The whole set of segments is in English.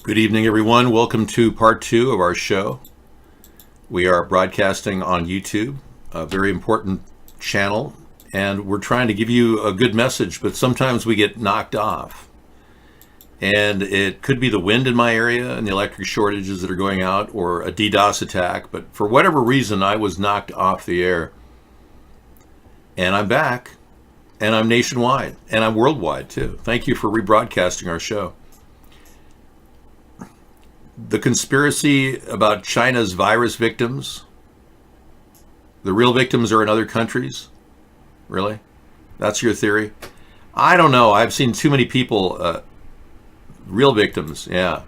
Good evening, everyone. Welcome to part two of our show. We are broadcasting on YouTube, a very important channel, and we're trying to give you a good message, but sometimes we get knocked off. And it could be the wind in my area and the electric shortages that are going out, or a DDoS attack, but for whatever reason, I was knocked off the air. And I'm back, and I'm nationwide, and I'm worldwide too. Thank you for rebroadcasting our show. The conspiracy about China's virus victims, the real victims are in other countries? Really? That's your theory? I don't know. I've seen too many people, real victims, yeah.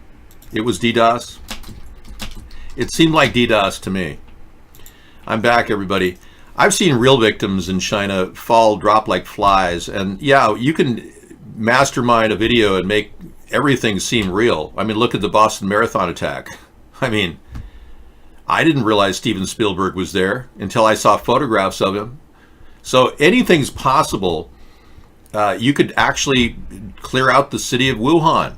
It was DDoS. It seemed like DDoS to me. I'm back, everybody. I've seen real victims in China drop like flies, and yeah, you can mastermind a video and make everything seem real. I mean, look at the Boston Marathon attack. I mean, I didn't realize Steven Spielberg was there until I saw photographs of him. So anything's possible. You could actually clear out the city of Wuhan,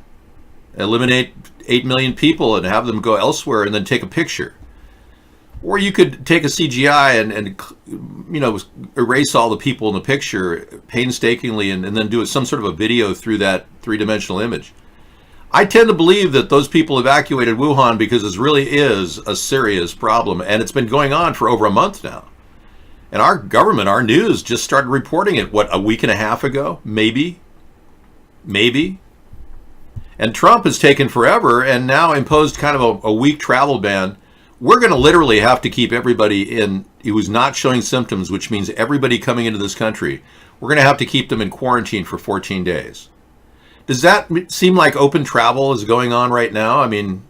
eliminate 8 million people and have them go elsewhere and then take a picture. Or you could take a CGI and erase all the people in the picture painstakingly and then do some sort of a video through that three-dimensional image. I tend to believe that those people evacuated Wuhan because this really is a serious problem, and it's been going on for over a month now. And our government, our news, just started reporting it, a week and a half ago? Maybe. And Trump has taken forever and now imposed kind of a week travel ban. We're going to literally have to keep everybody who's not showing symptoms, which means everybody coming into this country, we're going to have to keep them in quarantine for 14 days. Does that seem like open travel is going on right now? I mean,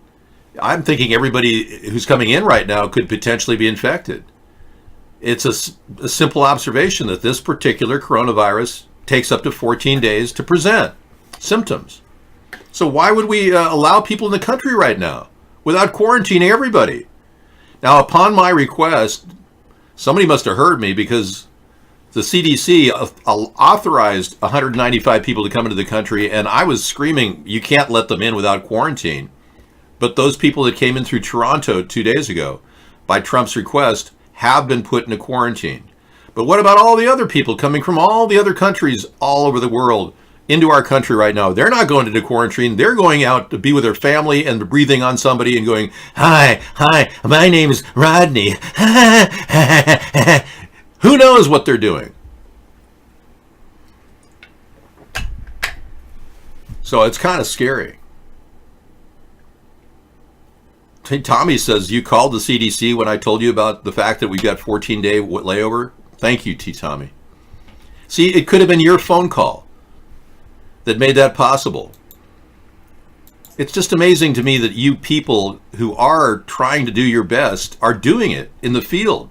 I'm thinking everybody who's coming in right now could potentially be infected. It's a simple observation that this particular coronavirus takes up to 14 days to present symptoms. So why would we allow people in the country right now without quarantining everybody? Now, upon my request, somebody must have heard me because the CDC authorized 195 people to come into the country, and I was screaming, you can't let them in without quarantine. But those people that came in through Toronto 2 days ago, by Trump's request, have been put into quarantine. But what about all the other people coming from all the other countries all over the world into our country right now? They're not going into quarantine. They're going out to be with their family and breathing on somebody and going, hi, my name is Rodney. Who knows what they're doing? So it's kind of scary. Tommy says, you called the CDC when I told you about the fact that we've got 14-day layover? Thank you, T. Tommy. See, it could have been your phone call that made that possible. It's just amazing to me that you people who are trying to do your best are doing it in the field.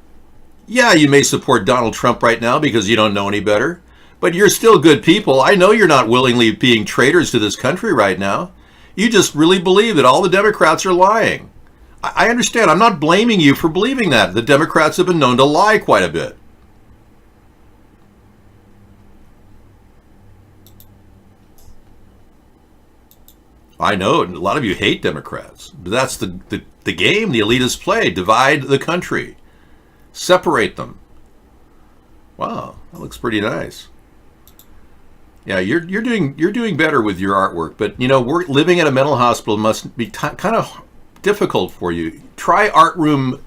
Yeah, you may support Donald Trump right now because you don't know any better, but you're still good people. I know you're not willingly being traitors to this country right now. You just really believe that all the Democrats are lying. I understand. I'm not blaming you for believing that. The Democrats have been known to lie quite a bit. I know a lot of you hate Democrats, but that's the game the elitists play. Divide the country. Separate them. Wow, that looks pretty nice. Yeah, you're doing better with your artwork, but we're living at a mental hospital must be kind of difficult for you. Try art room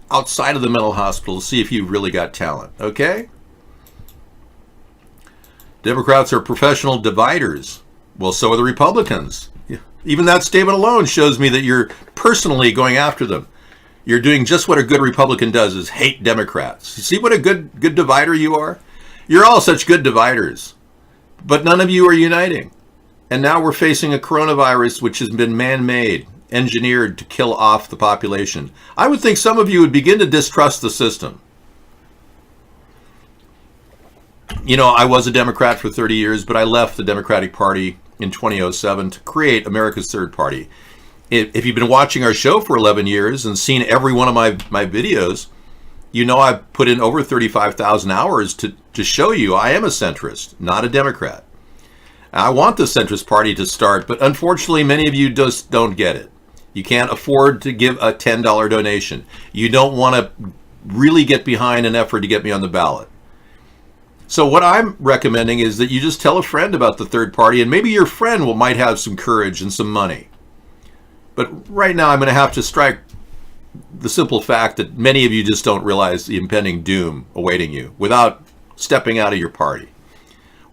outside of the mental hospital to see if you've really got talent, okay? Democrats are professional dividers. Well, so are the Republicans. Even that statement alone shows me that you're personally going after them. You're doing just what a good Republican does, is hate Democrats. You see what a good divider you are? You're all such good dividers, but none of you are uniting. And now we're facing a coronavirus which has been man-made, engineered to kill off the population. I would think some of you would begin to distrust the system. I was a Democrat for 30 years, but I left the Democratic Party in 2007 to create America's Third Party. If you've been watching our show for 11 years and seen every one of my videos, I've put in over 35,000 hours to show you I am a centrist, not a Democrat. I want the centrist party to start, but unfortunately, many of you just don't get it. You can't afford to give a $10 donation. You don't want to really get behind an effort to get me on the ballot. So what I'm recommending is that you just tell a friend about the third party, and maybe your friend might have some courage and some money. But right now, I'm going to have to strike the simple fact that many of you just don't realize the impending doom awaiting you without stepping out of your party.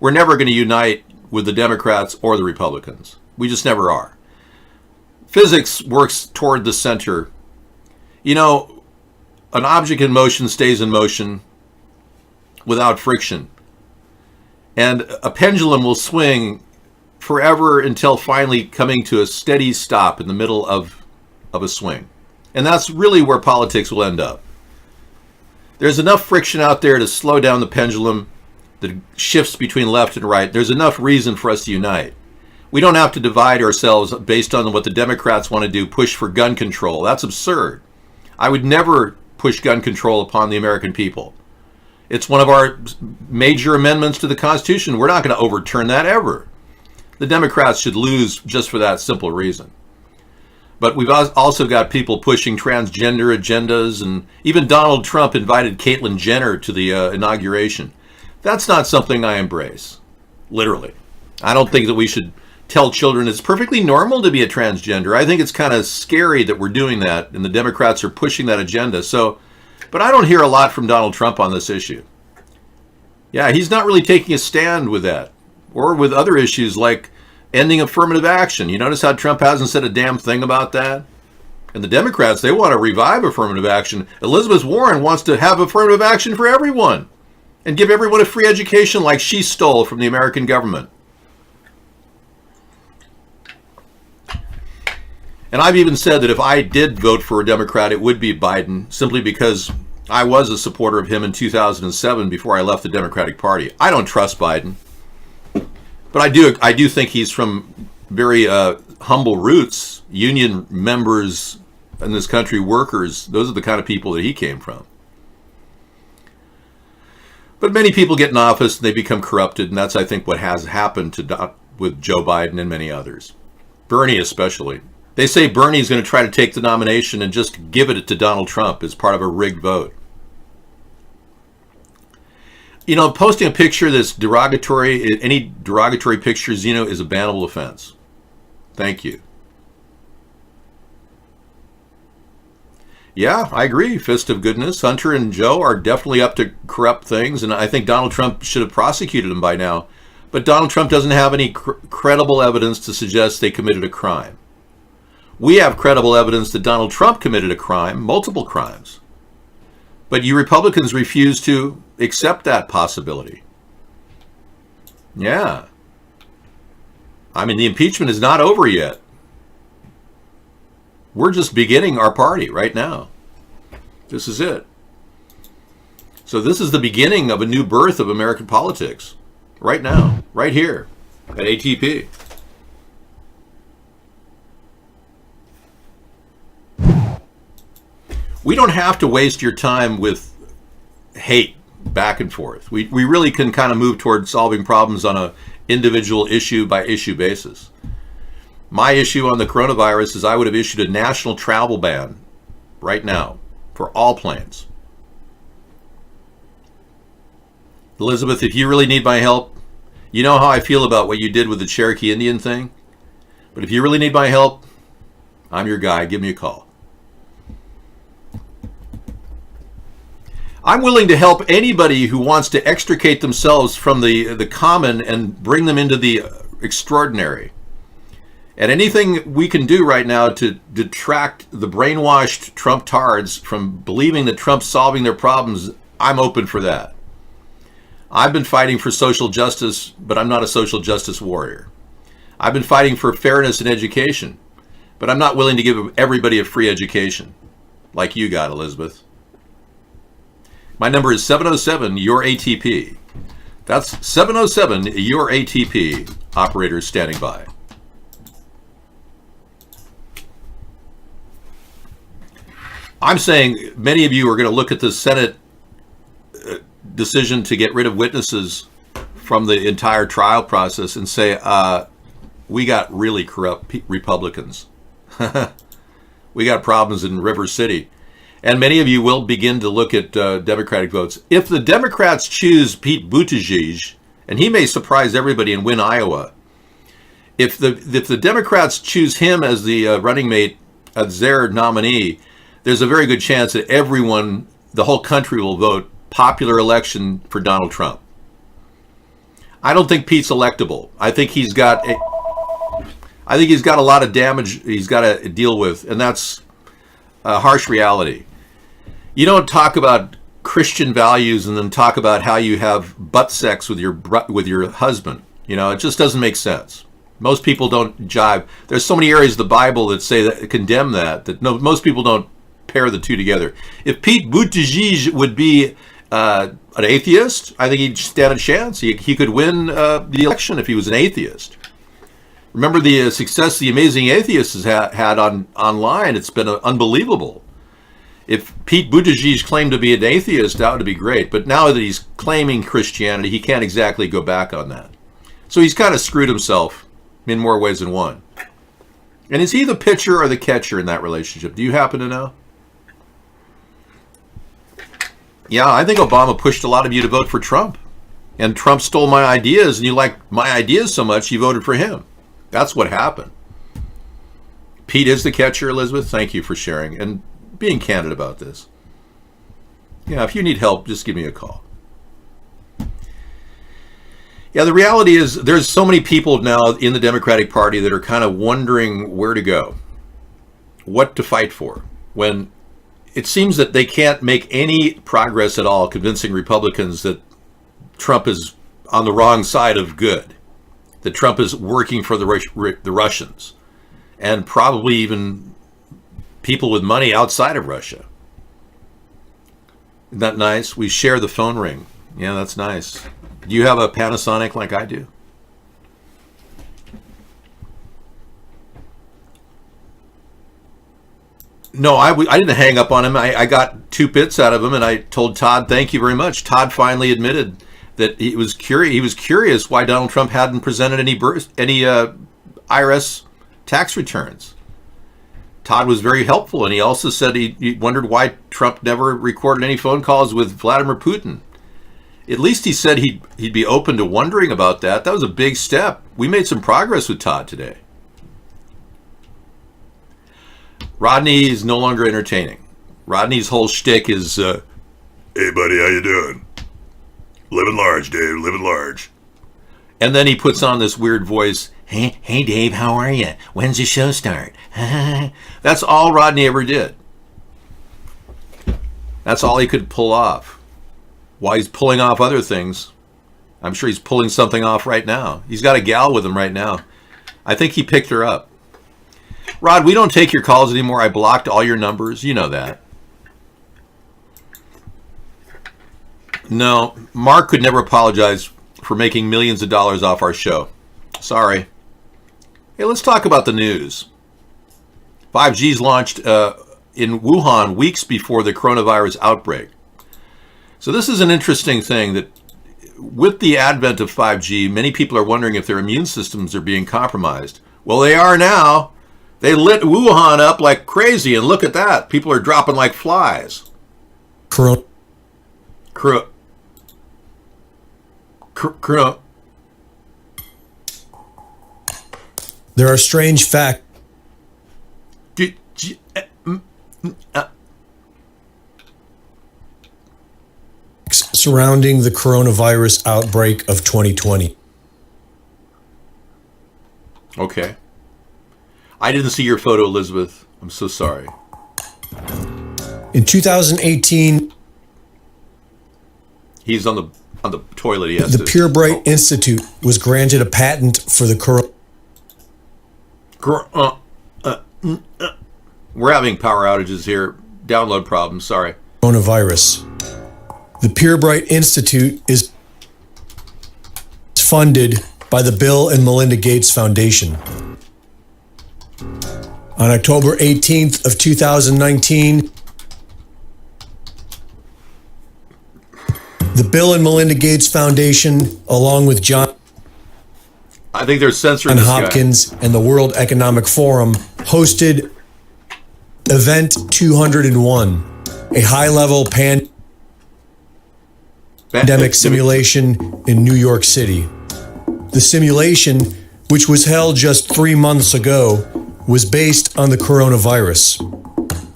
We're never going to unite with the Democrats or the Republicans. We just never are. Physics works toward the center. You know, an object in motion stays in motion without friction. And a pendulum will swing forever until finally coming to a steady stop in the middle of a swing. And that's really where politics will end up. There's enough friction out there to slow down the pendulum that shifts between left and right. There's enough reason for us to unite. We don't have to divide ourselves based on what the Democrats want to do, push for gun control. That's absurd. I would never push gun control upon the American people. It's one of our major amendments to the Constitution. We're not going to overturn that ever. The Democrats should lose just for that simple reason. But we've also got people pushing transgender agendas, and even Donald Trump invited Caitlyn Jenner to the inauguration. That's not something I embrace, literally. I don't think that we should tell children it's perfectly normal to be a transgender. I think it's kind of scary that we're doing that, and the Democrats are pushing that agenda. But I don't hear a lot from Donald Trump on this issue. Yeah, he's not really taking a stand with that, or with other issues like ending affirmative action. You notice how Trump hasn't said a damn thing about that? And the Democrats, they want to revive affirmative action. Elizabeth Warren wants to have affirmative action for everyone and give everyone a free education like she stole from the American government. And I've even said that if I did vote for a Democrat, it would be Biden, simply because I was a supporter of him in 2007 before I left the Democratic Party. I don't trust Biden, but I do think he's from very humble roots. Union members in this country, workers, those are the kind of people that he came from. But many people get in office and they become corrupted, and that's, I think, what has happened with Joe Biden and many others. Bernie especially. They say Bernie's going to try to take the nomination and just give it to Donald Trump as part of a rigged vote. You know, posting a picture that's derogatory, any derogatory pictures, you know, is a bannable offense. Thank you. Yeah, I agree. Fist of goodness. Hunter and Joe are definitely up to corrupt things, and I think Donald Trump should have prosecuted them by now. But Donald Trump doesn't have any credible evidence to suggest they committed a crime. We have credible evidence that Donald Trump committed a crime, multiple crimes. But you Republicans refuse to accept that possibility. Yeah. I mean, the impeachment is not over yet. We're just beginning our party right now. This is it. So this is the beginning of a new birth of American politics. Right now. Right here. At ATP. We don't have to waste your time with hate back and forth. We really can kind of move toward solving problems on a individual issue by issue basis. My issue on the coronavirus is I would have issued a national travel ban right now for all planes. Elizabeth, if you really need my help, you know how I feel about what you did with the Cherokee Indian thing. But if you really need my help, I'm your guy. Give me a call. I'm willing to help anybody who wants to extricate themselves from the common and bring them into the extraordinary. And anything we can do right now to detract the brainwashed Trump-tards from believing that Trump's solving their problems, I'm open for that. I've been fighting for social justice, but I'm not a social justice warrior. I've been fighting for fairness in education, but I'm not willing to give everybody a free education, like you got, Elizabeth. My number is 707-YOUR-ATP. That's 707-YOUR-ATP. Operators standing by. I'm saying many of you are going to look at the Senate decision to get rid of witnesses from the entire trial process and say, we got really corrupt Republicans. We got problems in River City. And many of you will begin to look at Democratic votes. If the Democrats choose Pete Buttigieg, and he may surprise everybody and win Iowa, if the Democrats choose him as the running mate, as their nominee, there's a very good chance that everyone, the whole country, will vote popular election for Donald Trump. I don't think Pete's electable. I think he's got a lot of damage he's got to deal with, and that's a harsh reality. You don't talk about Christian values and then talk about how you have butt sex with your husband. You know, it just doesn't make sense. Most people don't jive. There's so many areas of the Bible that say that condemn that most people don't pair the two together. If Pete Buttigieg would be an atheist, I think he'd stand a chance. He could win the election if he was an atheist. Remember the success the Amazing Atheist has had online. It's been unbelievable. If Pete Buttigieg claimed to be an atheist, that would be great. But now that he's claiming Christianity, he can't exactly go back on that. So he's kind of screwed himself in more ways than one. And is he the pitcher or the catcher in that relationship? Do you happen to know? Yeah, I think Obama pushed a lot of you to vote for Trump. And Trump stole my ideas, and you liked my ideas so much, you voted for him. That's what happened. Pete is the catcher, Elizabeth. Thank you for sharing and being candid about this. Yeah, if you need help, just give me a call. Yeah, the reality is there's so many people now in the Democratic Party that are kind of wondering where to go, what to fight for, when it seems that they can't make any progress at all convincing Republicans that Trump is on the wrong side of good, that Trump is working for the Russians, and probably even people with money outside of Russia. Isn't that nice? We share the phone ring. Yeah, that's nice. Do you have a Panasonic like I do? No, I didn't hang up on him. I got 2 bits out of him, and I told Todd, thank you very much. Todd finally admitted that he was curious why Donald Trump hadn't presented any IRS tax returns. Todd was very helpful, and he also said he wondered why Trump never recorded any phone calls with Vladimir Putin. At least he said he'd be open to wondering about that. That was a big step. We made some progress with Todd today. Rodney is no longer entertaining. Rodney's whole shtick is, hey buddy, how you doing? Living large, Dave, living large. And then he puts on this weird voice, hey Dave, how are you? When's the show start? That's all Rodney ever did. That's all he could pull off. While he's pulling off other things, I'm sure he's pulling something off right now. He's got a gal with him right now. I think he picked her up. Rod, we don't take your calls anymore. I blocked all your numbers. You know that. No, Mark could never apologize for making millions of dollars off our show. Sorry. Hey, let's talk about the news. 5G's launched in Wuhan weeks before the coronavirus outbreak. So this is an interesting thing that with the advent of 5G, many people are wondering if their immune systems are being compromised. Well, they are now. They lit Wuhan up like crazy, and look at that. People are dropping like flies. There are strange facts surrounding the coronavirus outbreak of 2020. Okay. I didn't see your photo, Elizabeth. I'm so sorry. In 2018, he's on the toilet. Yes. The Purebright Institute was granted a patent for the We're having power outages here. Download problems. Sorry. Coronavirus. The Purebright Institute is funded by the Bill and Melinda Gates Foundation. On October 18th of 2019, The Bill and Melinda Gates Foundation, along with John I think they're censoring this guy. Hopkins and the World Economic Forum, hosted Event 201, a high-level pandemic simulation in New York City. The simulation, which was held just 3 months ago, was based on the coronavirus.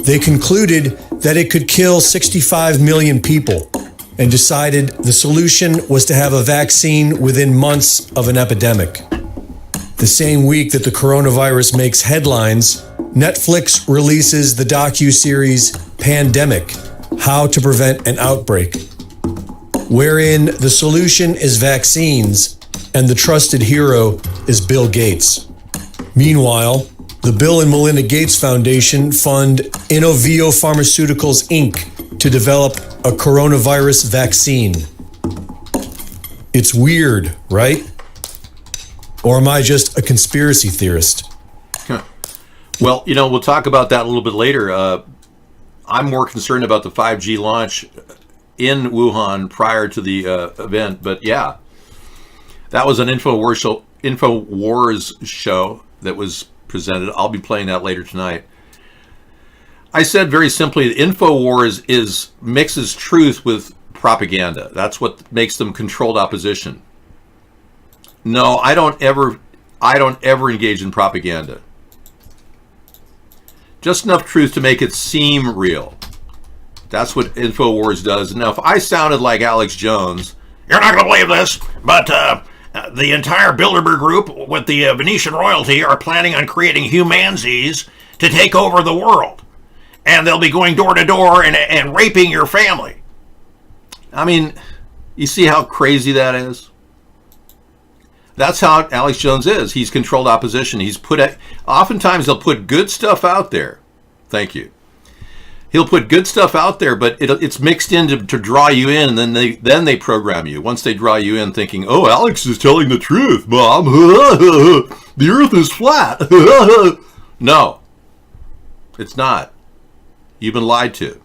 They concluded that it could kill 65 million people and decided the solution was to have a vaccine within months of an epidemic. The same week that the coronavirus makes headlines, Netflix releases the docu-series Pandemic: How to Prevent an Outbreak, wherein the solution is vaccines and the trusted hero is Bill Gates. Meanwhile, the Bill and Melinda Gates Foundation fund Innovio Pharmaceuticals Inc. to develop a coronavirus vaccine. It's weird, right? Or am I just a conspiracy theorist? Well, we'll talk about that a little bit later. I'm more concerned about the 5G launch in Wuhan prior to the event. But yeah, that was an InfoWars show that was presented. I'll be playing that later tonight. I said very simply, InfoWars mixes truth with propaganda. That's what makes them controlled opposition. No, I don't ever engage in propaganda. Just enough truth to make it seem real. That's what InfoWars does. Now, if I sounded like Alex Jones, you're not going to believe this, but the entire Bilderberg group with the Venetian royalty are planning on creating humanzees to take over the world. And they'll be going door to door and raping your family. I mean, you see how crazy that is? That's how Alex Jones is. He's controlled opposition. Oftentimes they'll put good stuff out there. Thank you. He'll put good stuff out there, but it's mixed in to draw you in, and then they program you. Once they draw you in thinking, oh, Alex is telling the truth, Mom. The earth is flat. No, it's not. You've been lied to.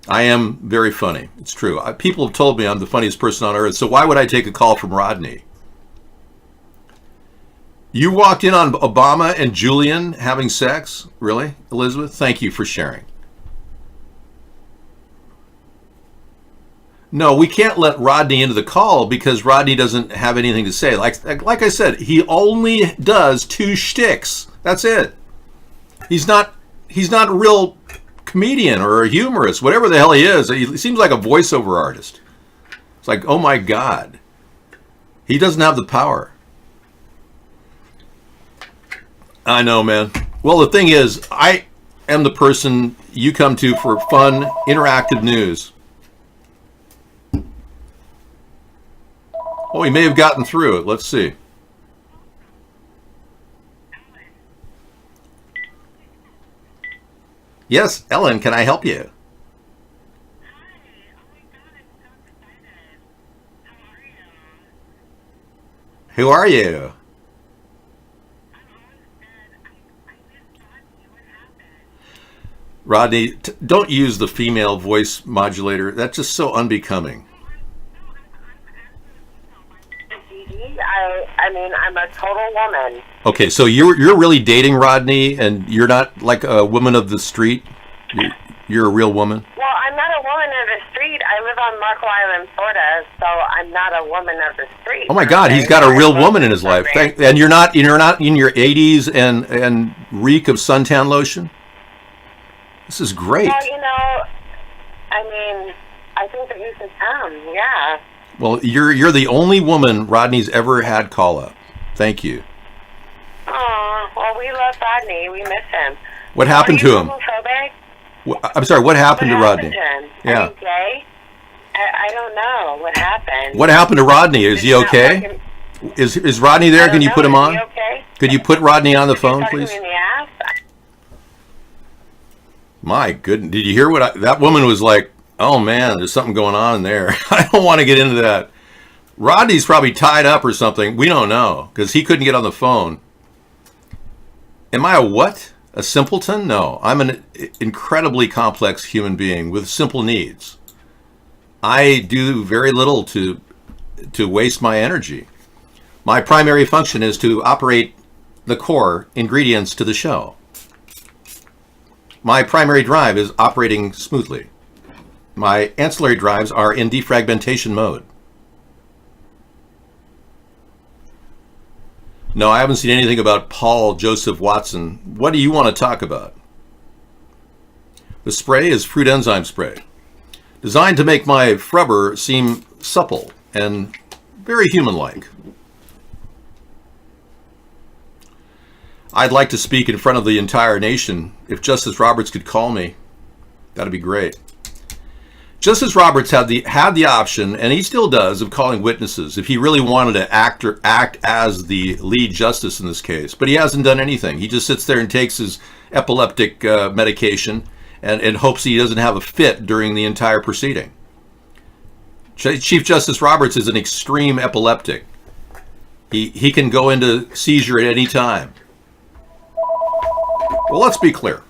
I am very funny. It's true. People have told me I'm the funniest person on earth, so why would I take a call from Rodney? You walked in on Obama and Julian having sex? Really, Elizabeth? Thank you for sharing. No, we can't let Rodney into the call because Rodney doesn't have anything to say. Like I said, he only does 2 shticks. That's it. He's not a real comedian or a humorist, whatever the hell he is. He seems like a voiceover artist. It's like, oh my God. He doesn't have the power. I know, man. Well, the thing is, I am the person you come to for fun, interactive news. Oh, he may have gotten through it. Let's see. Yes, Ellen, can I help you? Who are you? Rodney, don't use the female voice modulator. That's just so unbecoming. I mean, I'm a total woman. Okay, so you're really dating Rodney, and you're not like a woman of the street? You're a real woman? Well, I'm not a woman of the street. I live on Marco Island, Florida, so I'm not a woman of the street. Oh my God, he's got a real woman in his life. And you're not in your 80s and reek of suntan lotion? This is great. Well, I mean, I think that you should come, yeah. Well, you're the only woman Rodney's ever had call up. Thank you. Oh, well, we love Rodney. We miss him. What happened to him? Homophobic? I'm sorry, what happened to Rodney? To him? Yeah. Are you gay? I don't know what happened. What happened to Rodney? Is he okay? Is Rodney there? Can you put him on? Is he okay? Could you put Rodney on the phone, please? In the ass? My goodness. Did you hear what that woman was like? Oh man, there's something going on in there. I don't want to get into that. Rodney's probably tied up or something. We don't know because he couldn't get on the phone. Am I a what? A simpleton? No, I'm an incredibly complex human being with simple needs. I do very little to waste my energy. My primary function is to operate the core ingredients to the show. My primary drive is operating smoothly. My ancillary drives are in defragmentation mode. No, I haven't seen anything about Paul Joseph Watson. What do you want to talk about? The spray is fruit enzyme spray, designed to make my frubber seem supple and very human-like. I'd like to speak in front of the entire nation. If Justice Roberts could call me, that'd be great. Justice Roberts had the option, and he still does, of calling witnesses if he really wanted to act as the lead justice in this case. But he hasn't done anything. He just sits there and takes his epileptic medication and hopes he doesn't have a fit during the entire proceeding. Chief Justice Roberts is an extreme epileptic. He can go into seizure at any time. Well, let's be clear.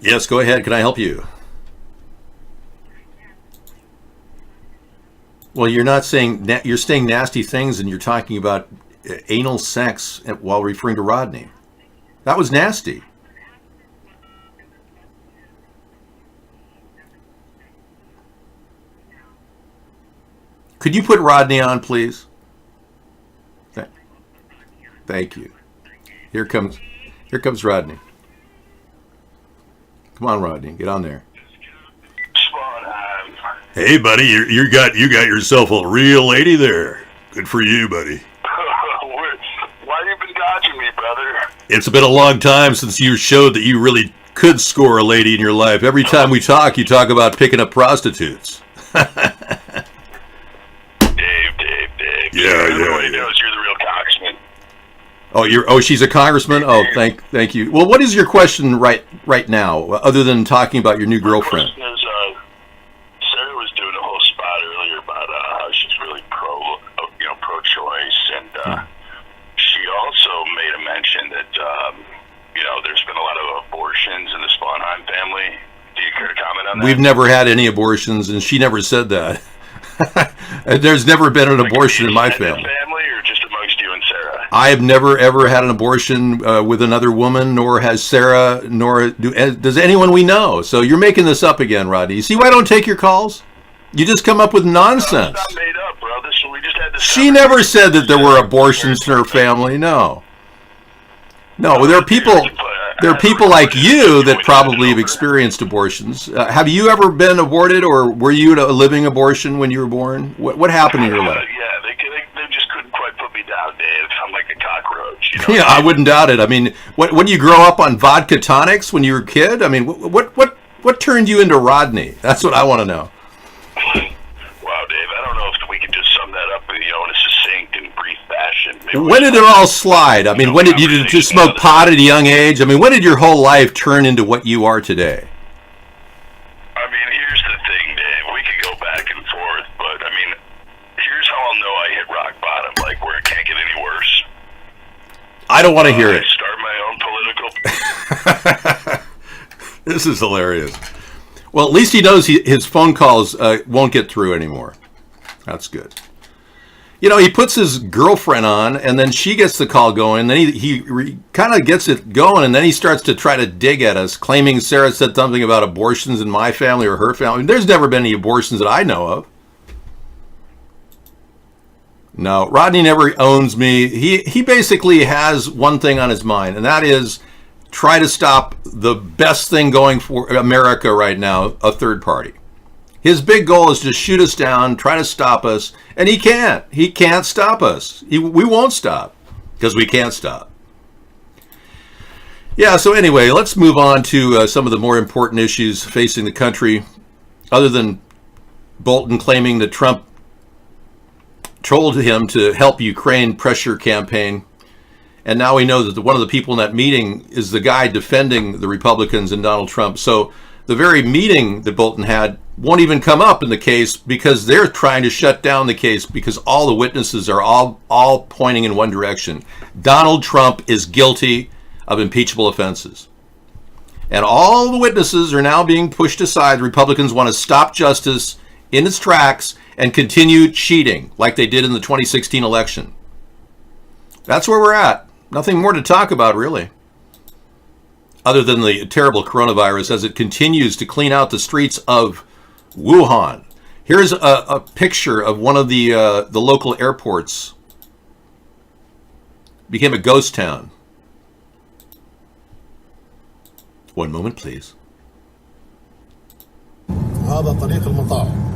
Yes, go ahead. Can I help you? Well, you're not saying, you're saying nasty things, and you're talking about anal sex while referring to Rodney. That was nasty. Could you put Rodney on, please? Thank you. Here comes Rodney. Come on, Rodney, get on there. Hey, buddy, you got yourself a real lady there. Good for you, buddy. Why you been dodging me, brother? It's been a long time since you showed that you really could score a lady in your life. Every time we talk, you talk about picking up prostitutes. Dave. Everybody knows you're the real congressman. She's a congressman? Oh, thank you. Well, what is your question right now, other than talking about your new girlfriend? My question is, Sarah was doing a whole spot earlier about how she's really pro-choice, and she also made a mention that there's been a lot of abortions in the Sponheim family. Do you care to comment on that? We've never had any abortions, and she never said that. There's never been an abortion in my family. Or just amongst you and Sarah? I have never ever had an abortion with another woman, nor has Sarah, nor does anyone we know. So you're making this up again, Rodney. You see why I don't take your calls? You just come up with nonsense. It's not made up, brother. So we just had this. She never said that there were abortions in her family. No, there are people. There are people like you that probably have experienced abortions. Have you ever been aborted, or were you a living abortion when you were born? What happened in your life? Yeah, they just couldn't quite put me down, Dave. I'm like a cockroach. Yeah, I wouldn't doubt it. I mean, when you grow up on vodka tonics when you were a kid, I mean, what turned you into Rodney? That's what I want to know. Wow, Dave, I don't know if we can just sum that up in a succinct and brief fashion. When did it all slide? I mean, when did you just smoke pot at a young age? I mean, when did your whole life turn into what you are today? I mean, here's the thing, Dave. We could go back and forth, but I mean, here's how I'll know I hit rock bottom, like where it can't get any worse. I don't want to hear it. Start my own political. This is hilarious. Well, at least he knows his phone calls won't get through anymore. That's good. He puts his girlfriend on, and then she gets the call going. Then he kind of gets it going, and then he starts to try to dig at us, claiming Sarah said something about abortions in my family or her family. There's never been any abortions that I know of. No, Rodney never owns me. He basically has one thing on his mind, and that is try to stop the best thing going for America right now, a third party. His big goal is to shoot us down, try to stop us, and he can't. He can't stop us. We won't stop because we can't stop. Yeah, so anyway, let's move on to some of the more important issues facing the country, other than Bolton claiming that Trump told him to help Ukraine pressure campaign. And now we know that one of the people in that meeting is the guy defending the Republicans and Donald Trump. So the very meeting that Bolton had won't even come up in the case because they're trying to shut down the case because all the witnesses are all pointing in one direction. Donald Trump is guilty of impeachable offenses. And all the witnesses are now being pushed aside. The Republicans want to stop justice in its tracks and continue cheating like they did in the 2016 election. That's where we're at. Nothing more to talk about, really, other than the terrible coronavirus as it continues to clean out the streets of Wuhan. Here's a picture of one of the local airports. Became a ghost town. One moment, please. هذا طريق المطار.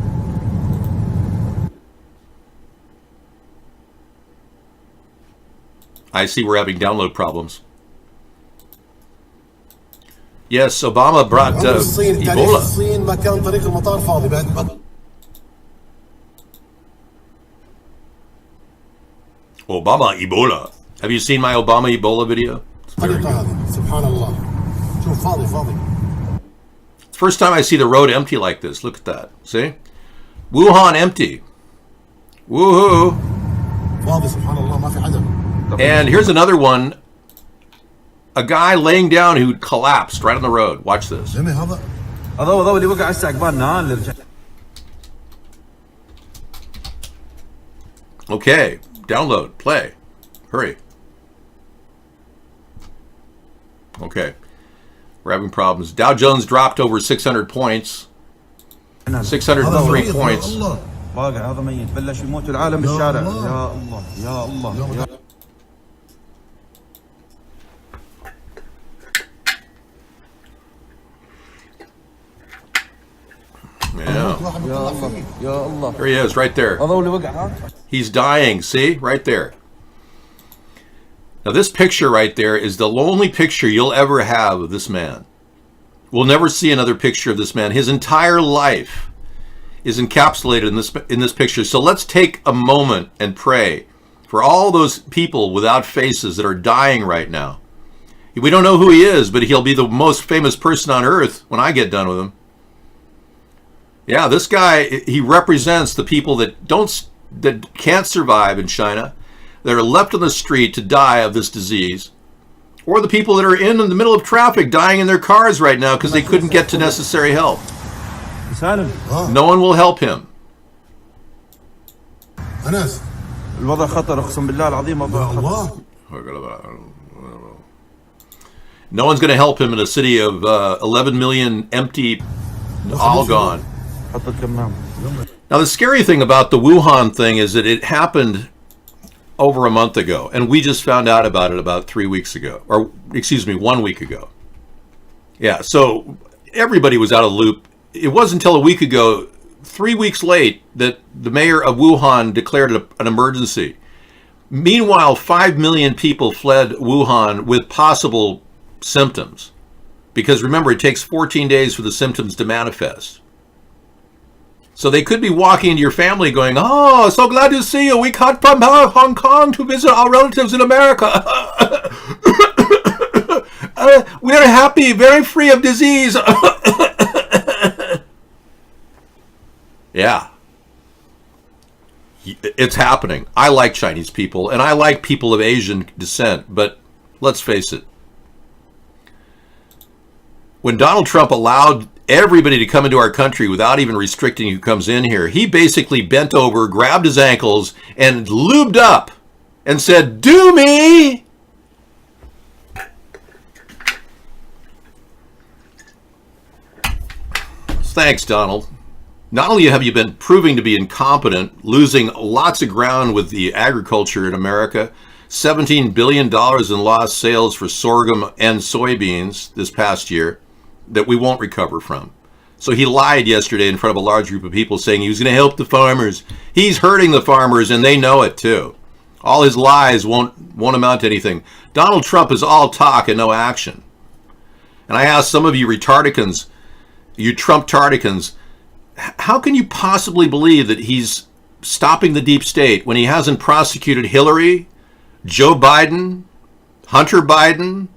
I see we're having download problems. Yes, Obama brought Ebola. الصين ما كان طريق المطار فاضي بعد. Obama Ebola. Have you seen my Obama Ebola video? الطريقة هذه سبحان الله. شوف فاضي فاضي. First time I see the road empty like this. Look at that. See? Wuhan empty. Woohoo. فاضي سبحان الله ما في حدا. And here's another one. A guy laying down who collapsed right on the road. Watch this. جميع هذا. هذا اللي وقع هسه عقبالنا اللي رجع. Okay. Download. Play. Hurry. Okay. We're having problems. Dow Jones dropped over 600 points. 603 points. واقع هذا ميت بلش يموت العالم بالشارع. يا الله يا الله يا Yeah. There he is, right there. He's dying. See? Right there. Now, this picture right there is the only picture you'll ever have of this man. We'll never see another picture of this man. His entire life is encapsulated in this picture. So let's take a moment and pray for all those people without faces that are dying right now. We don't know who he is, but he'll be the most famous person on earth when I get done with him. Yeah, this guy, he represents the people that can't survive in China, that are left on the street to die of this disease, or the people that are in the middle of traffic dying in their cars right now because they couldn't get to necessary help. No one will help him. الوضع خطر اقسم بالله العظيم وضع No one's going to help him in a city of 11 million empty, all gone. Now, the scary thing about the Wuhan thing is that it happened over a month ago, and we just found out about it about 3 weeks ago, or excuse me, 1 week ago. Yeah, so everybody was out of the loop. It wasn't until a week ago, 3 weeks late, that the mayor of Wuhan declared an emergency. Meanwhile, 5 million people fled Wuhan with possible symptoms. Because remember, it takes 14 days for the symptoms to manifest. So they could be walking into your family going, "Oh, so glad to see you. We come from Hong Kong to visit our relatives in America. We're happy, very free of disease." Yeah. It's happening. I like Chinese people, and I like people of Asian descent, but let's face it. When Donald Trump allowed everybody to come into our country without even restricting who comes in here, he basically bent over, grabbed his ankles, and lubed up and said, "Do me!" Thanks, Donald. Not only have you been proving to be incompetent, losing lots of ground with the agriculture in America, $17 billion in lost sales for sorghum and soybeans this past year that we won't recover from. So he lied yesterday in front of a large group of people saying he was going to help the farmers. He's hurting the farmers, and they know it too. All his lies won't amount to anything. Donald Trump is all talk and no action. And I ask some of you retardicans, you Trump-tarticans, how can you possibly believe that he's stopping the deep state when he hasn't prosecuted Hillary, Joe Biden, Hunter Biden?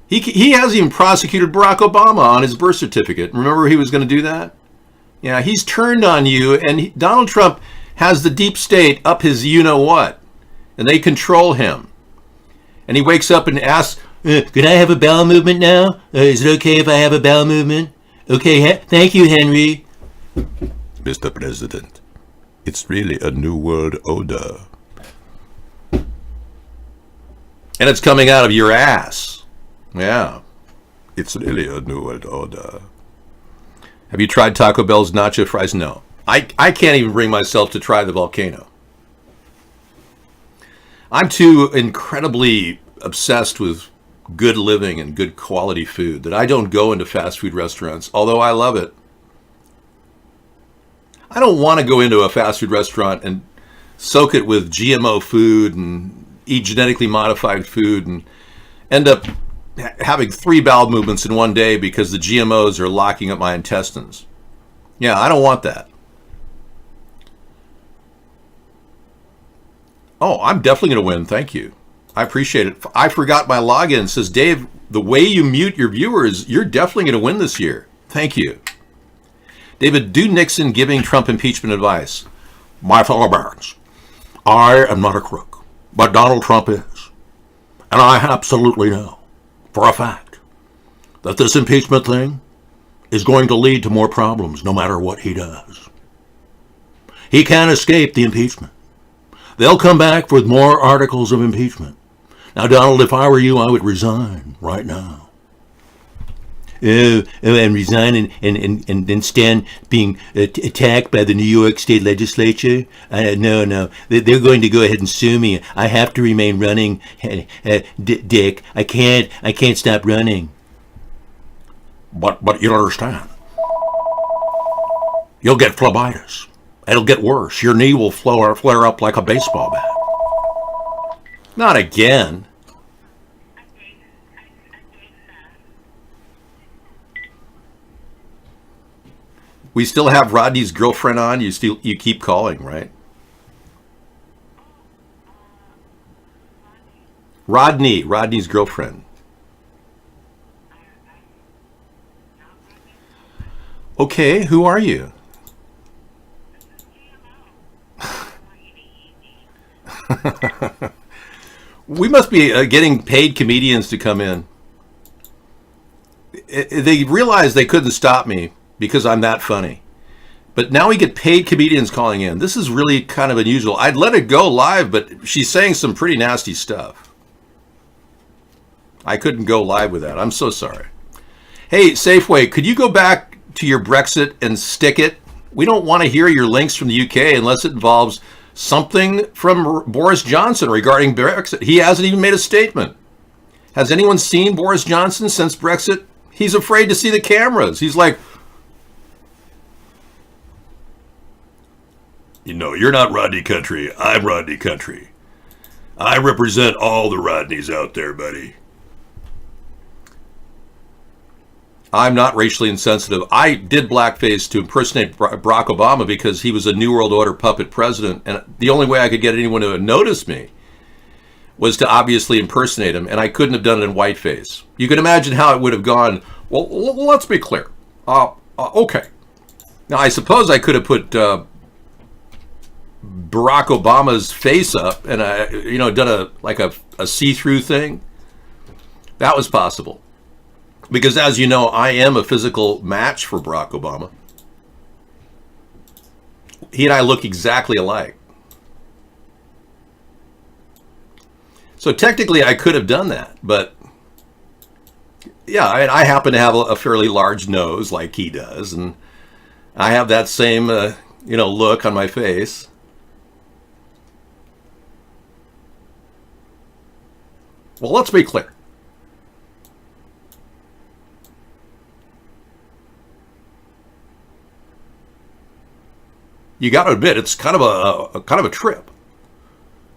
He hasn't even prosecuted Barack Obama on his birth certificate. Remember he was going to do that? Yeah, he's turned on you, and Donald Trump has the deep state up his you-know-what, and they control him. And he wakes up and asks, could I have a bowel movement now? Is it okay if I have a bowel movement? Okay, thank you, Henry. Mr. President, it's really a new world order. And it's coming out of your ass. Yeah. It's really a new world order. Have you tried Taco Bell's nacho fries? No. I can't even bring myself to try the volcano. I'm too incredibly obsessed with good living and good quality food that I don't go into fast food restaurants, although I love it. I don't want to go into a fast food restaurant and soak it with GMO food and eat genetically modified food and end up having 3 bowel movements in one day because the GMOs are locking up my intestines. Yeah, I don't want that. Oh, I'm definitely going to win. Thank you. I appreciate it. I forgot my login. It says, Dave, the way you mute your viewers, you're definitely going to win this year. Thank you. David, do Nixon giving Trump impeachment advice? My fellow Americans, I am not a crook, but Donald Trump is. And I absolutely know, for a fact, that this impeachment thing is going to lead to more problems no matter what he does. He can't escape the impeachment. They'll come back with more articles of impeachment. Now, Donald, if I were you, I would resign right now. And resign and then stand being attacked by the New York State Legislature? No. They're going to go ahead and sue me. I have to remain running, Dick. I can't stop running. But you don't understand. You'll get phlebitis. It'll get worse. Your knee will flare up like a baseball bat. Not again. We still have Rodney's girlfriend on. You keep calling, right? Rodney's girlfriend. Okay, who are you? We must be getting paid comedians to come in. They realized they couldn't stop me because I'm that funny. But now we get paid comedians calling in. This is really kind of unusual. I'd let it go live, but she's saying some pretty nasty stuff. I couldn't go live with that. I'm so sorry. Hey, Safeway, could you go back to your Brexit and stick it? We don't want to hear your links from the UK unless it involves something from Boris Johnson regarding Brexit. He hasn't even made a statement. Has anyone seen Boris Johnson since Brexit? He's afraid to see the cameras. He's like, you know, you're not Rodney Country. I'm Rodney Country. I represent all the Rodneys out there, buddy. I'm not racially insensitive. I did blackface to impersonate Barack Obama because he was a New World Order puppet president, and the only way I could get anyone to notice me was to obviously impersonate him, and I couldn't have done it in whiteface. You can imagine how it would have gone. Well, let's be clear. Okay. Now, I suppose I could have put Barack Obama's face up and done a see-through thing. That was possible. Because as you know, I am a physical match for Barack Obama. He and I look exactly alike. So technically I could have done that, but yeah, I happen to have a fairly large nose like he does, and I have that same look on my face. Well, let's be clear. You got to admit, it's kind of a trip.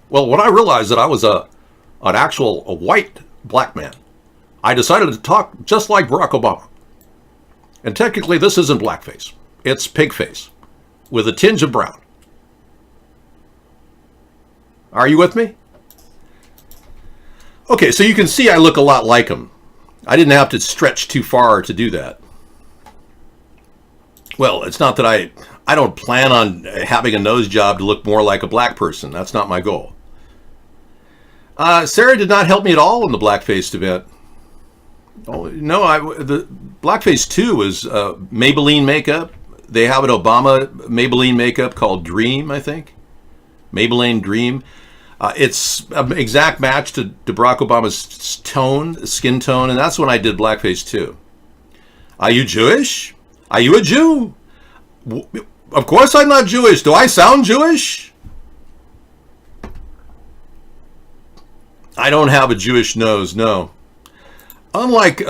Well, when I realized that I was a white black man, I decided to talk just like Barack Obama. And technically, this isn't blackface. It's pigface with a tinge of brown. Are you with me? Okay, so you can see I look a lot like him. I didn't have to stretch too far to do that. Well, it's not that I don't plan on having a nose job to look more like a black person. That's not my goal. Sarah did not help me at all in the blackface event. Oh, no, the blackface 2 was Maybelline makeup. They have an Obama Maybelline makeup called Dream, I think. Maybelline Dream. It's an exact match to Barack Obama's tone, skin tone, and that's when I did blackface 2. Are you Jewish? Are you a Jew? Of course I'm not Jewish. Do I sound Jewish? I don't have a Jewish nose, no. Unlike,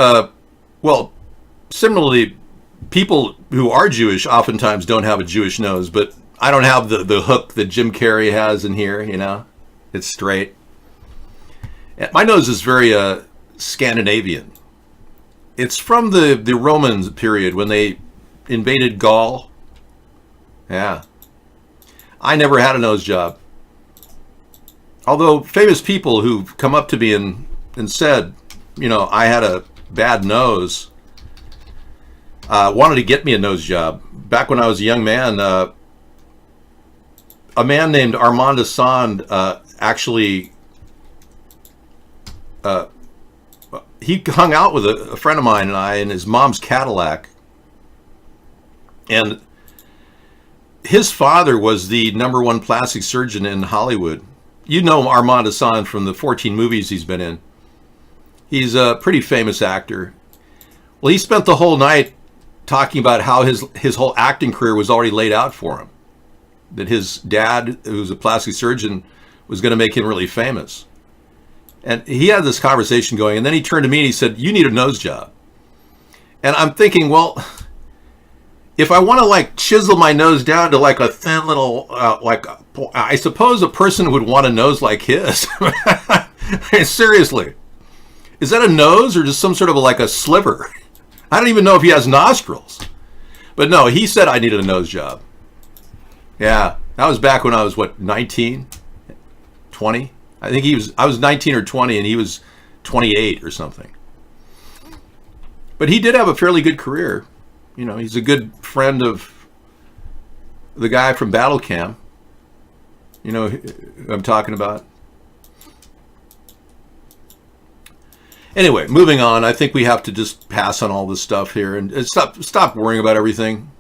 similarly, people who are Jewish oftentimes don't have a Jewish nose, but I don't have the hook that Jim Carrey has in here, you know? It's straight. My nose is very Scandinavian. It's from the Romans period when they invaded Gaul. Yeah. I never had a nose job. Although famous people who've come up to me and said, you know, I had a bad nose, wanted to get me a nose job. Back when I was a young man, a man named Armand Assand actually, he hung out with a friend of mine and I in his mom's Cadillac. And his father was the #1 plastic surgeon in Hollywood. You know Armand Assand from the 14 movies he's been in. He's a pretty famous actor. Well, he spent the whole night talking about how his whole acting career was already laid out for him. That his dad, who's a plastic surgeon, was going to make him really famous. And he had this conversation going, and then he turned to me and he said, "You need a nose job." And I'm thinking, well, if I want to like chisel my nose down to like a thin little, I suppose a person would want a nose like his. Seriously. Is that a nose or just some sort of like a sliver? I don't even know if he has nostrils. But no, he said I needed a nose job. Yeah, that was back when I was, 19? 20? I think I was 19 or 20 and he was 28 or something. But he did have a fairly good career. You know, he's a good friend of the guy from Battle Cam. You know who I'm talking about? Anyway, moving on. I think we have to just pass on all this stuff here and stop worrying about everything.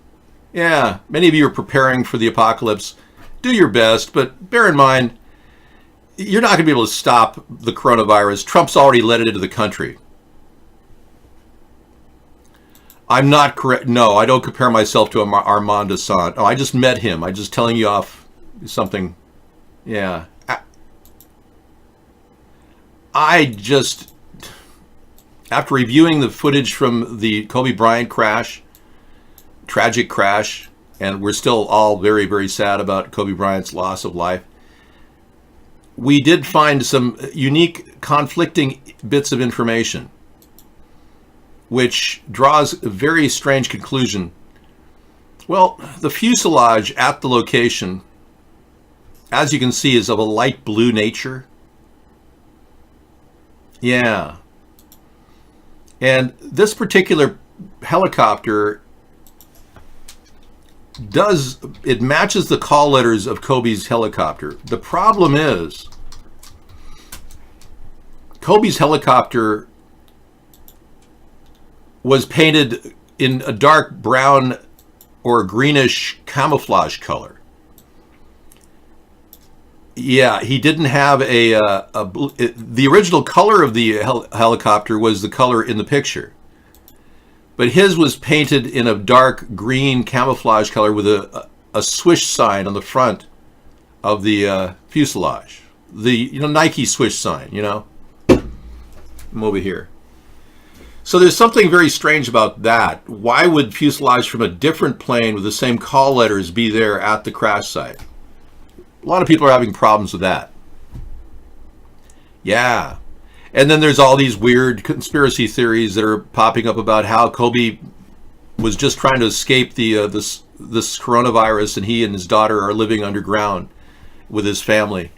Yeah, many of you are preparing for the apocalypse. Do your best, but bear in mind, you're not going to be able to stop the coronavirus. Trump's already let it into the country. I'm not correct. No, I don't compare myself to Armand Assand. Oh, I just met him. I'm just telling you off something. Yeah. I just, after reviewing the footage from the Kobe Bryant crash, tragic crash, and we're still all very, very sad about Kobe Bryant's loss of life, we did find some unique conflicting bits of information, which draws a very strange conclusion. Well, the fuselage at the location, as you can see, is of a light blue nature. Yeah. And this particular helicopter it matches the call letters of Kobe's helicopter. The problem is, Kobe's helicopter was painted in a dark brown or greenish camouflage color. Yeah, he didn't have the original color of the helicopter was the color in the picture. But his was painted in a dark green camouflage color with a swish sign on the front of the fuselage. The Nike swish sign, I'm over here. So there's something very strange about that. Why would fuselage from a different plane with the same call letters be there at the crash site? A lot of people are having problems with that. Yeah. And then there's all these weird conspiracy theories that are popping up about how Kobe was just trying to escape this coronavirus, and he and his daughter are living underground with his family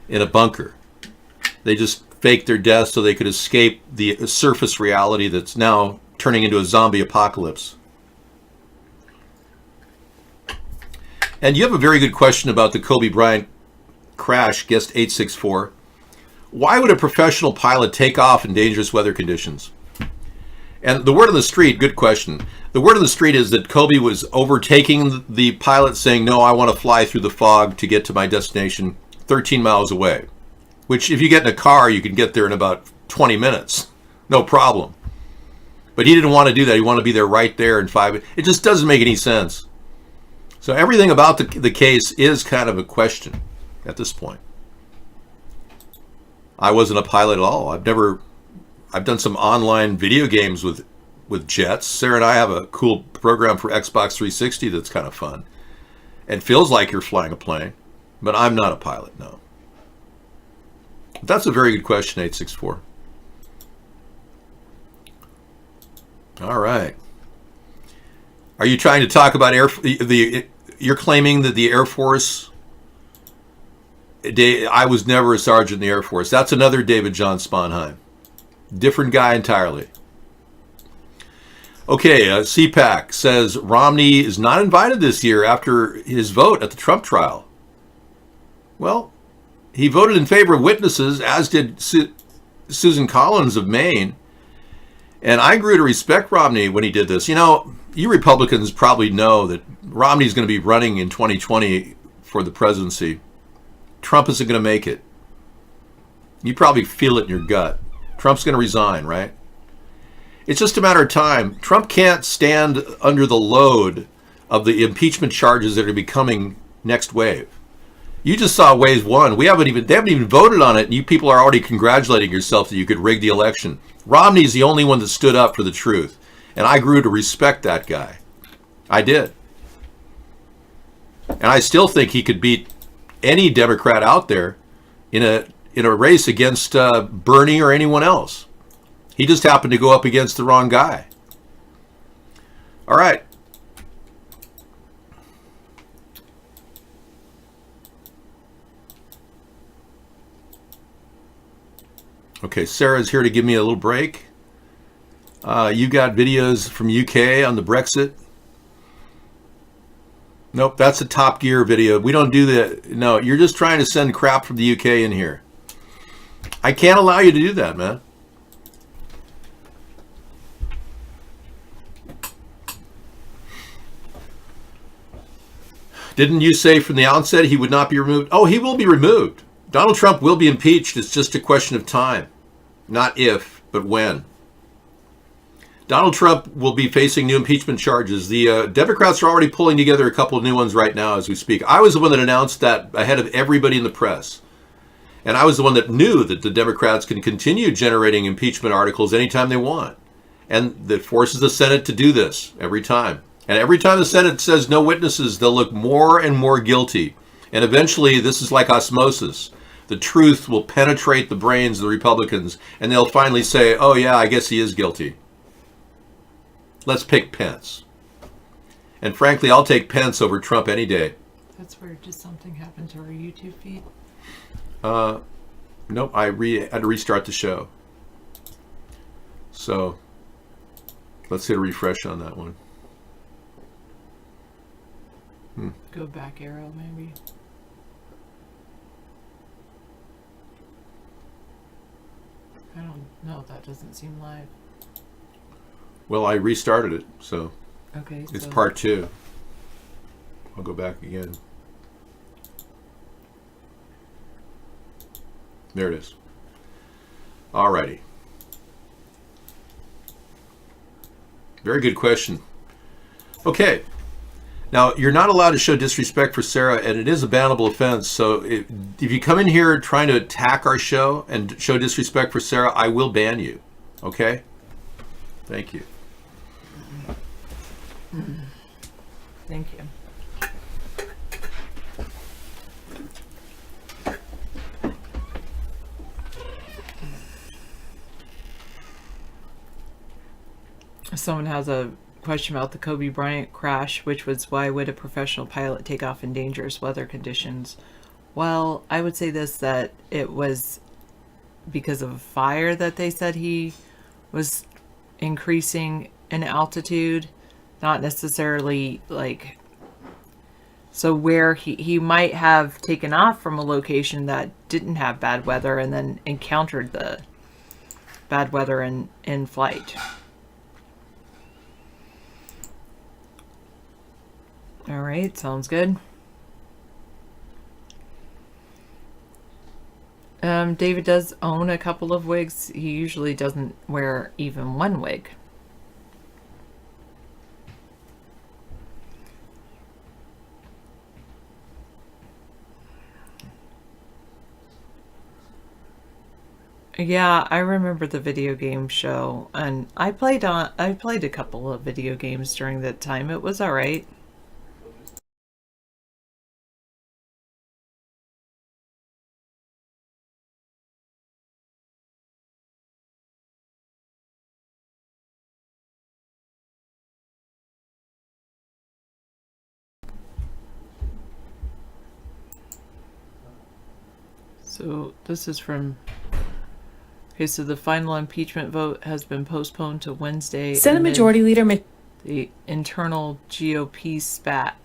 in a bunker. They just faked their death so they could escape the surface reality that's now turning into a zombie apocalypse. And you have a very good question about the Kobe Bryant crash, guest 864. Why would a professional pilot take off in dangerous weather conditions? And the word on the street, good question. The word on the street is that Kobe was overtaking the pilot saying, no, I want to fly through the fog to get to my destination 13 miles away. Which if you get in a car, you can get there in about 20 minutes. No problem. But he didn't want to do that. He wanted to be there right there in 5 minutes. It just doesn't make any sense. So everything about the case is kind of a question at this point. I wasn't a pilot at all. I've done some online video games with jets. Sarah and I have a cool program for Xbox 360 that's kind of fun. It feels like you're flying a plane, but I'm not a pilot, no. That's a very good question, 864. All right. Are you trying to talk about you're claiming that the Air Force, I was never a sergeant in the Air Force. That's another David John Sponheim. Different guy entirely. Okay, CPAC says Romney is not invited this year after his vote at the Trump trial. Well, he voted in favor of witnesses, as did Susan Collins of Maine. And I grew to respect Romney when he did this. You know, you Republicans probably know that Romney's going to be running in 2020 for the presidency. Trump isn't going to make it. You probably feel it in your gut. Trump's going to resign, right? It's just a matter of time. Trump can't stand under the load of the impeachment charges that are becoming next wave. You just saw wave one. They haven't even voted on it, and you people are already congratulating yourself that you could rig the election. Romney's the only one that stood up for the truth, and I grew to respect that guy. I did. And I still think he could beat any Democrat out there in a race against Bernie or anyone else. He just happened to go up against the wrong guy. All right. Okay, Sarah's here to give me a little break. You got videos from UK on the Brexit? Nope, that's a Top Gear video. We don't do that. No, you're just trying to send crap from the UK in here. I can't allow you to do that, man. Didn't you say from the outset he would not be removed? Oh, he will be removed. Donald Trump will be impeached. It's just a question of time. Not if, but when. Donald Trump will be facing new impeachment charges. The Democrats are already pulling together a couple of new ones right now as we speak. I was the one that announced that ahead of everybody in the press. And I was the one that knew that the Democrats can continue generating impeachment articles anytime they want. And that forces the Senate to do this every time. And every time the Senate says no witnesses, they'll look more and more guilty. And eventually, this is like osmosis. The truth will penetrate the brains of the Republicans, and they'll finally say, oh yeah, I guess he is guilty. Let's pick Pence. And frankly, I'll take Pence over Trump any day. That's weird. Did something happen to our YouTube feed? Nope, I had to restart the show. So, let's hit a refresh on that one. Go back arrow, maybe. I don't know. That doesn't seem live. Well, I restarted it, so Okay. it's so part 2. I'll go back again. There it is. Alrighty. Very good question. Okay. Now, you're not allowed to show disrespect for Sarah, and it is a bannable offense. So if you come in here trying to attack our show and show disrespect for Sarah, I will ban you. Okay? Thank you. Thank you. Someone has a question about the Kobe Bryant crash, which was why would a professional pilot take off in dangerous weather conditions? Well, I would say this, that it was because of a fire that they said he was increasing in altitude, not necessarily like So where he might have taken off from a location that didn't have bad weather and then encountered the bad weather in flight. All right, sounds good. David does own a couple of wigs. He usually doesn't wear even one wig. Yeah, I remember the video game show, and I played a couple of video games during that time. It was all right. So this is from. Okay, so the final impeachment vote has been postponed to Wednesday. Senate Majority Leader the internal GOP spat.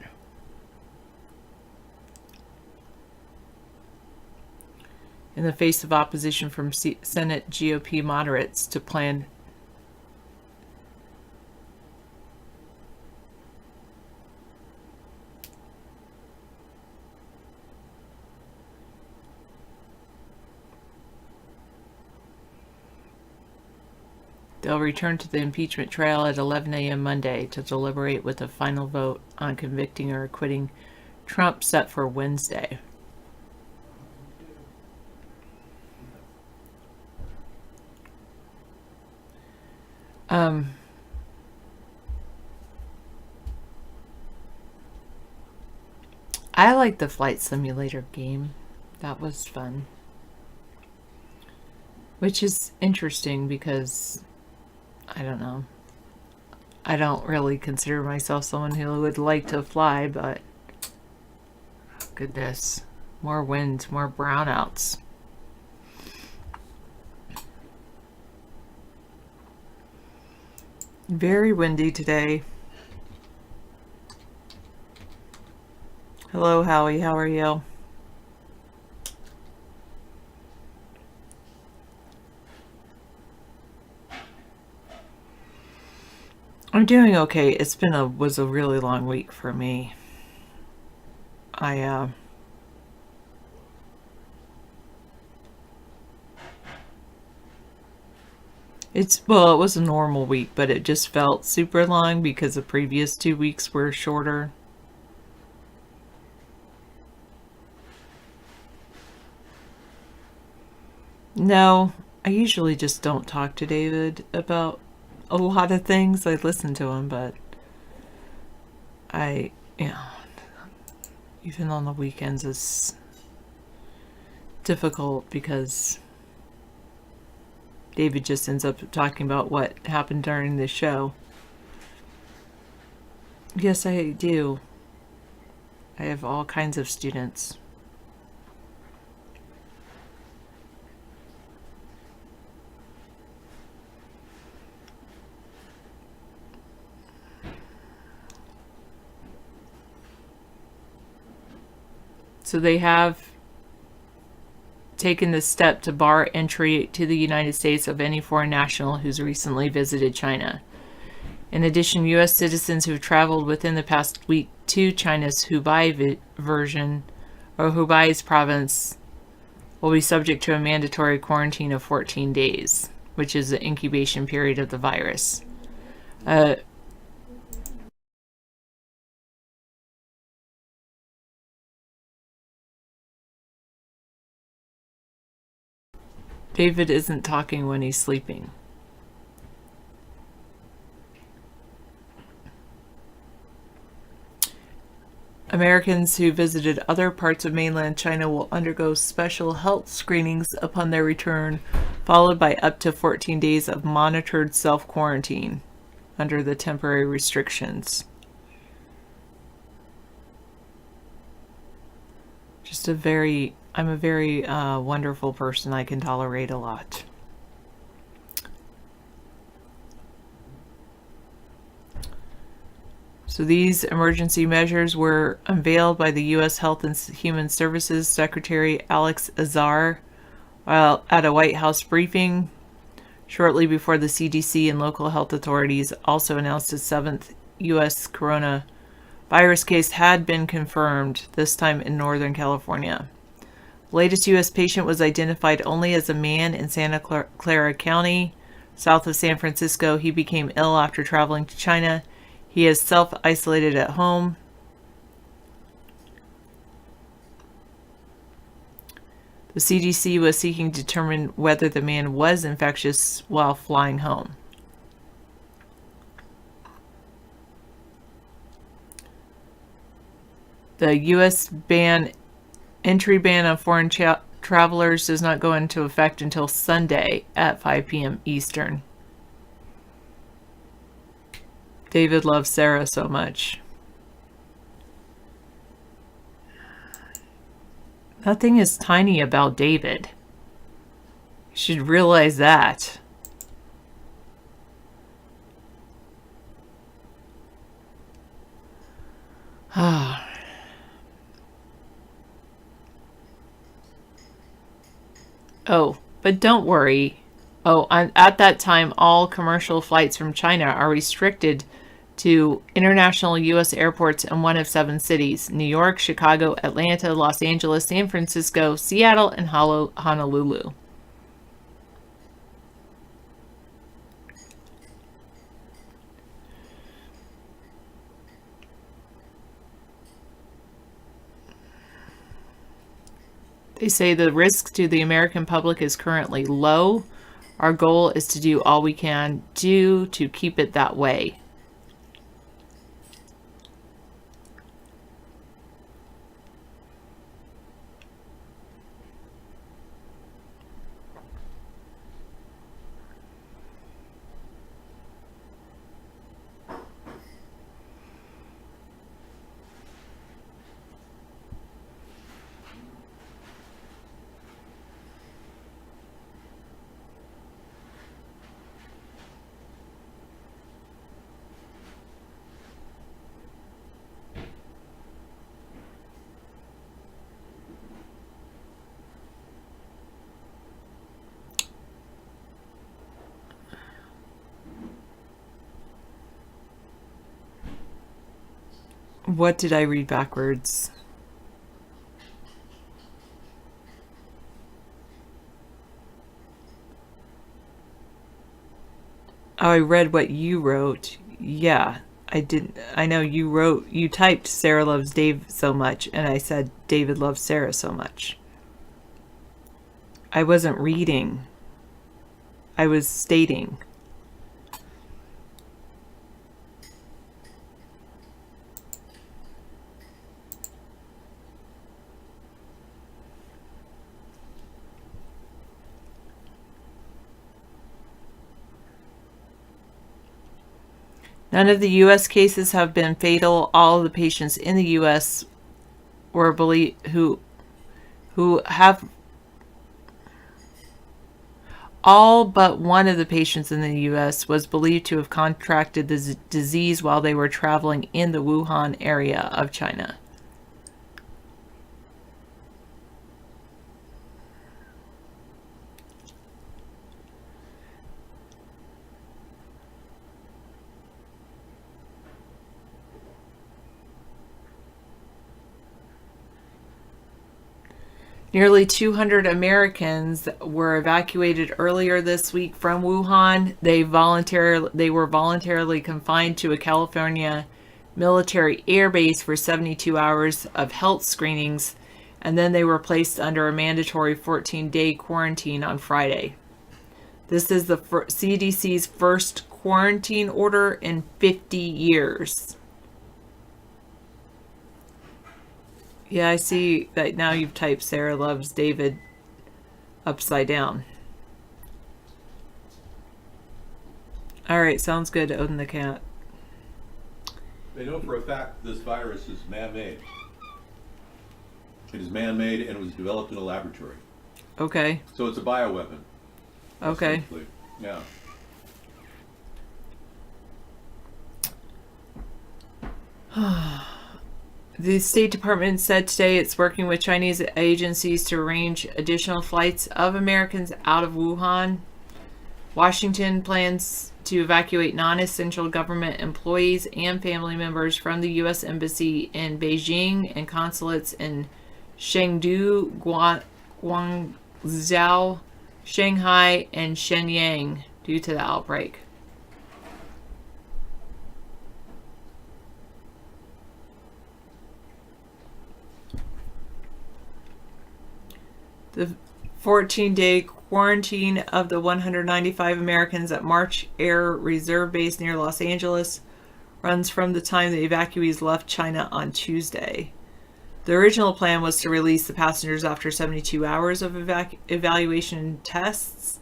In the face of opposition from Senate GOP moderates to plan they'll return to the impeachment trial at 11 a.m. Monday to deliberate with a final vote on convicting or acquitting Trump set for Wednesday. I like the flight simulator game. That was fun. Which is interesting because, I don't know. I don't really consider myself someone who would like to fly, but goodness, more wind, more brownouts. Very windy today. Hello, Howie. How are you? I'm doing okay. It's been was a really long week for me. It was a normal week, but it just felt super long because the previous 2 weeks were shorter. No, I usually just don't talk to David about a lot of things. I listen to him, but even on the weekends it's difficult because David just ends up talking about what happened during the show. Yes, I do. I have all kinds of students. So they have taken the step to bar entry to the United States of any foreign national who's recently visited China. In addition, U.S. citizens who've traveled within the past week to China's Hubei province will be subject to a mandatory quarantine of 14 days, which is the incubation period of the virus. David isn't talking when he's sleeping. Americans who visited other parts of mainland China will undergo special health screenings upon their return, followed by up to 14 days of monitored self-quarantine under the temporary restrictions. I'm a very wonderful person. I can tolerate a lot. So these emergency measures were unveiled by the U.S. Health and Human Services Secretary Alex Azar while at a White House briefing shortly before the CDC and local health authorities also announced a 7th U.S. coronavirus case had been confirmed, this time in Northern California. The latest U.S. patient was identified only as a man in Santa Clara County, south of San Francisco. He became ill after traveling to China. He is self-isolated at home. The CDC was seeking to determine whether the man was infectious while flying home. The U.S. entry ban on foreign travelers does not go into effect until Sunday at 5 p.m. Eastern. David loves Sarah so much. Nothing is tiny about David. You should realize that. Oh, but don't worry. At that time, all commercial flights from China are restricted to international U.S. airports in one of 7 cities: New York, Chicago, Atlanta, Los Angeles, San Francisco, Seattle, and Honolulu. They say the risk to the American public is currently low. Our goal is to do all we can do to keep it that way. What did I read backwards? Oh, I read what you wrote. Yeah, I didn't. I know you typed Sarah loves Dave so much, and I said David loves Sarah so much. I wasn't reading. I was stating. None of the U.S. cases have been fatal. All of the patients in the U.S. were all but one of the patients in the U.S. was believed to have contracted the disease while they were traveling in the Wuhan area of China. Nearly 200 Americans were evacuated earlier this week from Wuhan. They were voluntarily confined to a California military air base for 72 hours of health screenings, and then they were placed under a mandatory 14-day quarantine on Friday. This is the CDC's first quarantine order in 50 years. Yeah, I see that now you've typed Sarah loves David upside down. All right, sounds good, Odin the cat. They know for a fact this virus is man-made. It is man-made and it was developed in a laboratory. Okay. So it's a bioweapon. Okay. Yeah. The State Department said today it's working with Chinese agencies to arrange additional flights of Americans out of Wuhan. Washington plans to evacuate non-essential government employees and family members from the U.S. Embassy in Beijing and consulates in Chengdu, Guangzhou, Shanghai, and Shenyang due to the outbreak. The 14-day quarantine of the 195 Americans at March Air Reserve Base near Los Angeles runs from the time the evacuees left China on Tuesday. The original plan was to release the passengers after 72 hours of evaluation tests,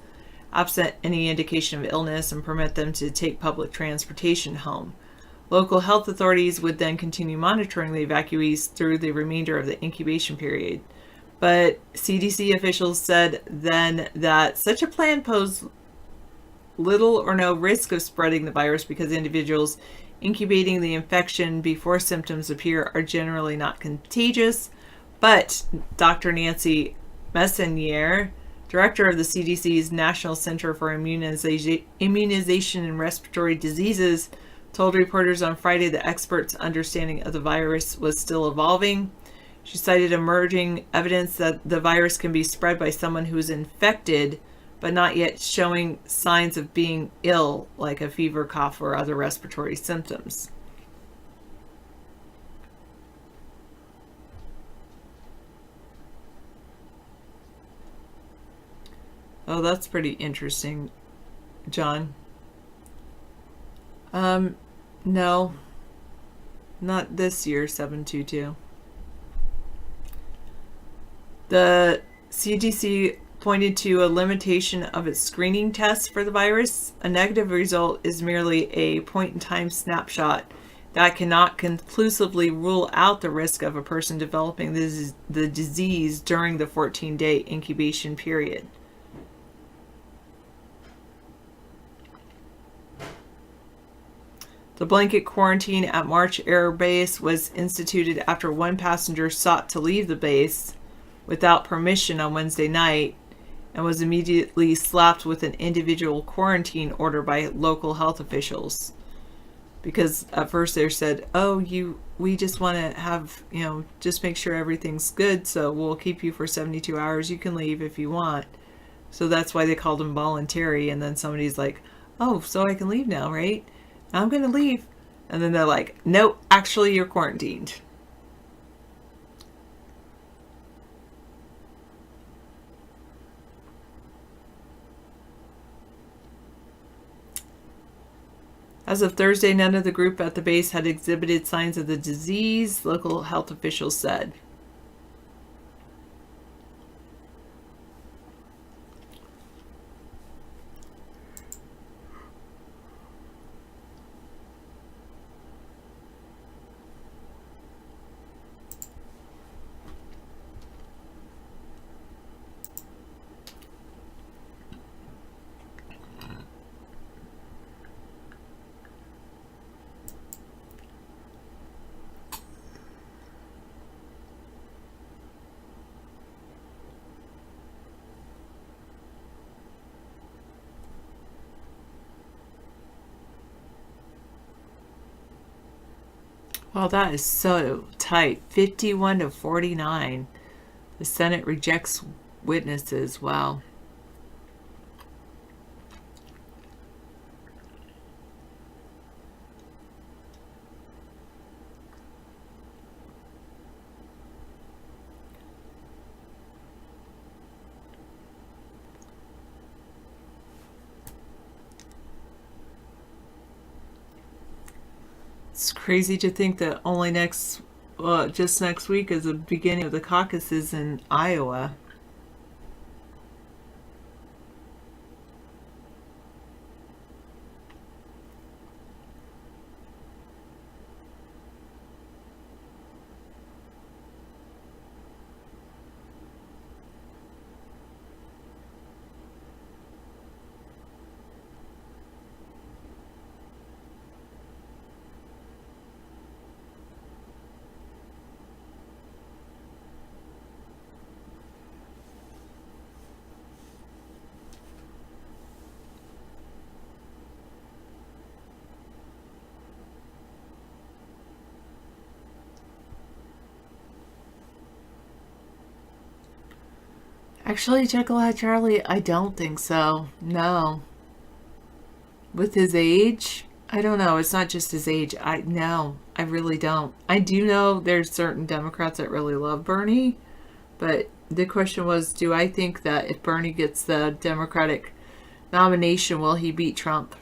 absent any indication of illness, and permit them to take public transportation home. Local health authorities would then continue monitoring the evacuees through the remainder of the incubation period. But CDC officials said then that such a plan posed little or no risk of spreading the virus because individuals incubating the infection before symptoms appear are generally not contagious. But Dr. Nancy Messonnier, director of the CDC's National Center for Immunization and Respiratory Diseases, told reporters on Friday that experts' understanding of the virus was still evolving. She cited emerging evidence that the virus can be spread by someone who is infected, but not yet showing signs of being ill, like a fever, cough, or other respiratory symptoms. Oh, that's pretty interesting, John. No, not this year, 722. The CDC pointed to a limitation of its screening tests for the virus. A negative result is merely a point-in-time snapshot that cannot conclusively rule out the risk of a person developing the disease during the 14-day incubation period. The blanket quarantine at March Air Base was instituted after one passenger sought to leave the base without permission on Wednesday night and was immediately slapped with an individual quarantine order by local health officials. Because at first they said, we just want to have, just make sure everything's good, so we'll keep you for 72 hours. You can leave if you want. So that's why they called them voluntary. And then somebody's like, oh, so I can leave now, right? I'm going to leave. And then they're like, nope, actually you're quarantined. As of Thursday, none of the group at the base had exhibited signs of the disease, local health officials said. Well, that is so tight. 51 to 49. The Senate rejects witnesses. Wow. It's crazy to think that only just next week is the beginning of the caucuses in Iowa. Actually, Chocolate Charlie, I don't think so. No. With his age, I don't know. It's not just his age. No, I really don't. I do know there's certain Democrats that really love Bernie, but the question was, do I think that if Bernie gets the Democratic nomination, will he beat Trump?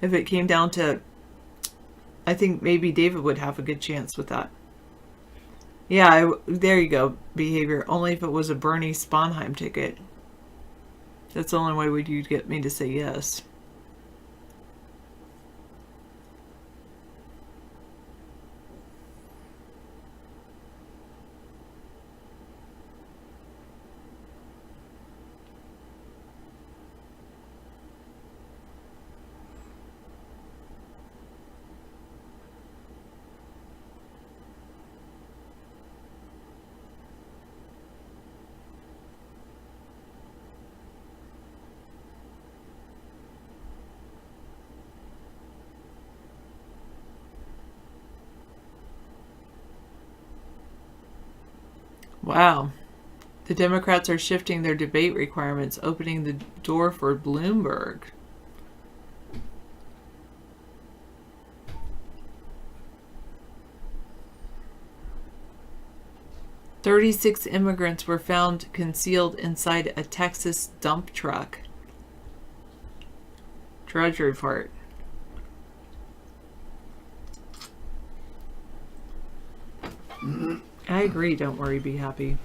If it came down to, I think maybe David would have a good chance with that. Yeah, there you go. Behavior. Only if it was a Bernie Sponheim ticket. That's the only way you'd get me to say yes. Wow. The Democrats are shifting their debate requirements, opening the door for Bloomberg. "36 immigrants were found concealed inside a Texas dump truck." Drudge Report. I agree. Don't worry, be happy.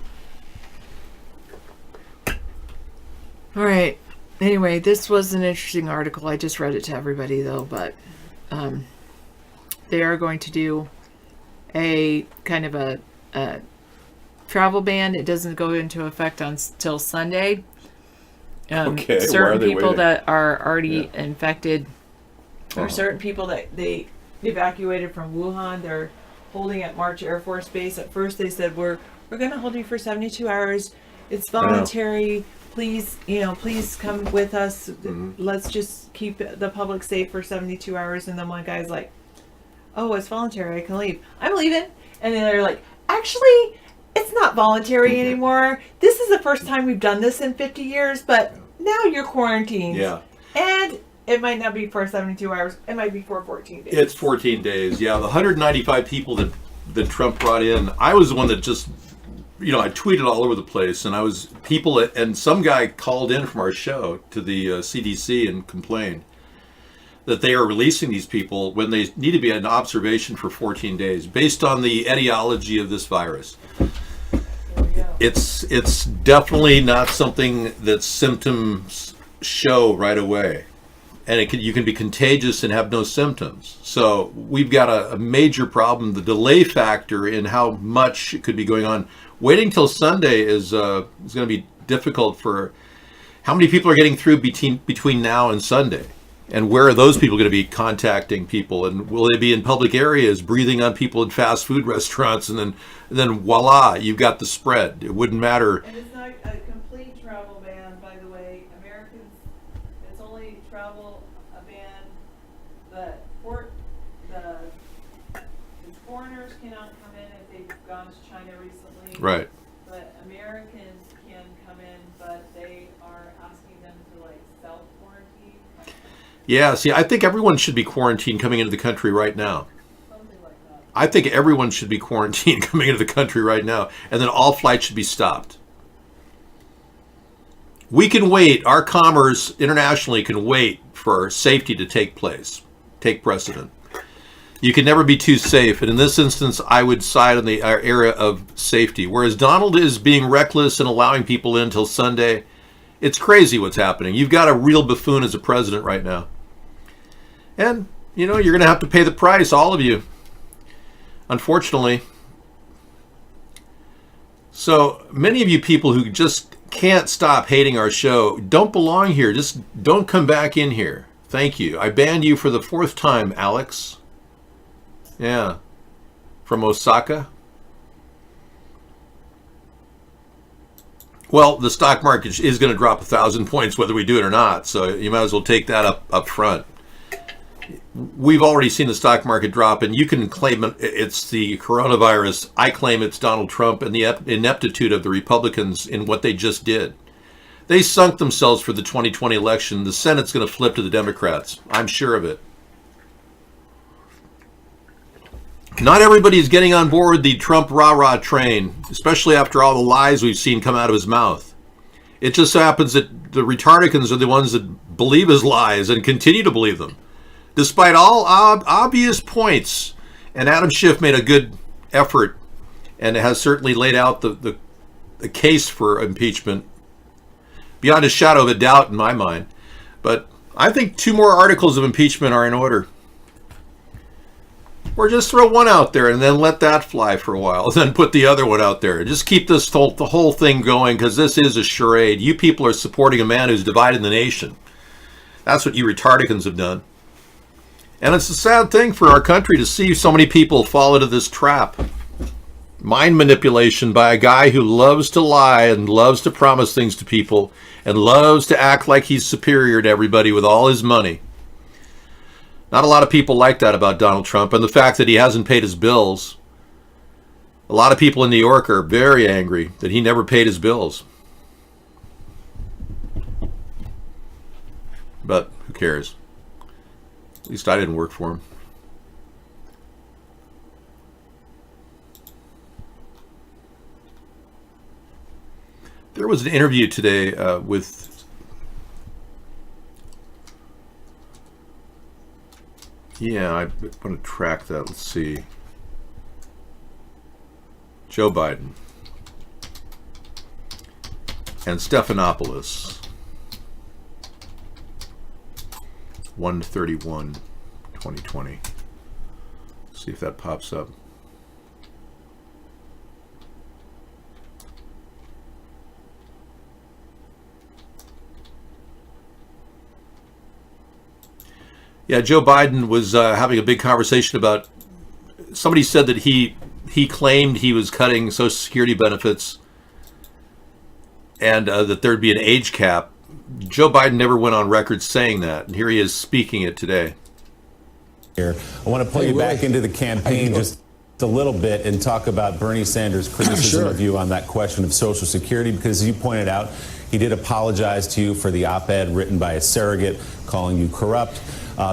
All right. Anyway, this was an interesting article. I just read it to everybody, though, but they are going to do a kind of a travel ban. It doesn't go into effect until Sunday. Okay, certain why are they people waiting? that are already infected, or certain people that they evacuated from Wuhan, they're holding at March Air Force Base. At first they said, we're going to hold you for 72 hours. It's voluntary. Please, please come with us. Let's just keep the public safe for 72 hours. And then one guy's like, oh, it's voluntary. I can leave. I'm leaving. And then they're like, actually, it's not voluntary anymore. This is the first time we've done this in 50 years, but now you're quarantined. Yeah. And it might not be for 72 hours. It might be for 14 days. It's 14 days. Yeah, the 195 people that Trump brought in, I was the one that just, I tweeted all over the place, and and some guy called in from our show to the CDC and complained that they are releasing these people when they need to be in observation for 14 days based on the etiology of this virus. It's definitely not something that symptoms show right away. And you can be contagious and have no symptoms. So we've got a major problem. The delay factor in how much could be going on. Waiting till Sunday is going to be difficult for how many people are getting through between now and Sunday. And where are those people going to be contacting people? And will they be in public areas, breathing on people in fast food restaurants? And then voila, you've got the spread. It wouldn't matter. And it's not a complete travel ban, by the way. Americans, it's only travel a ban that foreigners cannot come in if they've gone to China recently. Right. But Americans can come in, but they are asking them to self-quarantine. Yeah, see, I think everyone should be quarantined coming into the country right now. Something like that. I think everyone should be quarantined coming into the country right now, and then all flights should be stopped. We can wait. Our commerce internationally can wait for safety to take precedent. You can never be too safe, and in this instance, I would side on the area of safety. Whereas Donald is being reckless and allowing people in till Sunday, it's crazy what's happening. You've got a real buffoon as a president right now. And, you're going to have to pay the price, all of you. Unfortunately. So many of you people who just can't stop hating our show don't belong here. Just don't come back in here. Thank you. I banned you for the 4th time, Alex. Yeah. From Osaka. Well, the stock market is going to drop 1,000 points whether we do it or not, so you might as well take that up front. we've already seen the stock market drop, and you can claim it's the coronavirus. I claim it's Donald Trump and the ineptitude of the Republicans in what they just did. They sunk themselves for the 2020 election. The Senate's going to flip to the Democrats. I'm sure of it. Not everybody is getting on board the Trump rah-rah train, especially after all the lies we've seen come out of his mouth. It just happens that the retardicans are the ones that believe his lies and continue to believe them, despite all obvious points. And Adam Schiff made a good effort and has certainly laid out the case for impeachment beyond a shadow of a doubt in my mind. But I think 2 more articles of impeachment are in order. Or just throw one out there and then let that fly for a while, and then put the other one out there. Just keep the whole thing going, because this is a charade. You people are supporting a man who's divided the nation. That's what you retardicans have done. And it's a sad thing for our country to see so many people fall into this trap. Mind manipulation by a guy who loves to lie and loves to promise things to people and loves to act like he's superior to everybody with all his money. Not a lot of people like that about Donald Trump, and the fact that he hasn't paid his bills. A lot of people in New York are very angry that he never paid his bills. But who cares? At least I didn't work for him. There was an interview today with I want to track that. Let's see. Joe Biden and Stephanopoulos. 1/31/2020. See if that pops up. Yeah, Joe Biden was having a big conversation about, somebody said that he claimed he was cutting Social Security benefits and that there'd be an age cap. Joe Biden never went on record saying that, and here he is speaking it today. Here, I want to pull you back into the campaign just a little bit and talk about Bernie Sanders' criticism of you on that question of Social Security, because as you pointed out, he did apologize to you for the op-ed written by a surrogate calling you corrupt.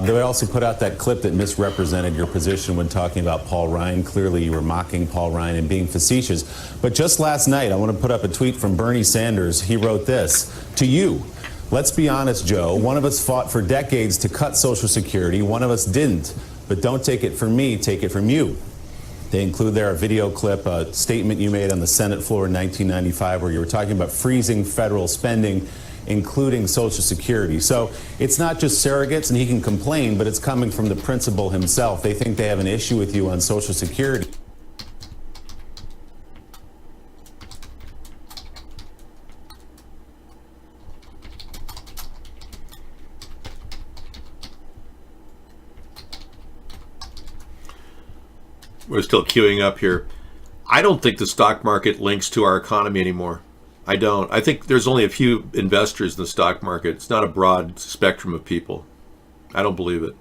They also put out that clip that misrepresented your position when talking about Paul Ryan. Clearly, you were mocking Paul Ryan and being facetious. But just last night, I want to put up a tweet from Bernie Sanders. He wrote this: "To you, let's be honest, Joe. One of us fought for decades to cut Social Security. One of us didn't. But don't take it from me, take it from you." They include there a video clip, a statement you made on the Senate floor in 1995 where you were talking about freezing federal spending, including Social Security. So it's not just surrogates, and he can complain, but it's coming from the principal himself. They think they have an issue with you on Social Security. We're still queuing up here. I don't think the stock market links to our economy anymore. I don't. I think there's only a few investors in the stock market. It's not a broad spectrum of people. I don't believe it.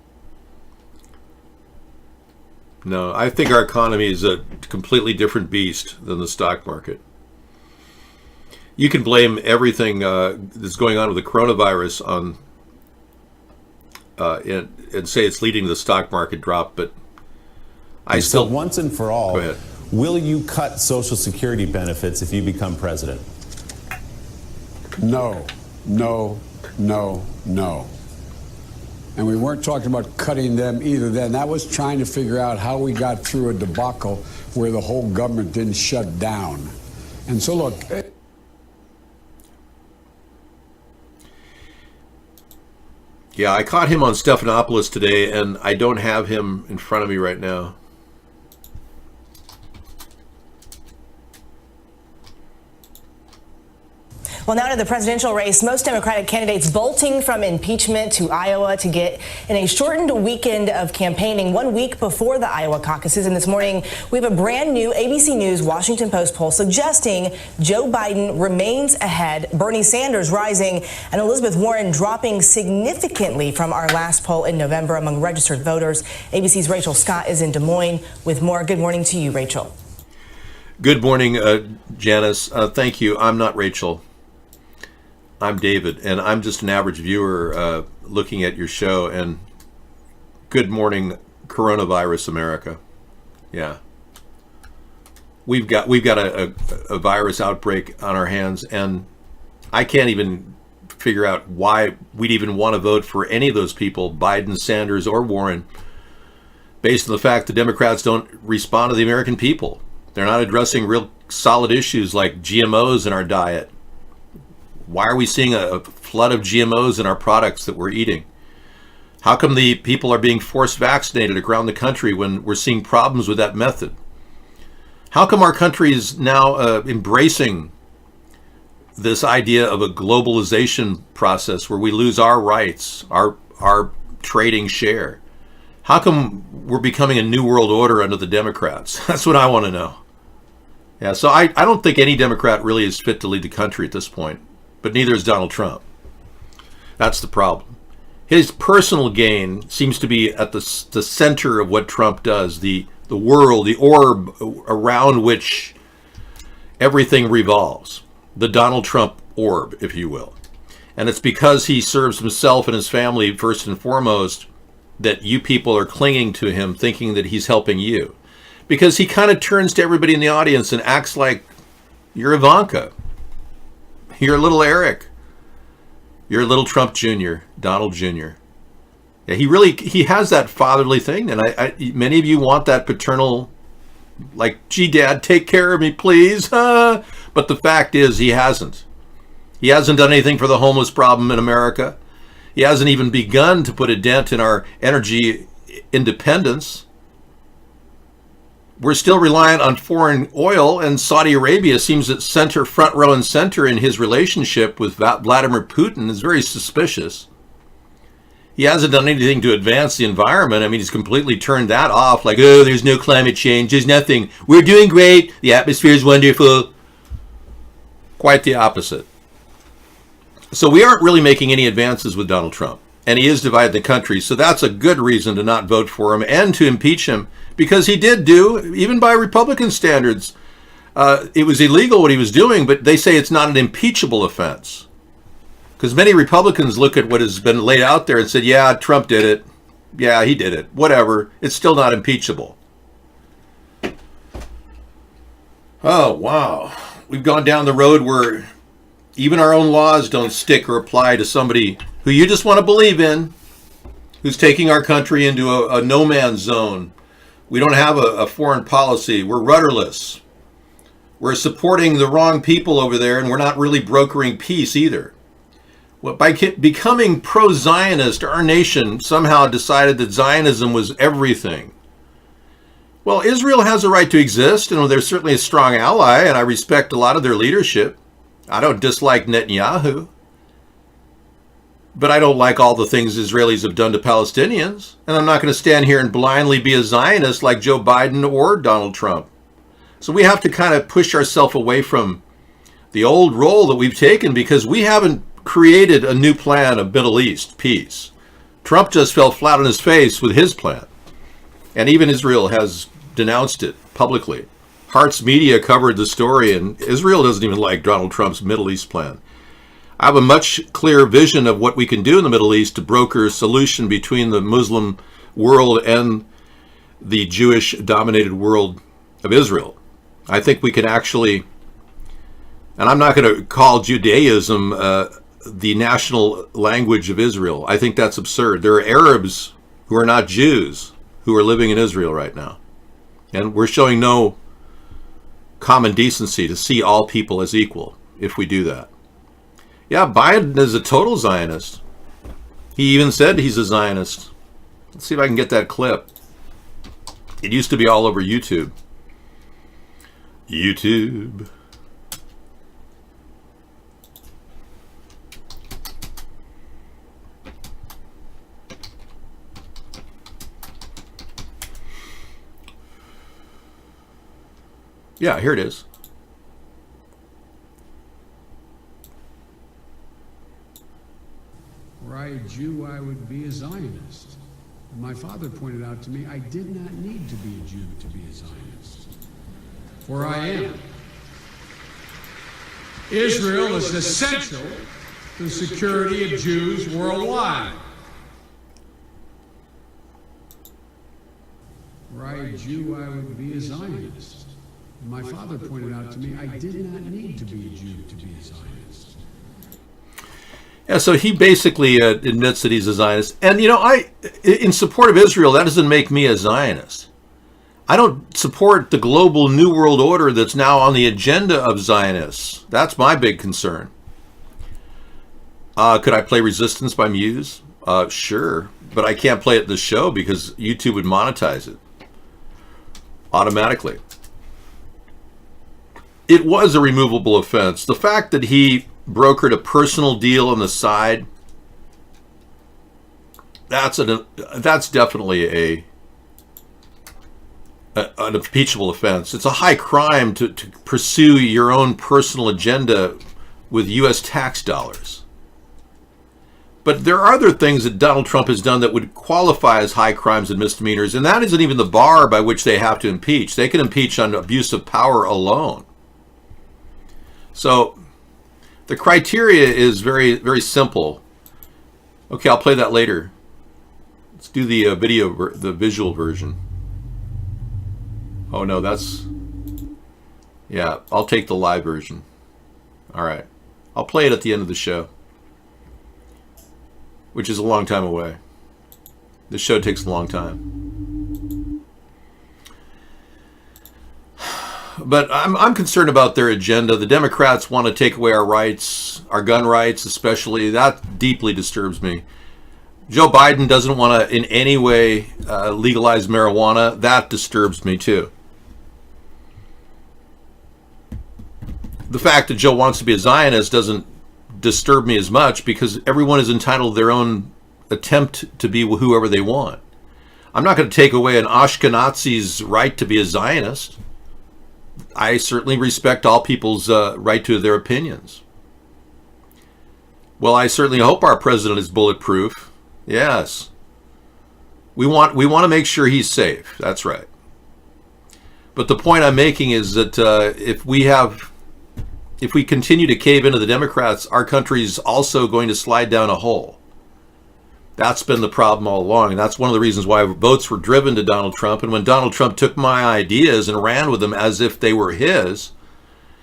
No, I think our economy is a completely different beast than the stock market. You can blame everything that's going on with the coronavirus on and say it's leading to the stock market drop, but So once and for all, will you cut Social Security benefits if you become president? No, no, no, no. And we weren't talking about cutting them either then. That was trying to figure out how we got through a debacle where the whole government didn't shut down. And so look. Yeah, I caught him on Stephanopoulos today, and I don't have him in front of me right now. Well, now to the presidential race. Most Democratic candidates bolting from impeachment to Iowa to get in a shortened weekend of campaigning 1 week before the Iowa caucuses. And this morning, we have a brand new ABC News Washington Post poll suggesting Joe Biden remains ahead, Bernie Sanders rising, and Elizabeth Warren dropping significantly from our last poll in November among registered voters. ABC's Rachel Scott is in Des Moines with more. Good morning to you, Rachel. Good morning, Janice. Thank you. I'm not Rachel. I'm David, and I'm just an average viewer looking at your show. And good morning, coronavirus America. Yeah, we've got a virus outbreak on our hands, and I can't even figure out why we'd even want to vote for any of those people, Biden, Sanders, or Warren, based on the fact the Democrats don't respond to the American people. They're not addressing real solid issues like GMOs in our diet. Why are we seeing a flood of GMOs in our products that we're eating? How come the people are being forced vaccinated around the country when we're seeing problems with that method? How come our country is now embracing this idea of a globalization process where we lose our rights, our trading share? How come we're becoming a new world order under the Democrats? That's what I want to know. Yeah, so I don't think any Democrat really is fit to lead the country at this point, but neither is Donald Trump. That's the problem. His personal gain seems to be at the center of what Trump does, the world, the orb around which everything revolves, the Donald Trump orb, if you will. And it's because he serves himself and his family first and foremost that you people are clinging to him, thinking that he's helping you. Because he kind of turns to everybody in the audience and acts like you're Ivanka, you're little Eric, you're little Trump Jr., Donald Jr. Yeah, he has that fatherly thing, and many of you want that paternal, like, gee, Dad, take care of me, please. But the fact is, he hasn't. He hasn't done anything for the homeless problem in America. He hasn't even begun to put a dent in our energy independence. We're still reliant on foreign oil, and Saudi Arabia seems at front row and center in his relationship with Vladimir Putin is very suspicious. He hasn't done anything to advance the environment. I mean, he's completely turned that off, like, oh, there's no climate change, there's nothing. We're doing great, the atmosphere is wonderful. Quite the opposite. So we aren't really making any advances with Donald Trump, and he is dividing the country. So that's a good reason to not vote for him and to impeach him, because he did do, even by Republican standards, it was illegal what he was doing, but they say it's not an impeachable offense. Because many Republicans look at what has been laid out there and said, yeah, Trump did it. Yeah, he did it. Whatever. It's still not impeachable. Oh, wow. We've gone down the road where even our own laws don't stick or apply to somebody who you just want to believe in, who's taking our country into a no man's zone. We don't have a foreign policy. We're rudderless. We're supporting the wrong people over there, and we're not really brokering peace either. Well, by becoming pro-Zionist, our nation somehow decided that Zionism was everything. Well, Israel has a right to exist, and they're certainly a strong ally, and I respect a lot of their leadership. I don't dislike Netanyahu, but I don't like all the things Israelis have done to Palestinians, and I'm not going to stand here and blindly be a Zionist like Joe Biden or Donald Trump. So we have to kind of push ourselves away from the old role that we've taken, because we haven't created a new plan of Middle East peace. Trump just fell flat on his face with his plan, and even Israel has denounced it publicly. Hart's Media covered the story, and Israel doesn't even like Donald Trump's Middle East plan. I have a much clearer vision of what we can do in the Middle East to broker a solution between the Muslim world and the Jewish-dominated world of Israel. I think we can actually, and I'm not going to call Judaism the national language of Israel. I think that's absurd. There are Arabs who are not Jews who are living in Israel right now. And we're showing no common decency to see all people as equal if we do that. Yeah, Biden is a total Zionist. He even said he's a Zionist. Let's see if I can get that clip. It used to be all over YouTube. YouTube. Yeah, here it is. Were I a Jew, I would be a Zionist. And my father pointed out to me, I did not need to be a Jew to be a Zionist. For I am. Israel is essential to the security of Jews worldwide. Were I a Jew, I would be a Zionist. And my father pointed out to me, I did not need to be a Jew to be a Zionist. Yeah, so he basically admits that he's a Zionist. And, you know, in support of Israel, that doesn't make me a Zionist. I don't support the global New World Order that's now on the agenda of Zionists. That's my big concern. Could I play Resistance by Muse? Sure. But I can't play it in the show because YouTube would monetize it automatically. It was a removable offense. The fact that he brokered a personal deal on the side, that's definitely an impeachable offense. It's a high crime to pursue your own personal agenda with U.S. tax dollars. But there are other things that Donald Trump has done that would qualify as high crimes and misdemeanors, and that isn't even the bar by which they have to impeach. They can impeach on abuse of power alone. So the criteria is very, very simple. Okay, I'll play that later. Let's do the the visual version. Oh no, yeah, I'll take the live version. All right, I'll play it at the end of the show, which is a long time away. The show takes a long time. But I'm concerned about their agenda. The Democrats want to take away our rights, our gun rights especially. That deeply disturbs me. Joe Biden doesn't want to in any way legalize marijuana. That disturbs me too. The fact that Joe wants to be a Zionist doesn't disturb me as much because everyone is entitled to their own attempt to be whoever they want. I'm not going to take away an Ashkenazi's right to be a Zionist. I certainly respect all people's right to their opinions. Well, I certainly hope our president is bulletproof. Yes. We want to make sure he's safe. That's right. But the point I'm making is that if we continue to cave into the Democrats, our country's also going to slide down a hole. That's been the problem all along, and that's one of the reasons why votes were driven to Donald Trump. And when Donald Trump took my ideas and ran with them as if they were his,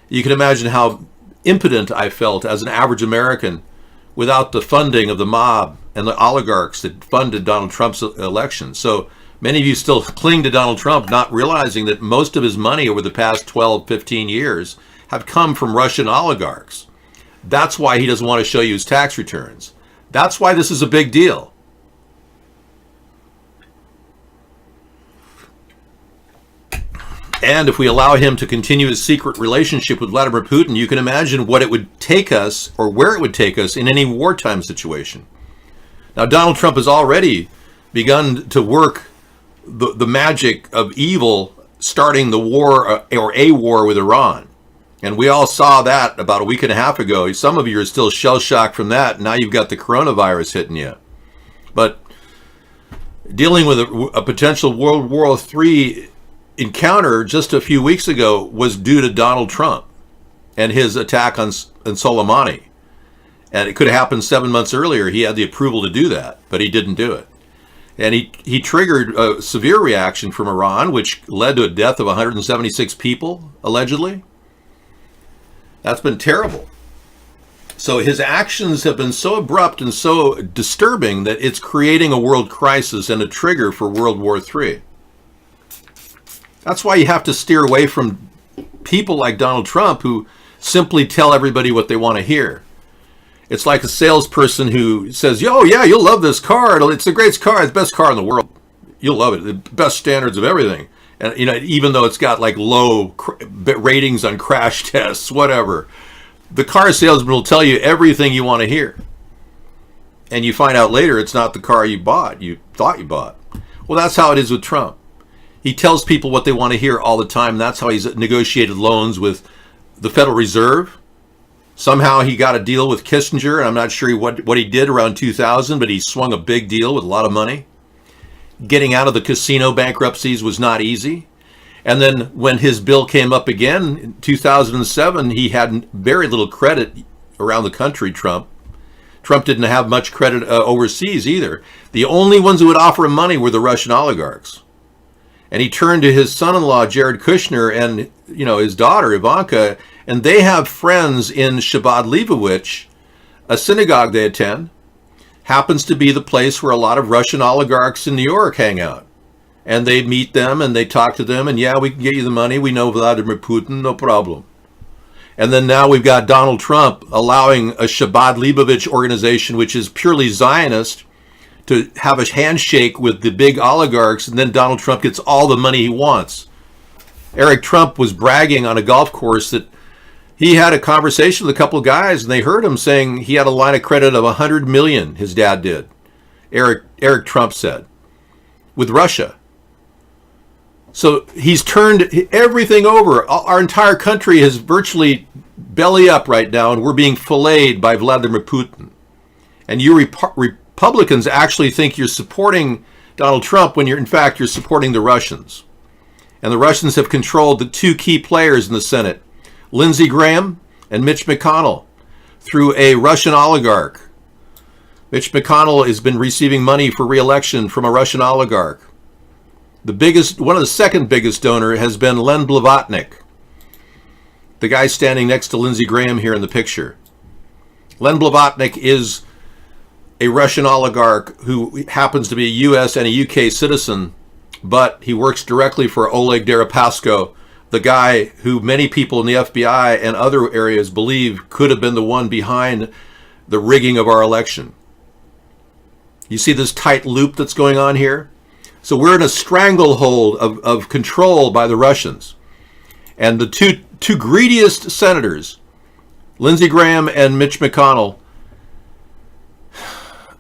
you can imagine how impotent I felt as an average American without the funding of the mob and the oligarchs that funded Donald Trump's election. So many of you still cling to Donald Trump, not realizing that most of his money over the past 12, 15 years have come from Russian oligarchs. That's why he doesn't want to show you his tax returns. That's why this is a big deal. And if we allow him to continue his secret relationship with Vladimir Putin, you can imagine what it would take us or where it would take us in any wartime situation. Now, Donald Trump has already begun to work the magic of evil, starting the war or a war with Iran. And we all saw that about a week and a half ago. Some of you are still shell-shocked from that. Now you've got the coronavirus hitting you. But dealing with a potential World War III encounter just a few weeks ago was due to Donald Trump and his attack on Soleimani. And it could have happened 7 months earlier. He had the approval to do that, but he didn't do it. And he triggered a severe reaction from Iran, which led to a death of 176 people, allegedly. That's been terrible. So his actions have been so abrupt and so disturbing that it's creating a world crisis and a trigger for World War III. That's why you have to steer away from people like Donald Trump who simply tell everybody what they want to hear. It's like a salesperson who says, "Oh yeah, you'll love this car. It's the greatest car. It's the best car in the world. You'll love it. The best standards of everything." And even though it's got like low ratings on crash tests, whatever, the car salesman will tell you everything you want to hear. And you find out later it's not the car you bought, you thought you bought. Well, that's how it is with Trump. He tells people what they want to hear all the time. That's how he's negotiated loans with the Federal Reserve. Somehow he got a deal with Kissinger, and I'm not sure what he did around 2000, but he swung a big deal with a lot of money. Getting out of the casino bankruptcies was not easy. And then when his bill came up again in 2007, he had very little credit around the country, Trump. Trump didn't have much credit overseas either. The only ones who would offer him money were the Russian oligarchs. And he turned to his son-in-law, Jared Kushner, and his daughter, Ivanka, and they have friends in Chabad Leibowitz, a synagogue they attend. Happens to be the place where a lot of Russian oligarchs in New York hang out. And they meet them and they talk to them, and yeah, we can get you the money. We know Vladimir Putin, no problem. And then now we've got Donald Trump allowing a Chabad Leibowitz organization, which is purely Zionist, to have a handshake with the big oligarchs, and then Donald Trump gets all the money he wants. Eric Trump was bragging on a golf course that he had a conversation with a couple of guys, and they heard him saying he had a line of credit of $100 million, his dad did. Eric Trump said, with Russia. So he's turned everything over. Our entire country is virtually belly up right now, and we're being filleted by Vladimir Putin. And you Republicans actually think you're supporting Donald Trump when in fact you're supporting the Russians. And the Russians have controlled the two key players in the Senate, Lindsey Graham and Mitch McConnell, through a Russian oligarch. Mitch McConnell has been receiving money for re-election from a Russian oligarch. One of the second biggest donor has been Len Blavatnik, the guy standing next to Lindsey Graham here in the picture. Len Blavatnik is a Russian oligarch who happens to be a U.S. and a UK citizen, but he works directly for Oleg Deripaska, the guy who many people in the FBI and other areas believe could have been the one behind the rigging of our election. You see this tight loop that's going on here? So we're in a stranglehold of control by the Russians. And the two greediest senators, Lindsey Graham and Mitch McConnell,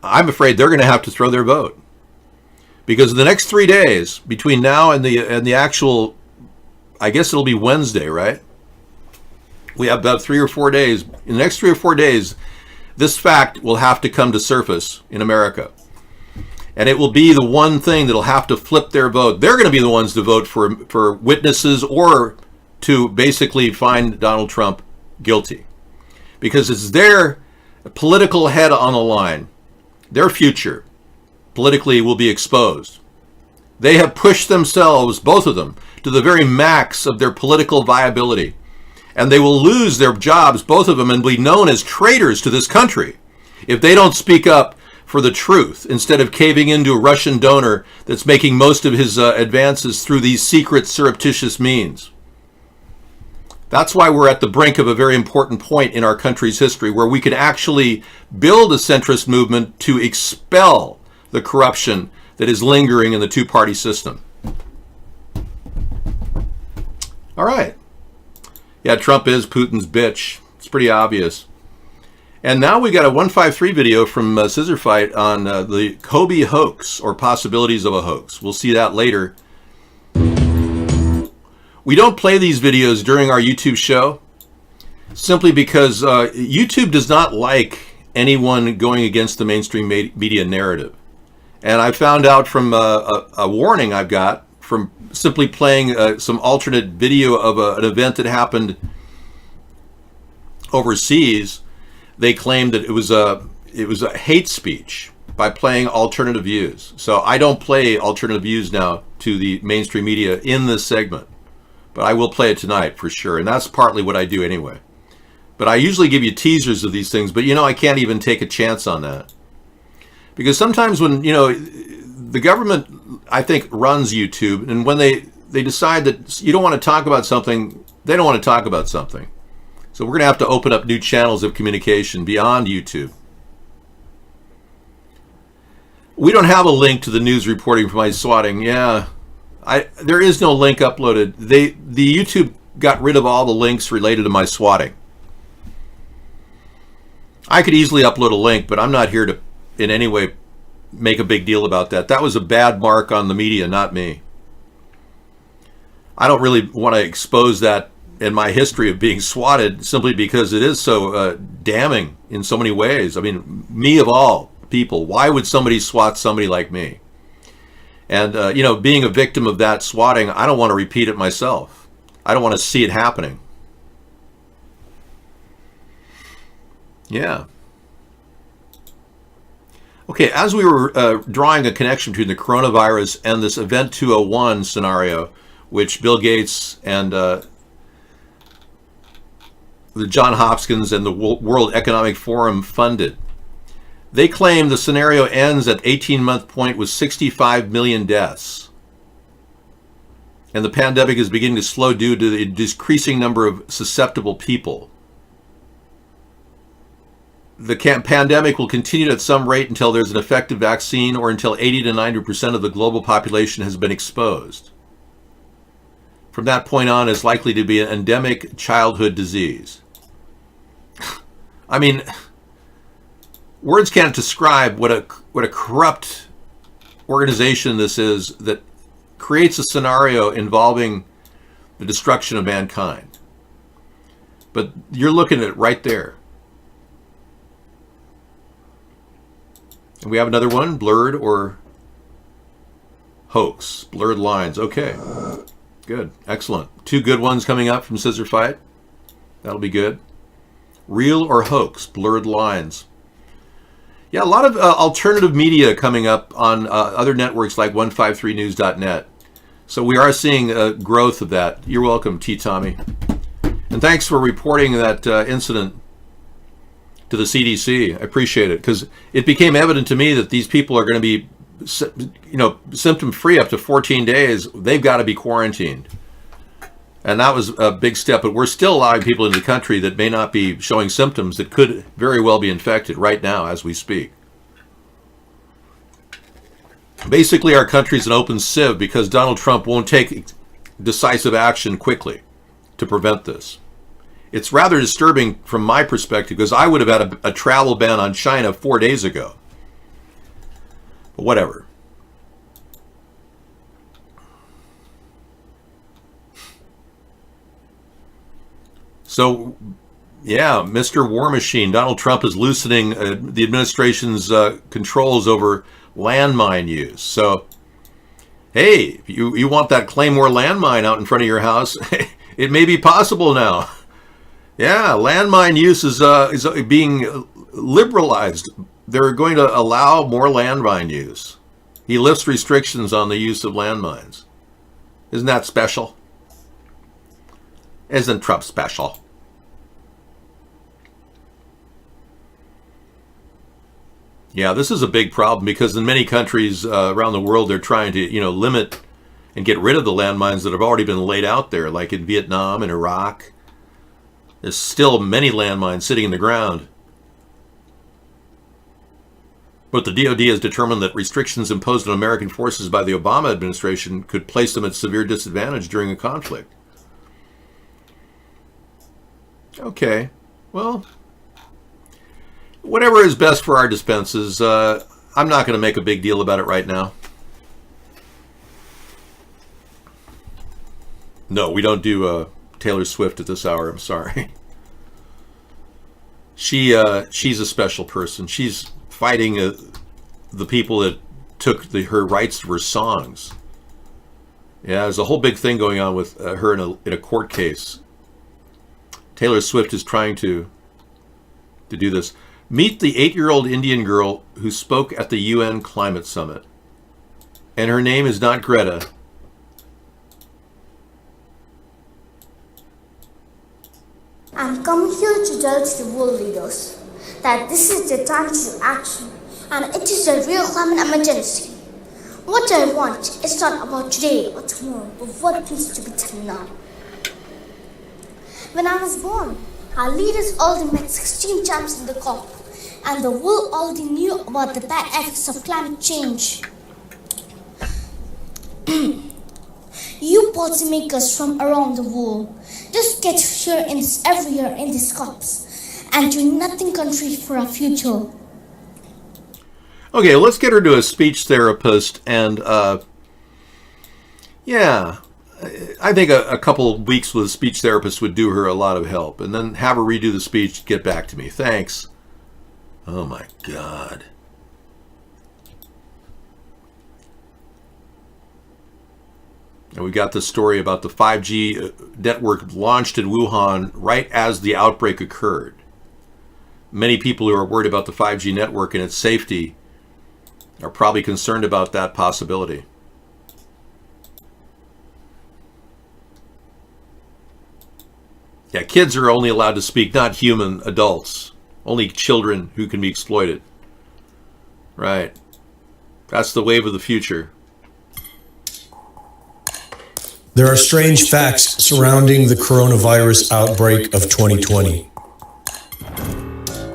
I'm afraid they're going to have to throw their vote. Because in the next 3 days, between now and the actual, I guess it'll be Wednesday, right? We have about 3 or 4 days. In the next 3 or 4 days, this fact will have to come to surface in America. And it will be the one thing that'll have to flip their vote. They're going to be the ones to vote for witnesses or to basically find Donald Trump guilty. Because it's their political head on the line. Their future politically will be exposed. They have pushed themselves, both of them, to the very max of their political viability. And they will lose their jobs, both of them, and be known as traitors to this country if they don't speak up for the truth instead of caving into a Russian donor that's making most of his advances through these secret, surreptitious means. That's why we're at the brink of a very important point in our country's history where we can actually build a centrist movement to expel the corruption that is lingering in the two-party system. All right. Yeah, Trump is Putin's bitch. It's pretty obvious. And now we got a 153 video from Scissor Fight on the Kobe hoax or possibilities of a hoax. We'll see that later. We don't play these videos during our YouTube show simply because YouTube does not like anyone going against the mainstream media narrative. And I found out from a warning I've got from simply playing some alternate video of an event that happened overseas. They claimed that it was a hate speech by playing alternative views. So I don't play alternative views now to the mainstream media in this segment, but I will play it tonight for sure. And that's partly what I do anyway. But I usually give you teasers of these things, but I can't even take a chance on that. Because sometimes when, the government, I think, runs YouTube, and when they decide that you don't want to talk about something, they don't want to talk about something. So we're going to have to open up new channels of communication beyond YouTube. We don't have a link to the news reporting from my swatting. Yeah, there is no link uploaded. The YouTube got rid of all the links related to my swatting. I could easily upload a link, but I'm not here to in any way make a big deal about that. That was a bad mark on the media, not me. I don't really want to expose that in my history of being swatted, simply because it is so damning in so many ways. I mean, me of all people, why would somebody swat somebody like me? And, being a victim of that swatting, I don't want to repeat it myself. I don't want to see it happening. Yeah. Okay, as we were drawing a connection between the coronavirus and this Event 201 scenario, which Bill Gates and the John Hopkins and the World Economic Forum funded, they claim the scenario ends at 18-month point with 65 million deaths. And the pandemic is beginning to slow due to the decreasing number of susceptible people. The pandemic will continue at some rate until there's an effective vaccine or until 80 to 90% of the global population has been exposed. From that point on, it's likely to be an endemic childhood disease. I mean, words can't describe what a corrupt organization this is that creates a scenario involving the destruction of mankind. But you're looking at it right there. And we have another one, blurred or hoax, blurred lines. Okay, good, excellent. Two good ones coming up from Scissor Fight. That'll be good. Real or hoax, blurred lines. Yeah, a lot of alternative media coming up on other networks like 153news.net. So we are seeing growth of that. You're welcome, T. Tommy. And thanks for reporting that incident to the CDC. I appreciate it, because it became evident to me that these people are going to be, symptom-free up to 14 days. They've got to be quarantined. And that was a big step, but we're still allowing people in the country that may not be showing symptoms that could very well be infected right now as we speak. Basically, our country's an open sieve because Donald Trump won't take decisive action quickly to prevent this. It's rather disturbing from my perspective, because I would have had a travel ban on China 4 days ago. But whatever. So, yeah, Mr. War Machine, Donald Trump is loosening the administration's controls over landmine use. So, hey, if you want that Claymore landmine out in front of your house, it may be possible now. Yeah, landmine use is being liberalized. They're going to allow more landmine use. He lifts restrictions on the use of landmines. Isn't that special? Isn't Trump special? Yeah, this is a big problem because in many countries around the world, they're trying to, limit and get rid of the landmines that have already been laid out there, like in Vietnam and Iraq. There's still many landmines sitting in the ground. But the DoD has determined that restrictions imposed on American forces by the Obama administration could place them at severe disadvantage during a conflict. Okay, well, whatever is best for our defenses, I'm not going to make a big deal about it right now. No, we don't do Taylor Swift at this hour, I'm sorry. She's a special person. She's fighting the people that took her rights to her songs. Yeah, there's a whole big thing going on with her in a court case. Taylor Swift is trying to do this. Meet the 8-year-old Indian girl who spoke at the UN Climate Summit. And her name is not Greta. I'm coming here to tell to the world leaders that this is the time to do action, and it is a real climate emergency. What I want is not about today or tomorrow, but what needs to be done now. When I was born, our leaders already met 16 times in the COP, and the world already knew about the bad effects of climate change. You policymakers from around the world just get here every year in these COPs and do nothing country for our future. Okay, let's get her to a speech therapist and, yeah, I think a couple of weeks with a speech therapist would do her a lot of help. And then have her redo the speech, get back to me. Thanks. Oh my God. And we got the story about the 5G network launched in Wuhan right as the outbreak occurred. Many people who are worried about the 5G network and its safety are probably concerned about that possibility. Yeah, kids are only allowed to speak, not human adults. Only children who can be exploited. Right. That's the wave of the future. There are strange facts surrounding the coronavirus outbreak of 2020.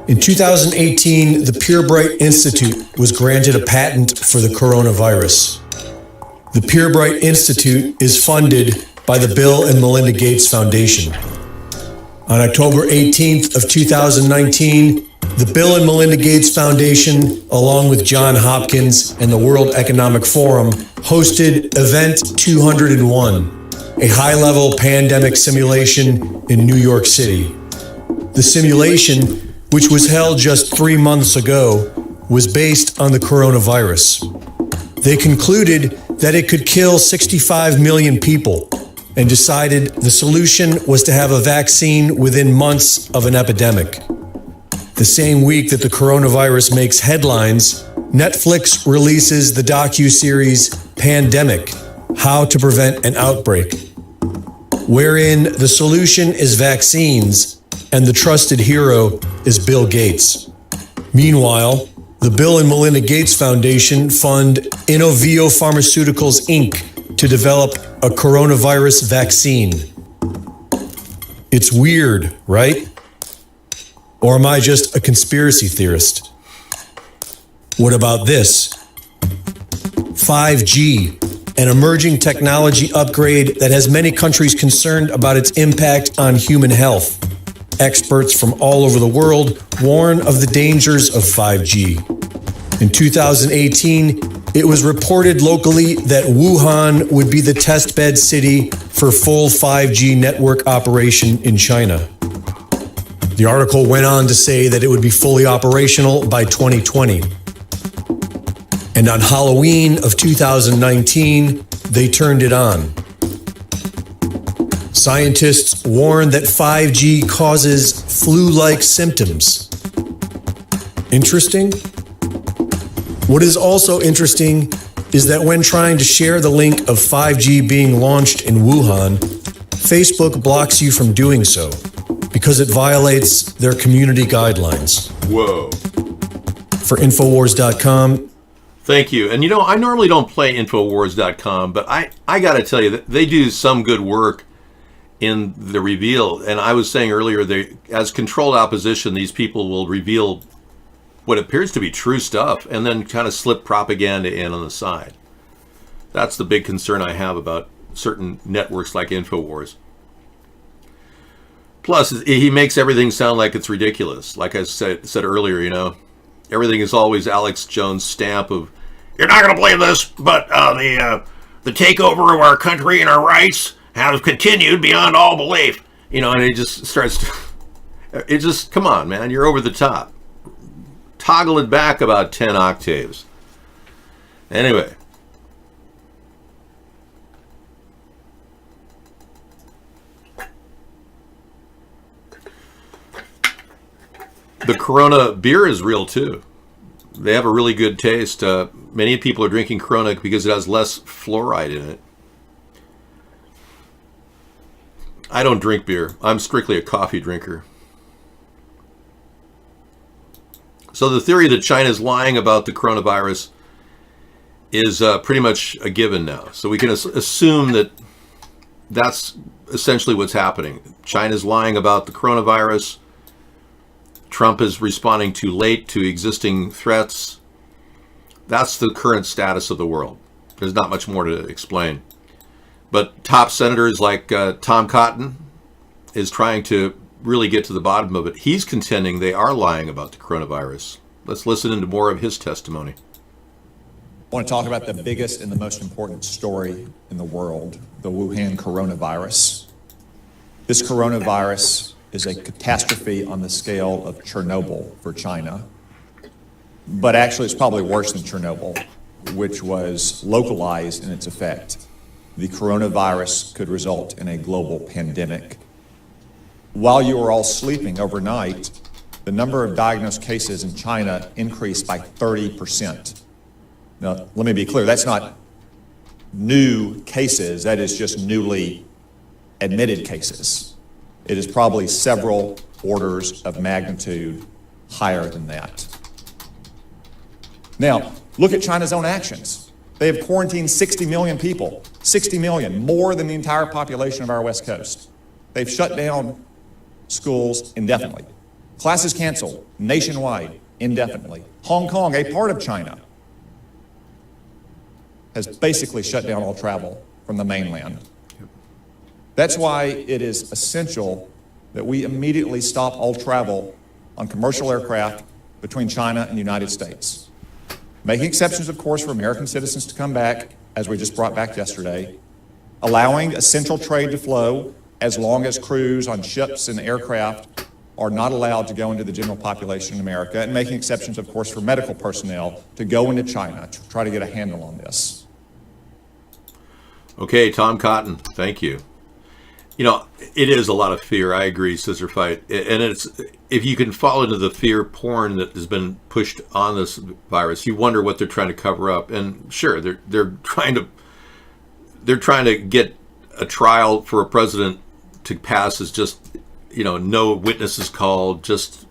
In 2018, the Purebright Institute was granted a patent for the coronavirus. The Purebright Institute is funded by the Bill and Melinda Gates Foundation. On October 18th of 2019, the Bill and Melinda Gates Foundation, along with Johns Hopkins and the World Economic Forum, hosted Event 201, a high-level pandemic simulation in New York City. The simulation, which was held just 3 months ago, was based on the coronavirus. They concluded that it could kill 65 million people and decided the solution was to have a vaccine within months of an epidemic. The same week that the coronavirus makes headlines, Netflix releases the docuseries Pandemic: How to Prevent an Outbreak, wherein the solution is vaccines and the trusted hero is Bill Gates. Meanwhile, the Bill and Melinda Gates Foundation fund Innovio Pharmaceuticals Inc. to develop a coronavirus vaccine. It's weird, right? Or am I just a conspiracy theorist? What about this? 5G, an emerging technology upgrade that has many countries concerned about its impact on human health. Experts from all over the world warn of the dangers of 5G. In 2018, it was reported locally that Wuhan would be the testbed city for full 5G network operation in China. The article went on to say that it would be fully operational by 2020. And on Halloween of 2019, they turned it on. Scientists warn that 5G causes flu-like symptoms. Interesting? What is also interesting is that when trying to share the link of 5G being launched in Wuhan, Facebook blocks you from doing so because it violates their community guidelines. Whoa. For Infowars.com. Thank you. And you know, I normally don't play Infowars.com, but I got to tell you, that they do some good work in the reveal. And I was saying earlier, as controlled opposition, these people will reveal what appears to be true stuff and then kind of slip propaganda in on the side. That's the big concern I have about certain networks like Infowars. Plus, he makes everything sound like it's ridiculous. Like I said earlier, you know, everything is always Alex Jones' stamp of, you're not going to believe this, but the takeover of our country and our rights have continued beyond all belief. You know, and it just starts to, come on, man, you're over the top. Toggle it back about 10 octaves. Anyway. The Corona beer is real too. They have a really good taste. Many people are drinking Corona because it has less fluoride in it. I don't drink beer. I'm strictly a coffee drinker. So the theory that China is lying about the coronavirus is pretty much a given now. So we can assume that that's essentially what's happening. China's lying about the coronavirus. Trump is responding too late to existing threats. That's the current status of the world. There's not much more to explain. But top senators like Tom Cotton is trying to really get to the bottom of it. He's contending they are lying about the coronavirus. Let's listen into more of his testimony. I want to talk about the biggest and the most important story in the world, the Wuhan coronavirus. This coronavirus is a catastrophe on the scale of Chernobyl for China. But actually, it's probably worse than Chernobyl, which was localized in its effect. The coronavirus could result in a global pandemic. While you were all sleeping overnight, the number of diagnosed cases in China increased by 30%. Now, let me be clear, that's not new cases, that is just newly admitted cases. It is probably several orders of magnitude higher than that. Now, look at China's own actions. They have quarantined 60 million people, 60 million, more than the entire population of our West Coast. They've shut down schools indefinitely. Classes canceled nationwide indefinitely. Hong Kong, a part of China, has basically shut down all travel from the mainland. That's why it is essential that we immediately stop all travel on commercial aircraft between China and the United States. Making exceptions, of course, for American citizens to come back, as we just brought back yesterday. Allowing essential trade to flow as long as crews on ships and aircraft are not allowed to go into the general population in America, and making exceptions, of course, for medical personnel to go into China to try to get a handle on this. Okay, Tom Cotton, thank you. You know, it is a lot of fear. I agree, Scissor Fight. And it's, if you can fall into the fear porn that has been pushed on this virus, you wonder what they're trying to cover up. And sure, they're trying to get a trial for a president to pass as just, you know, no witnesses called, just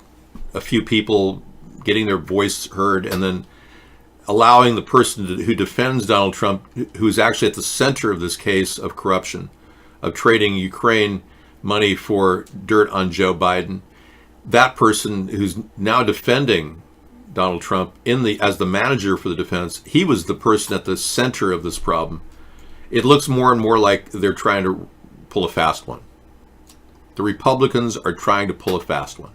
a few people getting their voice heard, and then allowing the person who defends Donald Trump, who's actually at the center of this case of corruption, of trading Ukraine money for dirt on Joe Biden, that person who's now defending Donald Trump as the manager for the defense, he was the person at the center of this problem. It looks more and more like they're trying to pull a fast one. The Republicans are trying to pull a fast one.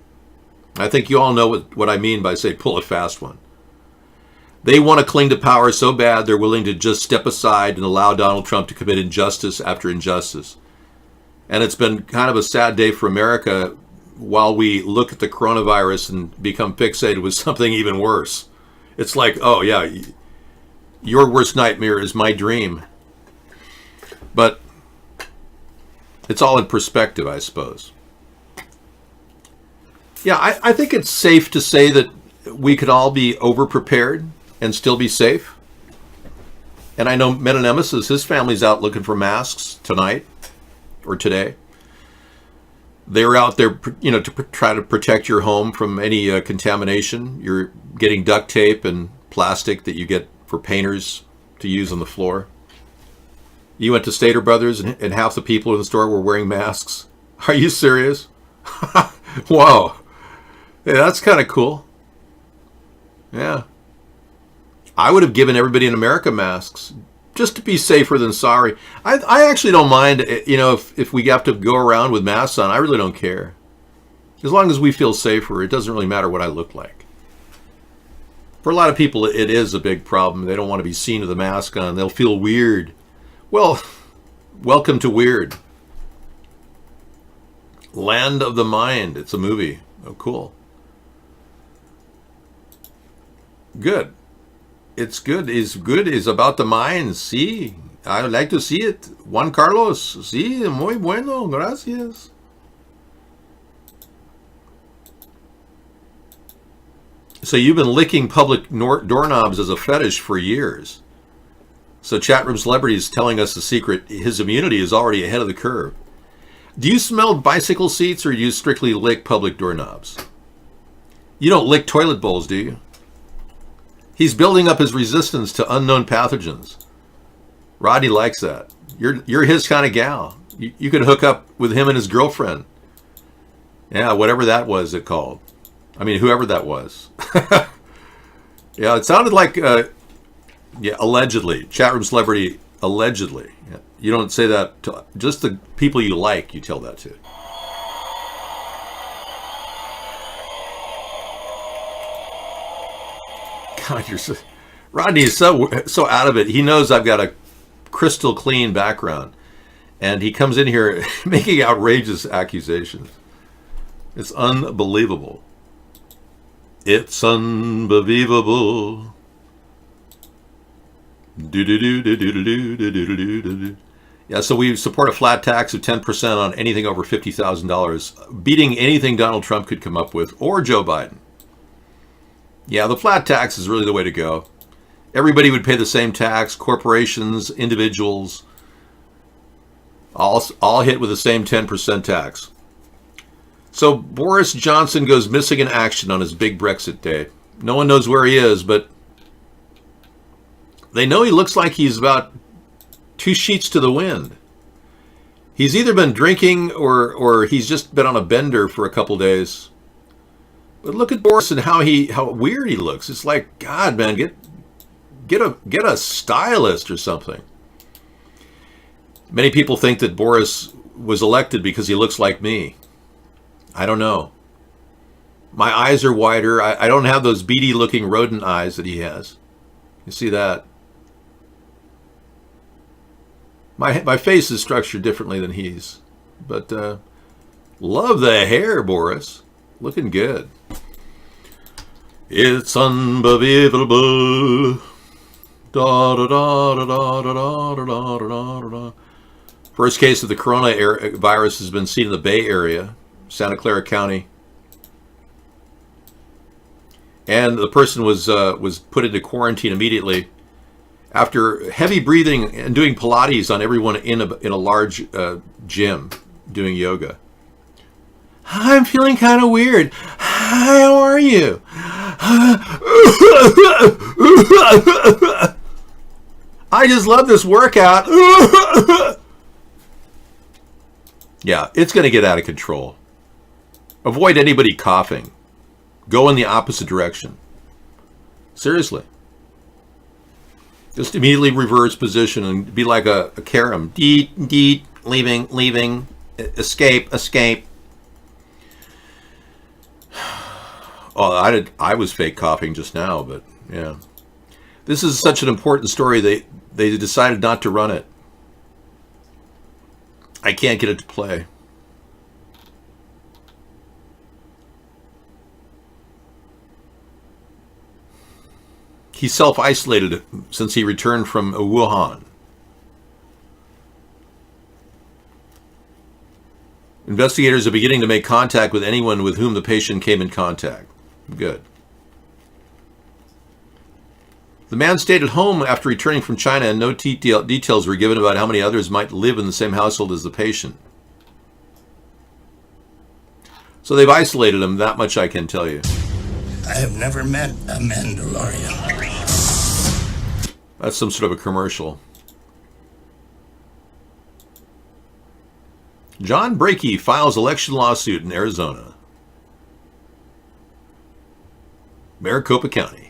I think you all know what I mean by say pull a fast one. They want to cling to power so bad they're willing to just step aside and allow Donald Trump to commit injustice after injustice. And it's been kind of a sad day for America while we look at the coronavirus and become fixated with something even worse. It's like, oh yeah, your worst nightmare is my dream. But it's all in perspective, I suppose. Yeah, I think it's safe to say that we could all be over-prepared and still be safe. And I know Metanemesis, his family's out looking for masks tonight or today. They're out there, you know, to try to protect your home from any contamination. You're getting duct tape and plastic that you get for painters to use on the floor. You went to Stater Brothers and half the people in the store were wearing masks. Are you serious? Whoa. Yeah, that's kind of cool. Yeah. I would have given everybody in America masks just to be safer than sorry. I actually don't mind, you know, if we have to go around with masks on. I really don't care. As long as we feel safer, it doesn't really matter what I look like. For a lot of people, it is a big problem. They don't want to be seen with a mask on. They'll feel weird. Well, welcome to Weird. Land of the Mind. It's a movie. Oh, cool. Good. It's good. It's good. It's about the mind. Sí. I would like to see it. Juan Carlos. Sí, muy bueno. Gracias. So you've been licking public doorknobs as a fetish for years. So Chatroom Celebrity is telling us the secret. His immunity is already ahead of the curve. Do you smell bicycle seats or do you strictly lick public doorknobs? You don't lick toilet bowls, do you? He's building up his resistance to unknown pathogens. Rodney likes that. You're his kind of gal. You could hook up with him and his girlfriend. Yeah, whatever that was it called. I mean, whoever that was. Yeah, it sounded like, yeah, allegedly. Chatroom Celebrity, allegedly. Yeah. You don't say that to just the people you like, you tell that to. God, Rodney's so out of it. He knows I've got a crystal clean background, and he comes in here making outrageous accusations. It's unbelievable. It's unbelievable. Yeah, so we support a flat tax of 10% on anything over $50,000, beating anything Donald Trump could come up with, or Joe Biden. Yeah, the flat tax is really the way to go. Everybody would pay the same tax, corporations, individuals, all hit with the same 10% tax. So Boris Johnson goes missing in action on his big Brexit day. No one knows where he is, but they know he looks like he's about 2 sheets to the wind. He's either been drinking or he's just been on a bender for a couple days. But look at Boris and how weird he looks. It's like, God, man, get a stylist or something. Many people think that Boris was elected because he looks like me. I don't know. My eyes are wider. I don't have those beady looking rodent eyes that he has. You see that? My face is structured differently than his. But love the hair, Boris. Looking good. It's unbelievable. Da da da da da da da da da da. First case of the coronavirus has been seen in the Bay Area, Santa Clara County, and the person was put into quarantine immediately after heavy breathing and doing Pilates on everyone in a large gym doing yoga. I'm feeling kind of weird. Hi, how are you? I just love this workout. Yeah, it's going to get out of control. Avoid anybody coughing. Go in the opposite direction. Seriously. Just immediately reverse position and be like a carom. Deet, deet, leaving, escape. Oh, I was fake coughing just now, but yeah. This is such an important story, they decided not to run it. I can't get it to play. He self-isolated since he returned from Wuhan. Investigators are beginning to make contact with anyone with whom the patient came in contact. Good. The man stayed at home after returning from China, and no details were given about how many others might live in the same household as the patient. So they've isolated him, that much I can tell you. I have never met a Mandalorian. That's some sort of a commercial. John Brakey files election lawsuit in Arizona. Maricopa County.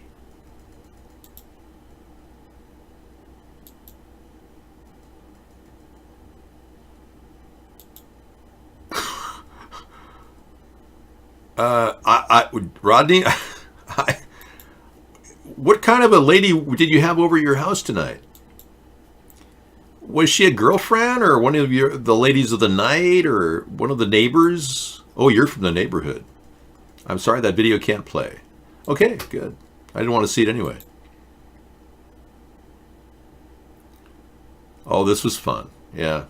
Rodney, what kind of a lady did you have over your house tonight? Was she a girlfriend or one of the ladies of the night or one of the neighbors? Oh, you're from the neighborhood. I'm sorry, that video can't play. Okay, good. I didn't want to see it anyway. Oh, this was fun. Yeah.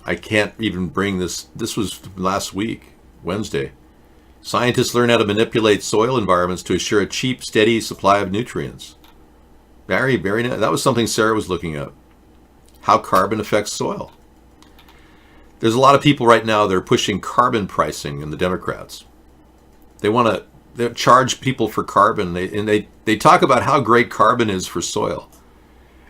I can't even bring this. This was last week, Wednesday. Scientists learn how to manipulate soil environments to assure a cheap, steady supply of nutrients. Very nice. That was something Sarah was looking up. How carbon affects soil. There's a lot of people right now that are pushing carbon pricing in the Democrats. They want to charge people for carbon, and they talk about how great carbon is for soil.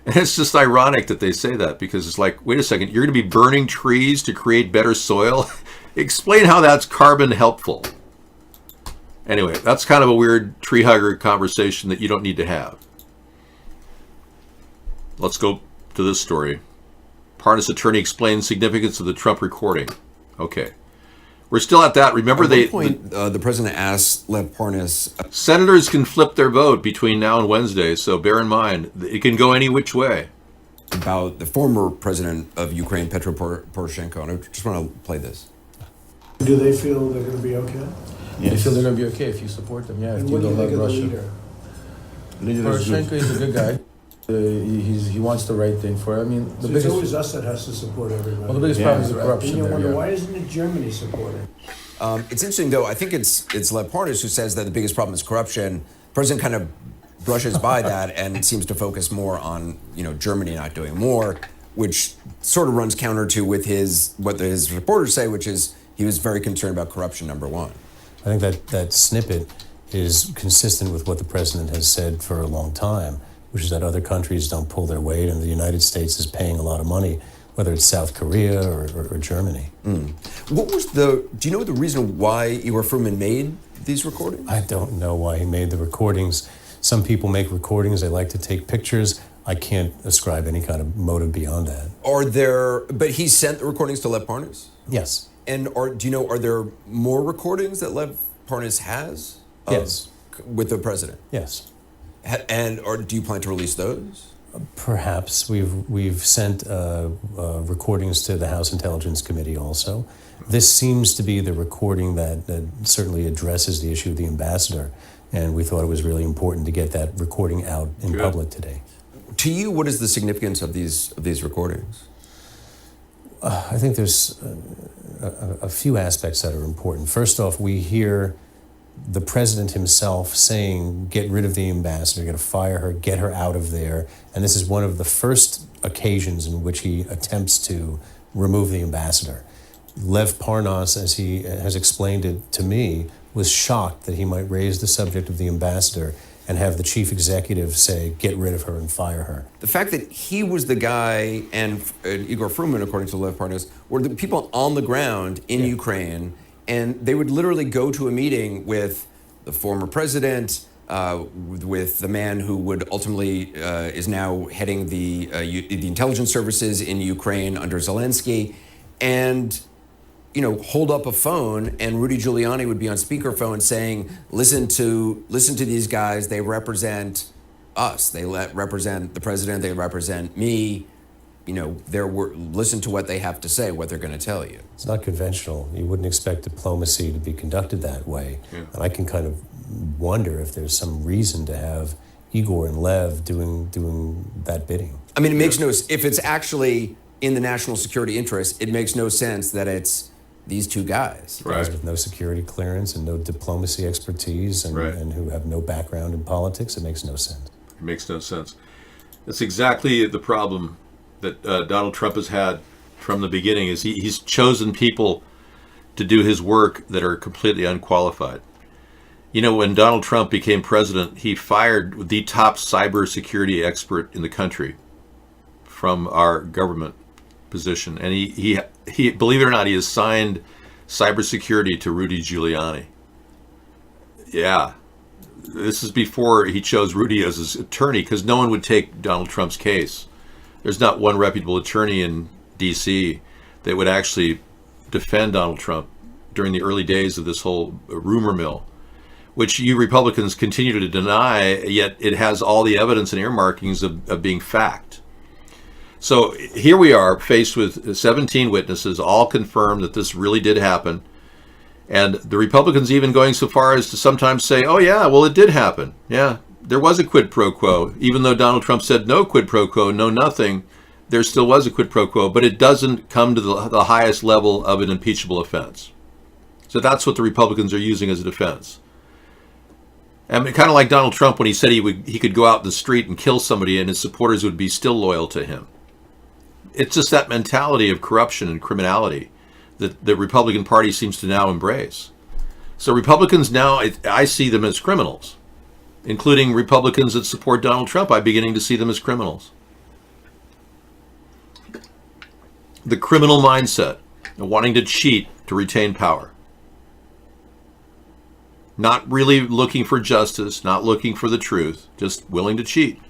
And it's just ironic that they say that, because it's like, wait a second, you're going to be burning trees to create better soil? Explain how that's carbon helpful. Anyway, that's kind of a weird tree hugger conversation that you don't need to have. Let's go to this story. Parnas attorney explains significance of the Trump recording. Okay. We're still at that. Remember, at one point, the president asked Lev Parnas. Senators can flip their vote between now and Wednesday, so bear in mind it can go any which way. About the former president of Ukraine, Petro Poroshenko, and I just want to play this. Do they feel they're going to be okay? Yes. They feel they're going to be okay if you support them. Yeah, and if what you do don't you like think of Russia. the leader? Poroshenko is a good guy. He wants the right thing for it. I mean, so it's always us that has to support everybody. Well, the biggest problem is the corruption. And you wonder, why isn't it Germany supporting? It's interesting, though. I think it's Lev Parnas who says that the biggest problem is corruption. The president kind of brushes by that and seems to focus more on Germany not doing more, which sort of runs counter to what his reporters say, which is he was very concerned about corruption, number one. I think that snippet is consistent with what the president has said for a long time, which is that other countries don't pull their weight, and the United States is paying a lot of money, whether it's South Korea or Germany. What was do you know the reason why Igor Fruman made these recordings? I don't know why he made the recordings. Some people make recordings, they like to take pictures. I can't ascribe any kind of motive beyond that. But he sent the recordings to Lev Parnas? Yes. And do you know, are there more recordings that Lev Parnas has? Yes. With the president? Yes. Or do you plan to release those? Perhaps. We've sent recordings to the House Intelligence Committee also. This seems to be the recording that certainly addresses the issue of the ambassador, and we thought it was really important to get that recording out in public today. To you, what is the significance of these recordings? I think there's a few aspects that are important. First off, we hear the president himself saying, get rid of the ambassador, you're going to fire her, get her out of there. And this is one of the first occasions in which he attempts to remove the ambassador. Lev Parnas, as he has explained it to me, was shocked that he might raise the subject of the ambassador and have the chief executive say, get rid of her and fire her. The fact that he was the guy, and Igor Fruman, according to Lev Parnas, were the people on the ground in Ukraine, and they would literally go to a meeting with the former president, with the man who would ultimately is now heading the intelligence services in Ukraine under Zelensky, and hold up a phone, and Rudy Giuliani would be on speakerphone saying, listen to these guys, they represent us, they represent the president, they represent me, listen to what they have to say, what they're going to tell you. It's not conventional. You wouldn't expect diplomacy to be conducted that way. Yeah. And I can kind of wonder if there's some reason to have Igor and Lev doing that bidding. I mean, it makes if it's actually in the national security interest, it makes no sense that it's these two guys. Guys with no security clearance and no diplomacy expertise and who have no background in politics. It makes no sense. It makes no sense. That's exactly the problem that Donald Trump has had from the beginning, is he's chosen people to do his work that are completely unqualified. When Donald Trump became president, he fired the top cybersecurity expert in the country from our government position. And he believe it or not, he assigned cybersecurity to Rudy Giuliani. Yeah. This is before he chose Rudy as his attorney, because no one would take Donald Trump's case. There's not one reputable attorney in D.C. that would actually defend Donald Trump during the early days of this whole rumor mill, which you Republicans continue to deny, yet it has all the evidence and earmarkings of being fact. So here we are faced with 17 witnesses, all confirm that this really did happen. And the Republicans even going so far as to sometimes say, oh yeah, well it did happen. Yeah, there was a quid pro quo. Even though Donald Trump said no quid pro quo, no nothing, there still was a quid pro quo, but it doesn't come to the highest level of an impeachable offense. So that's what the Republicans are using as a defense. I mean, kind of like Donald Trump when he said he could go out in the street and kill somebody and his supporters would be still loyal to him. It's just that mentality of corruption and criminality that the Republican Party seems to now embrace. So Republicans now, I see them as criminals, including Republicans that support Donald Trump. I'm beginning to see them as criminals. The criminal mindset of wanting to cheat to retain power. Not really looking for justice, not looking for the truth, just willing to cheat.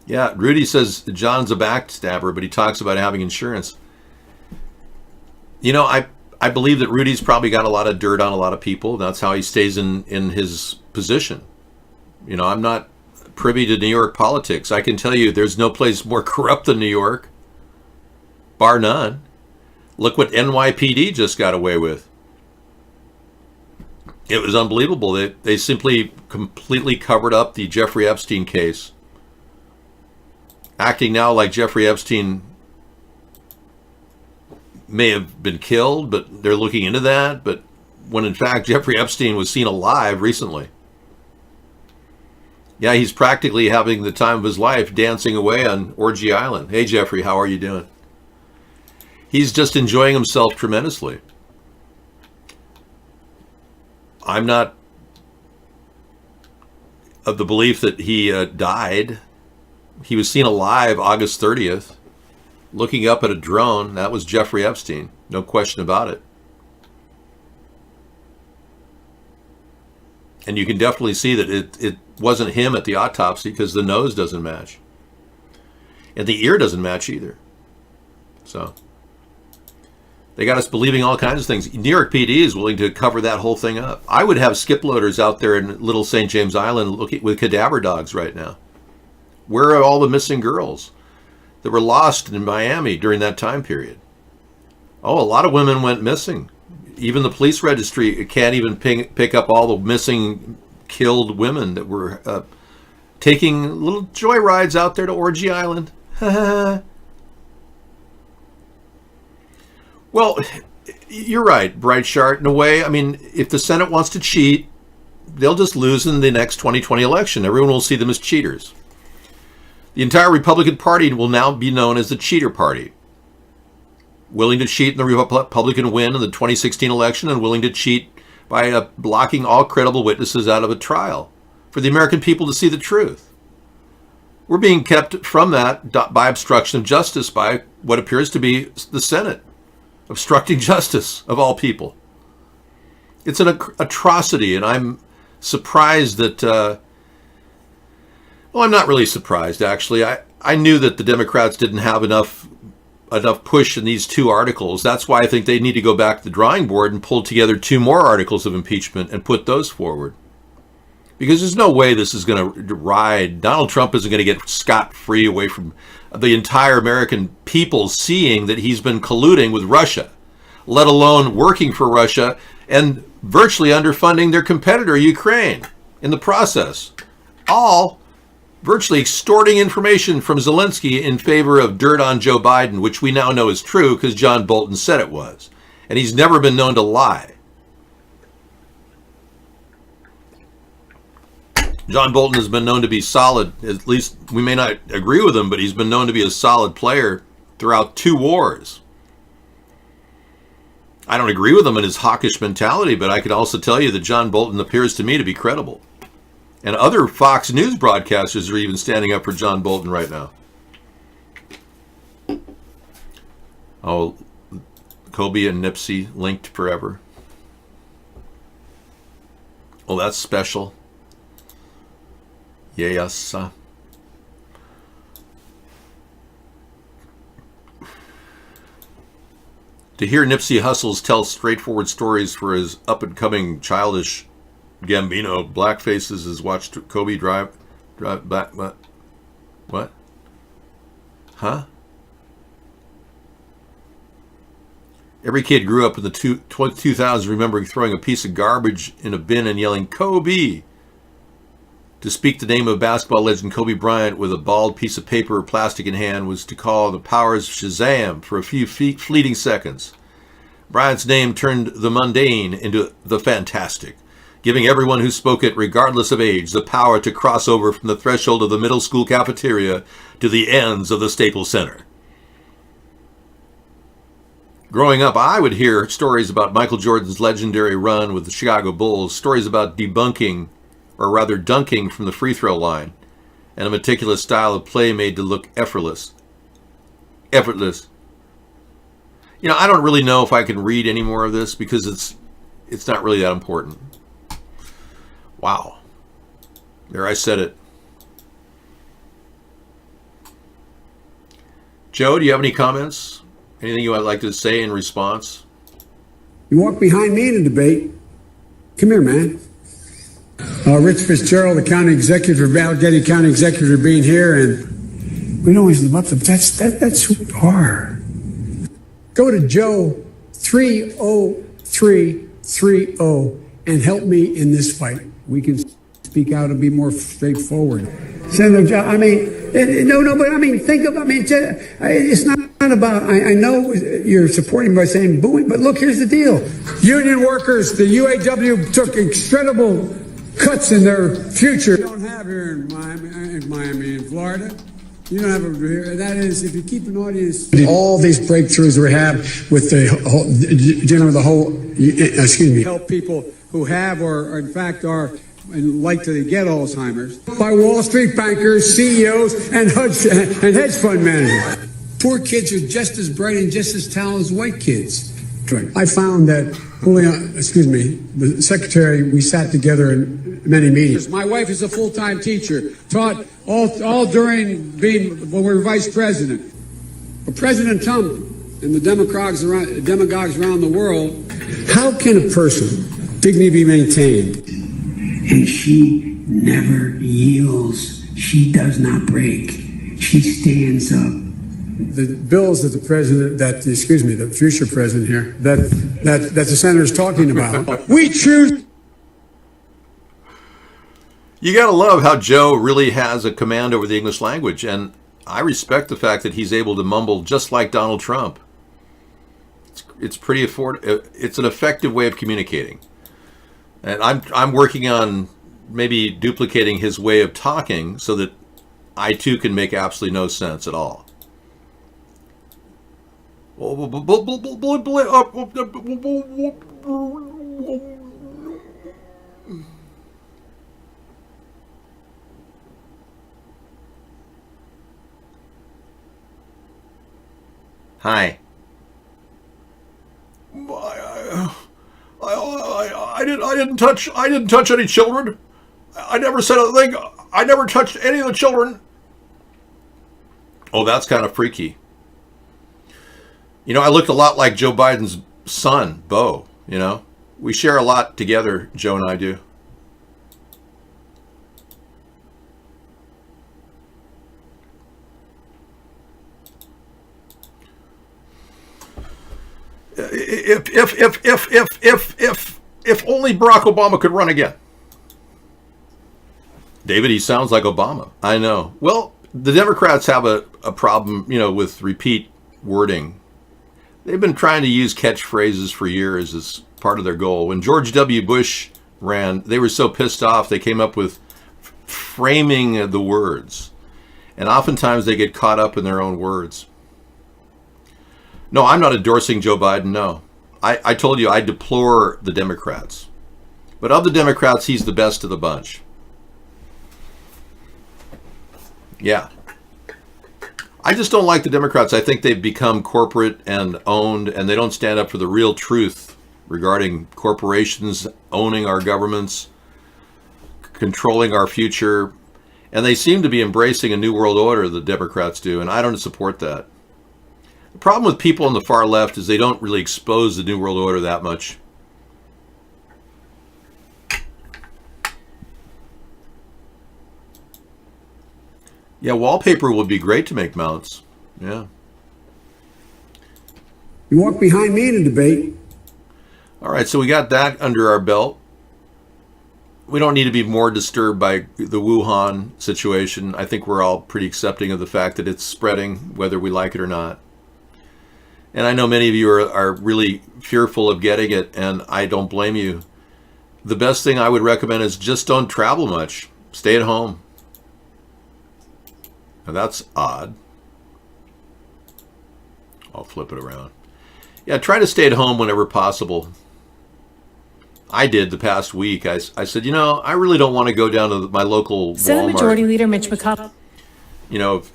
Yeah, Rudy says John's a backstabber, but he talks about having insurance. You know, I believe that Rudy's probably got a lot of dirt on a lot of people. That's how he stays in his position. You know, I'm not privy to New York politics. I can tell you there's no place more corrupt than New York, bar none. Look what NYPD just got away with. It was unbelievable. They simply completely covered up the Jeffrey Epstein case, acting now like Jeffrey Epstein may have been killed, but they're looking into that. But when in fact Jeffrey Epstein was seen alive recently. Yeah, he's practically having the time of his life dancing away on Orgy Island. Hey, Jeffrey, how are you doing? He's just enjoying himself tremendously. I'm not of the belief that he died. He was seen alive August 30th, looking up at a drone. That was Jeffrey Epstein, no question about it. And you can definitely see that it wasn't him at the autopsy because the nose doesn't match. And the ear doesn't match either. So they got us believing all kinds of things. New York PD is willing to cover that whole thing up. I would have skip loaders out there in Little St. James Island looking with cadaver dogs right now. Where are all the missing girls that were lost in Miami during that time period? Oh, a lot of women went missing. Even the police registry can't even pick up all the missing, killed women that were taking little joyrides out there to Orgy Island. Well, you're right, Bright Shart. In a way, I mean, if the Senate wants to cheat, they'll just lose in the next 2020 election. Everyone will see them as cheaters. The entire Republican Party will now be known as the Cheater Party. Willing to cheat in the Republican win in the 2016 election and willing to cheat by blocking all credible witnesses out of a trial for the American people to see the truth. We're being kept from that by obstruction of justice by what appears to be the Senate. Obstructing justice, of all people. It's an atrocity, and I'm surprised that... well, I'm not really surprised, actually. I knew that the Democrats didn't have enough push in these two articles. That's why I think they need to go back to the drawing board and pull together 2 more articles of impeachment and put those forward. Because there's no way this is going to ride. Donald Trump isn't going to get scot-free away from the entire American people seeing that he's been colluding with Russia, let alone working for Russia and virtually underfunding their competitor, Ukraine, in the process. All virtually extorting information from Zelensky in favor of dirt on Joe Biden, which we now know is true because John Bolton said it was. And he's never been known to lie. John Bolton has been known to be solid. At least we may not agree with him, but he's been known to be a solid player throughout 2 wars. I don't agree with him in his hawkish mentality, but I can also tell you that John Bolton appears to me to be credible. And other Fox News broadcasters are even standing up for John Bolton right now. Oh, Kobe and Nipsey linked forever. Oh, that's special. Yes. To hear Nipsey Hussle's tell straightforward stories for his up-and-coming childish Gambino blackfaces is watched Kobe drive back. What? Huh? Every kid grew up in the 2000s remembering throwing a piece of garbage in a bin and yelling, Kobe! To speak the name of basketball legend Kobe Bryant with a bald piece of paper or plastic in hand was to call the powers Shazam for a few fleeting seconds. Bryant's name turned the mundane into the fantastic, giving everyone who spoke it, regardless of age, the power to cross over from the threshold of the middle school cafeteria to the ends of the Staples Center. Growing up, I would hear stories about Michael Jordan's legendary run with the Chicago Bulls, stories about dunking from the free throw line, and a meticulous style of play made to look effortless. Effortless. You know, I don't really know if I can read any more of this because it's not really that important. Wow. There, I said it. Joe, do you have any comments? Anything you would like to say in response? You walk behind me in a debate. Come here, man. Rich Fitzgerald, the county executive, Allegheny County executive, for being here, and we don't always live up to that's who we are. Go to Joe 30330 and help me in this fight. We can speak out and be more straightforward. Senator Joe, I mean, but I mean, it's not about, I know you're supporting by saying booing, but look, here's the deal. Union workers, the UAW took incredible cuts in their future. You don't have here in Miami, in Florida. You don't have it here. That is, if you keep an audience. All these breakthroughs we have with help people who have or in fact are and like to get Alzheimer's by Wall Street bankers, CEOs, and hedge fund managers. Poor kids are just as bright and just as talented as white kids. I found that, the secretary, we sat together in many meetings. My wife is a full-time teacher, taught all during when we were vice president. But President Trump and the demagogues around the world, how can a person dignity be maintained? And she never yields. She does not break. She stands up. The bills that the future president here, that the senator is talking about. We choose. You got to love how Joe really has a command over the English language, and I respect the fact that he's able to mumble just like Donald Trump. It's pretty it's an effective way of communicating. And I'm working on maybe duplicating his way of talking so that I too can make absolutely no sense at all. Hi. I didn't touch any children. I never said a thing. I never touched any of the children. Oh, that's kind of freaky. You know, I looked a lot like Joe Biden's son, Beau. You know, we share a lot together, Joe and I do. If only Barack Obama could run again. David, he sounds like Obama. I know. Well, the Democrats have a problem, with repeat wording. They've been trying to use catchphrases for years as part of their goal. When George W. Bush ran, they were so pissed off they came up with framing the words. And oftentimes they get caught up in their own words. No, I'm not endorsing Joe Biden, no. I told you I deplore the Democrats. But of the Democrats, he's the best of the bunch. Yeah. I just don't like the Democrats. I think they've become corporate and owned, and they don't stand up for the real truth regarding corporations owning our governments, controlling our future. And they seem to be embracing a new world order, the Democrats do, and I don't support that. The problem with people on the far left is they don't really expose the New World Order that much. Yeah, wallpaper would be great to make mounts. Yeah. You walk behind me in a debate. All right, so we got that under our belt. We don't need to be more disturbed by the Wuhan situation. I think we're all pretty accepting of the fact that it's spreading, whether we like it or not. And I know many of you are really fearful of getting it, and I don't blame you. The best thing I would recommend is just don't travel much. Stay at home. Now that's odd. I'll flip it around. Yeah, try to stay at home whenever possible. I did the past week. I said, I really don't want to go down to my local Senate Walmart, Majority Leader Mitch McConnell.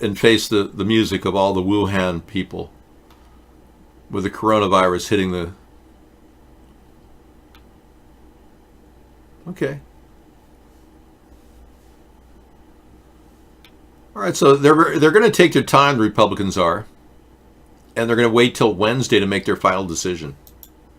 And face the music of all the Wuhan people with the coronavirus hitting the... Okay. All right, so they're going to take their time, the Republicans are. and they're going to wait till Wednesday to make their final decision.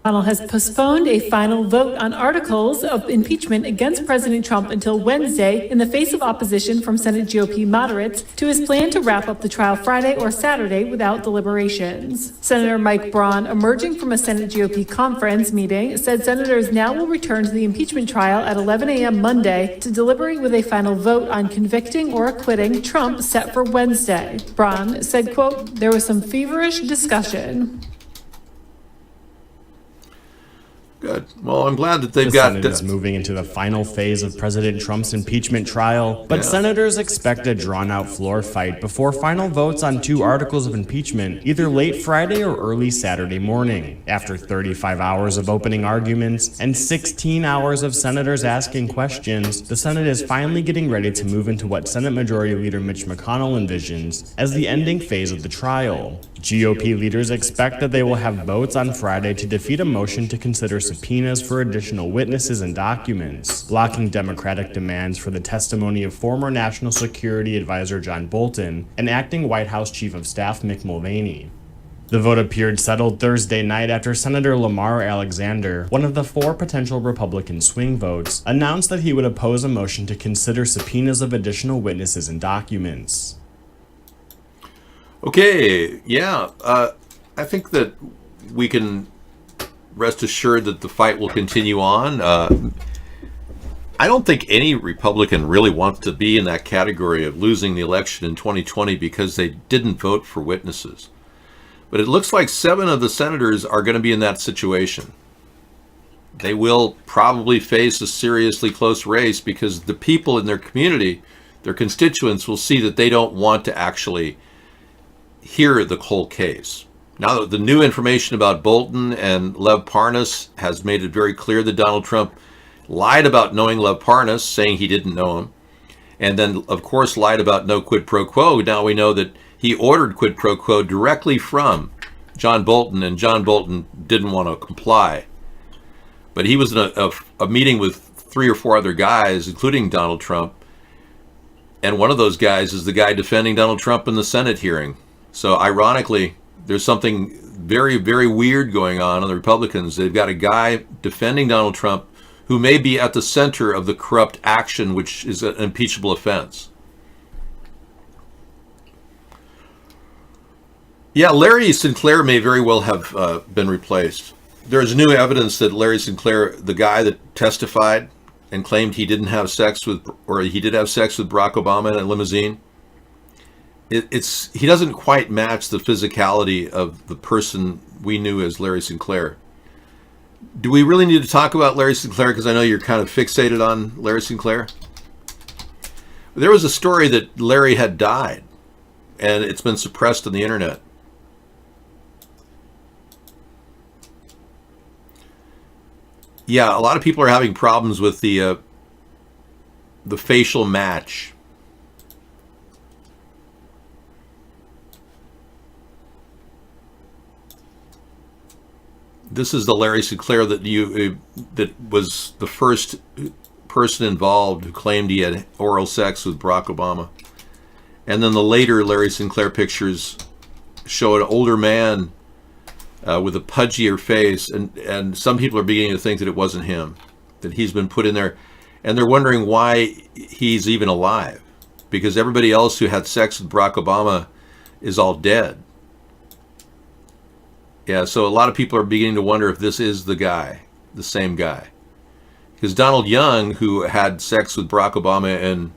McConnell has postponed a final vote on articles of impeachment against President Trump until Wednesday in the face of opposition from Senate GOP moderates to his plan to wrap up the trial Friday or Saturday without deliberations. Senator Mike Braun, emerging from a Senate GOP conference meeting, said senators now will return to the impeachment trial at 11 a.m. Monday to deliberate with a final vote on convicting or acquitting Trump set for Wednesday. Braun said, quote, "There was some feverish discussion." Good. Well, I'm glad that they've The got... Senate is moving into the final phase of President Trump's impeachment trial, but senators expect a drawn-out floor fight before final votes on 2 articles of impeachment, either late Friday or early Saturday morning. After 35 hours of opening arguments and 16 hours of senators asking questions, the Senate is finally getting ready to move into what Senate Majority Leader Mitch McConnell envisions as the ending phase of the trial. GOP leaders expect that they will have votes on Friday to defeat a motion to consider subpoenas for additional witnesses and documents, blocking Democratic demands for the testimony of former National Security Advisor John Bolton and acting White House Chief of Staff Mick Mulvaney. The vote appeared settled Thursday night after Senator Lamar Alexander, one of the 4 potential Republican swing votes, announced that he would oppose a motion to consider subpoenas of additional witnesses and documents. Okay, yeah, I think that we can rest assured that the fight will continue on. I don't think any Republican really wants to be in that category of losing the election in 2020 because they didn't vote for witnesses. But it looks like 7 of the senators are going to be in that situation. They will probably face a seriously close race because the people in their community, their constituents, will see that they don't want to actually hear the whole case. Now, the new information about Bolton and Lev Parnas has made it very clear that Donald Trump lied about knowing Lev Parnas, saying he didn't know him, and then, of course, lied about no quid pro quo. Now we know that he ordered quid pro quo directly from John Bolton, and John Bolton didn't want to comply. But he was in a meeting with 3 or 4 other guys, including Donald Trump, and one of those guys is the guy defending Donald Trump in the Senate hearing. So ironically, there's something very, very weird going on the Republicans. They've got a guy defending Donald Trump who may be at the center of the corrupt action, which is an impeachable offense. Yeah, Larry Sinclair may very well have been replaced. There's new evidence that Larry Sinclair, the guy that testified and claimed he didn't have sex with, or he did have sex with Barack Obama in a limousine, he doesn't quite match the physicality of the person we knew as Larry Sinclair. Do we really need to talk about Larry Sinclair? Because I know you're kind of fixated on Larry Sinclair. There was a story that Larry had died, and it's been suppressed on the internet. Yeah, a lot of people are having problems with the facial match. This is the Larry Sinclair that was the first person involved who claimed he had oral sex with Barack Obama. And then the later Larry Sinclair pictures show an older man with a pudgier face, and some people are beginning to think that it wasn't him, that he's been put in there, and they're wondering why he's even alive, because everybody else who had sex with Barack Obama is all dead. Yeah, so a lot of people are beginning to wonder if this is the guy, the same guy. Because Donald Young, who had sex with Barack Obama in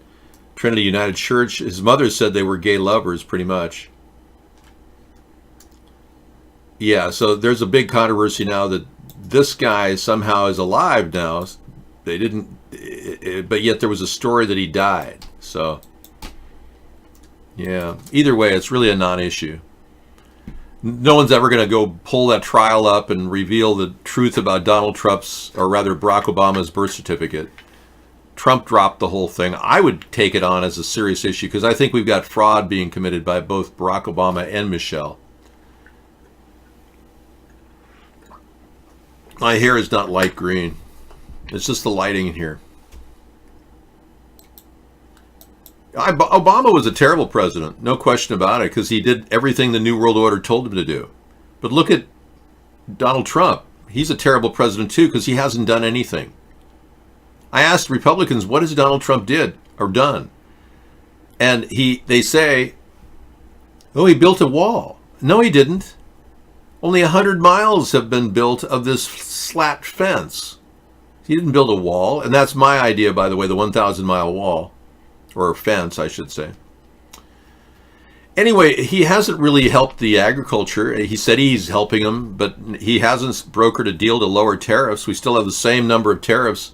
Trinity United Church, his mother said they were gay lovers, pretty much. Yeah, so there's a big controversy now that this guy somehow is alive now. They didn't, but yet there was a story that he died. So, yeah, either way, it's really a non-issue. No one's ever going to go pull that trial up and reveal the truth about Donald Trump's, or rather Barack Obama's birth certificate. Trump dropped the whole thing. I would take it on as a serious issue because I think we've got fraud being committed by both Barack Obama and Michelle. My hair is not light green. It's just the lighting in here. Obama was a terrible president, no question about it, because he did everything the New World Order told him to do. But look at Donald Trump. He's a terrible president too, because he hasn't done anything. I asked Republicans, what has Donald Trump did or done? And they say, oh, he built a wall. No, he didn't. Only 100 miles have been built of this slat fence. He didn't build a wall. And that's my idea, by the way, the 1,000-mile wall. Or fence, I should say. Anyway, he hasn't really helped the agriculture. He said he's helping them, but he hasn't brokered a deal to lower tariffs. We still have the same number of tariffs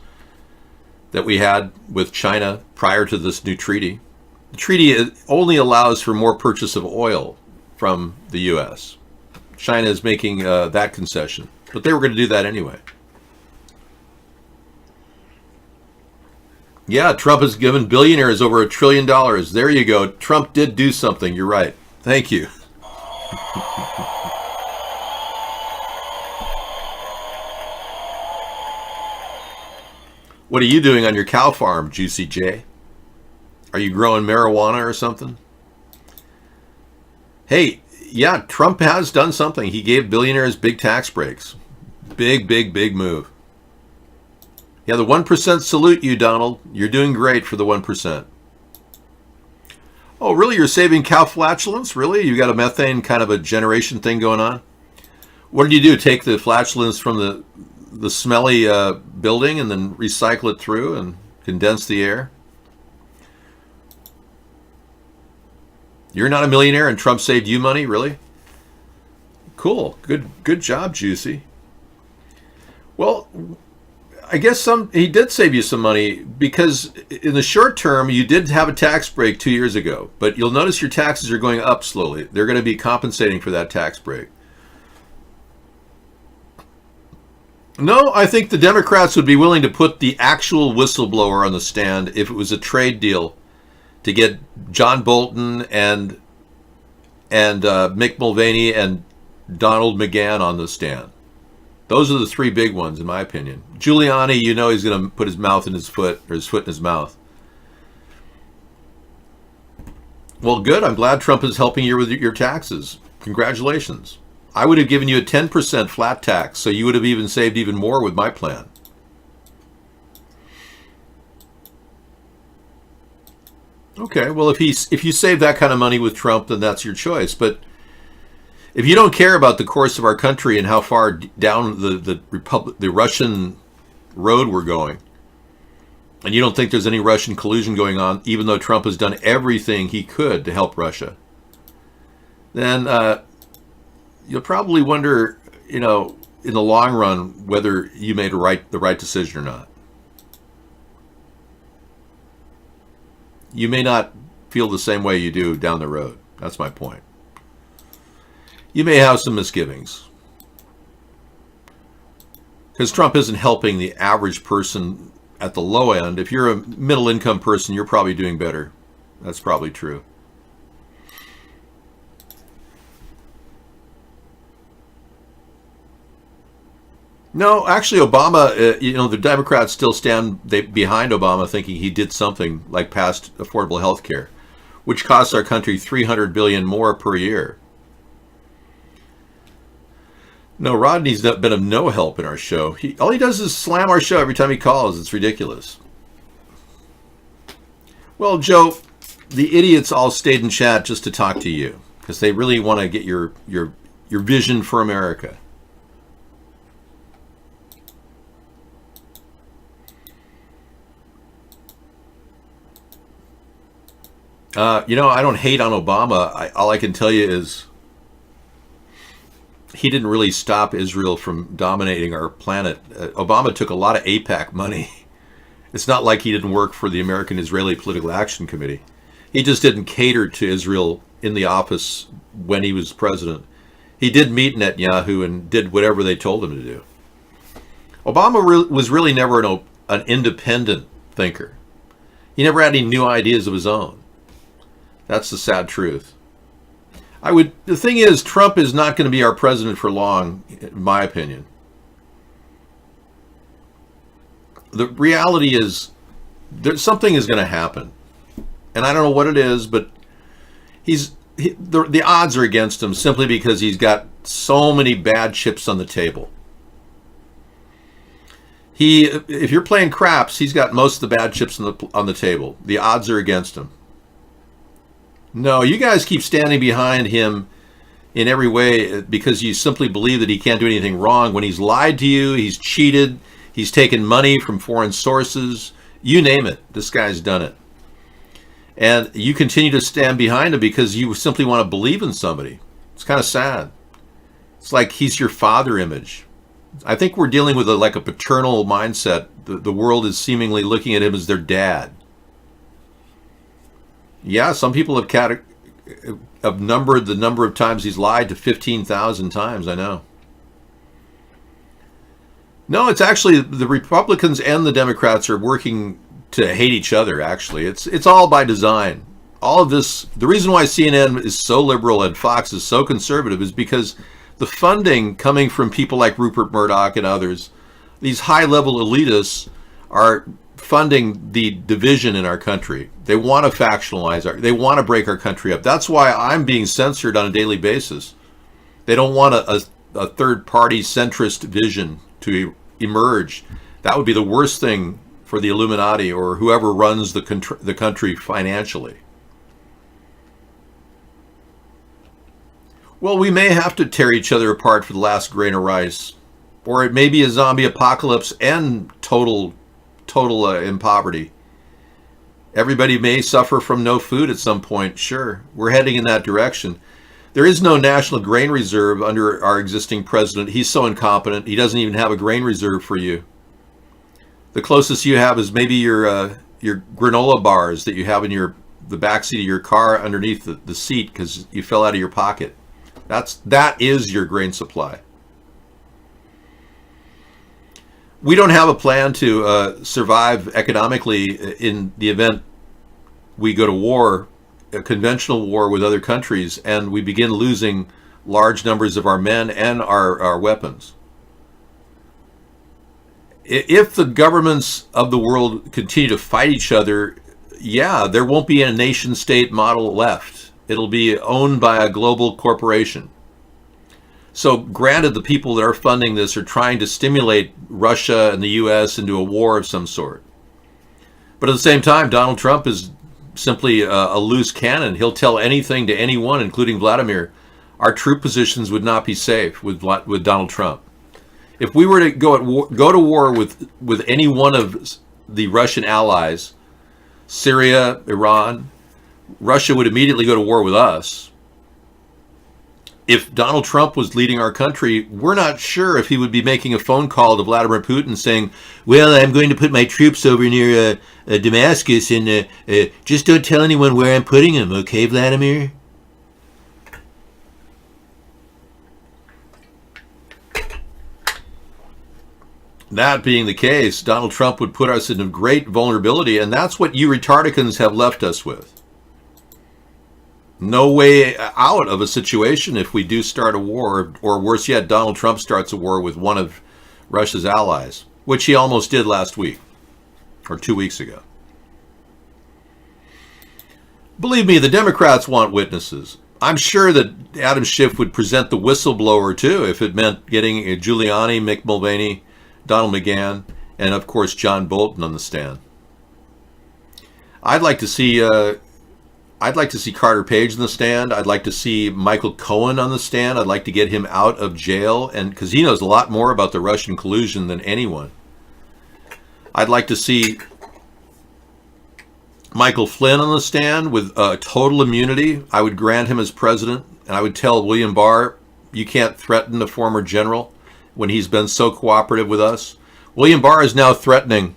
that we had with China prior to this new treaty. The treaty only allows for more purchase of oil from the U.S. China is making that concession, but they were going to do that anyway. Yeah, Trump has given billionaires over $1 trillion. There you go. Trump did do something. You're right. Thank you. What are you doing on your cow farm, Juicy J? Are you growing marijuana or something? Hey, yeah, Trump has done something. He gave billionaires big tax breaks. Big, big, big move. Yeah, the 1% salute you, Donald. You're doing great for the 1%. Oh, really? You're saving cow flatulence? Really? You got a methane kind of a generation thing going on? What did you do? Take the flatulence from the smelly building and then recycle it through and condense the air? You're not a millionaire and Trump saved you money? Really? Cool. Good job, Juicy. Well, I guess he did save you some money because in the short term, you did have a tax break 2 years ago, but you'll notice your taxes are going up slowly. They're going to be compensating for that tax break. No, I think the Democrats would be willing to put the actual whistleblower on the stand if it was a trade deal to get John Bolton and Mick Mulvaney and Donald McGahn on the stand. Those are the three big ones, in my opinion. Giuliani, you know he's going to put his mouth in his foot, or his foot in his mouth. Well, good. I'm glad Trump is helping you with your taxes. Congratulations. I would have given you a 10% flat tax, so you would have even saved even more with my plan. Okay, well, if you save that kind of money with Trump, then that's your choice. But if you don't care about the course of our country and how far down the Russian road we're going, and you don't think there's any Russian collusion going on, even though Trump has done everything he could to help Russia, then you'll probably wonder, in the long run, whether you made the right decision or not. You may not feel the same way you do down the road. That's my point. You may have some misgivings. Because Trump isn't helping the average person at the low end. If you're a middle income person, you're probably doing better. That's probably true. No, actually, Obama, the Democrats still stand behind Obama, thinking he did something like passed affordable health care, which costs our country $300 billion more per year. No, Rodney's been of no help in our show. All he does is slam our show every time he calls. It's ridiculous. Well, Joe, the idiots all stayed in chat just to talk to you because they really want to get your vision for America. I don't hate on Obama. All I can tell you is he didn't really stop Israel from dominating our planet. Obama took a lot of AIPAC money. It's not like he didn't work for the American-Israeli Political Action Committee. He just didn't cater to Israel in the office when he was president. He did meet Netanyahu and did whatever they told him to do. Obama was really never an independent thinker. He never had any new ideas of his own. That's the sad truth. The thing is, Trump is not going to be our president for long, in my opinion. The reality is, something is going to happen. And I don't know what it is, but the odds are against him simply because he's got so many bad chips on the table. If you're playing craps, he's got most of the bad chips on the table. The odds are against him. No, you guys keep standing behind him in every way because you simply believe that he can't do anything wrong. When he's lied to you, he's cheated, he's taken money from foreign sources, you name it, this guy's done it. And you continue to stand behind him because you simply want to believe in somebody. It's kind of sad. It's like he's your father image. I think we're dealing with a paternal mindset. The world is seemingly looking at him as their dad. Yeah, some people have numbered the number of times he's lied to 15,000 times, I know. No, it's actually the Republicans and the Democrats are working to hate each other, actually. It's all by design. All of this, the reason why CNN is so liberal and Fox is so conservative is because the funding coming from people like Rupert Murdoch and others, these high-level elitists are funding the division in our country. They want to factionalize they want to break our country up. That's why I'm being censored on a daily basis. They don't want a third-party centrist vision to emerge. That would be the worst thing for the Illuminati or whoever runs the country financially. Well, we may have to tear each other apart for the last grain of rice, or it may be a zombie apocalypse and total in poverty. Everybody may suffer from no food at some point. Sure, we're heading in that direction. There is no national grain reserve under our existing president. He's so incompetent. He doesn't even have a grain reserve for you. The closest you have is maybe your granola bars that you have in the backseat of your car underneath the seat because you fell out of your pocket. That is your grain supply. We don't have a plan to survive economically in the event we go to war, a conventional war with other countries, and we begin losing large numbers of our men and our weapons. If the governments of the world continue to fight each other, yeah, there won't be a nation-state model left. It'll be owned by a global corporation. So granted, the people that are funding this are trying to stimulate Russia and the U.S. into a war of some sort. But at the same time, Donald Trump is simply a loose cannon. He'll tell anything to anyone, including Vladimir. Our troop positions would not be safe with Donald Trump. If we were to go to war with any one of the Russian allies, Syria, Iran, Russia would immediately go to war with us. If Donald Trump was leading our country, we're not sure if he would be making a phone call to Vladimir Putin saying, well, I'm going to put my troops over near Damascus and just don't tell anyone where I'm putting them, okay, Vladimir? That being the case, Donald Trump would put us in great vulnerability, and that's what you retardicans have left us with. No way out of a situation if we do start a war, or worse yet, Donald Trump starts a war with one of Russia's allies, which he almost did last week, or 2 weeks ago. Believe me, the Democrats want witnesses. I'm sure that Adam Schiff would present the whistleblower too if it meant getting Giuliani, Mick Mulvaney, Donald McGahn, and of course John Bolton on the stand. I'd like to see Carter Page on the stand. I'd like to see Michael Cohen on the stand. I'd like to get him out of jail, and because he knows a lot more about the Russian collusion than anyone. I'd like to see Michael Flynn on the stand with total immunity. I would grant him as president, and I would tell William Barr, you can't threaten a former general when he's been so cooperative with us. William Barr is now threatening.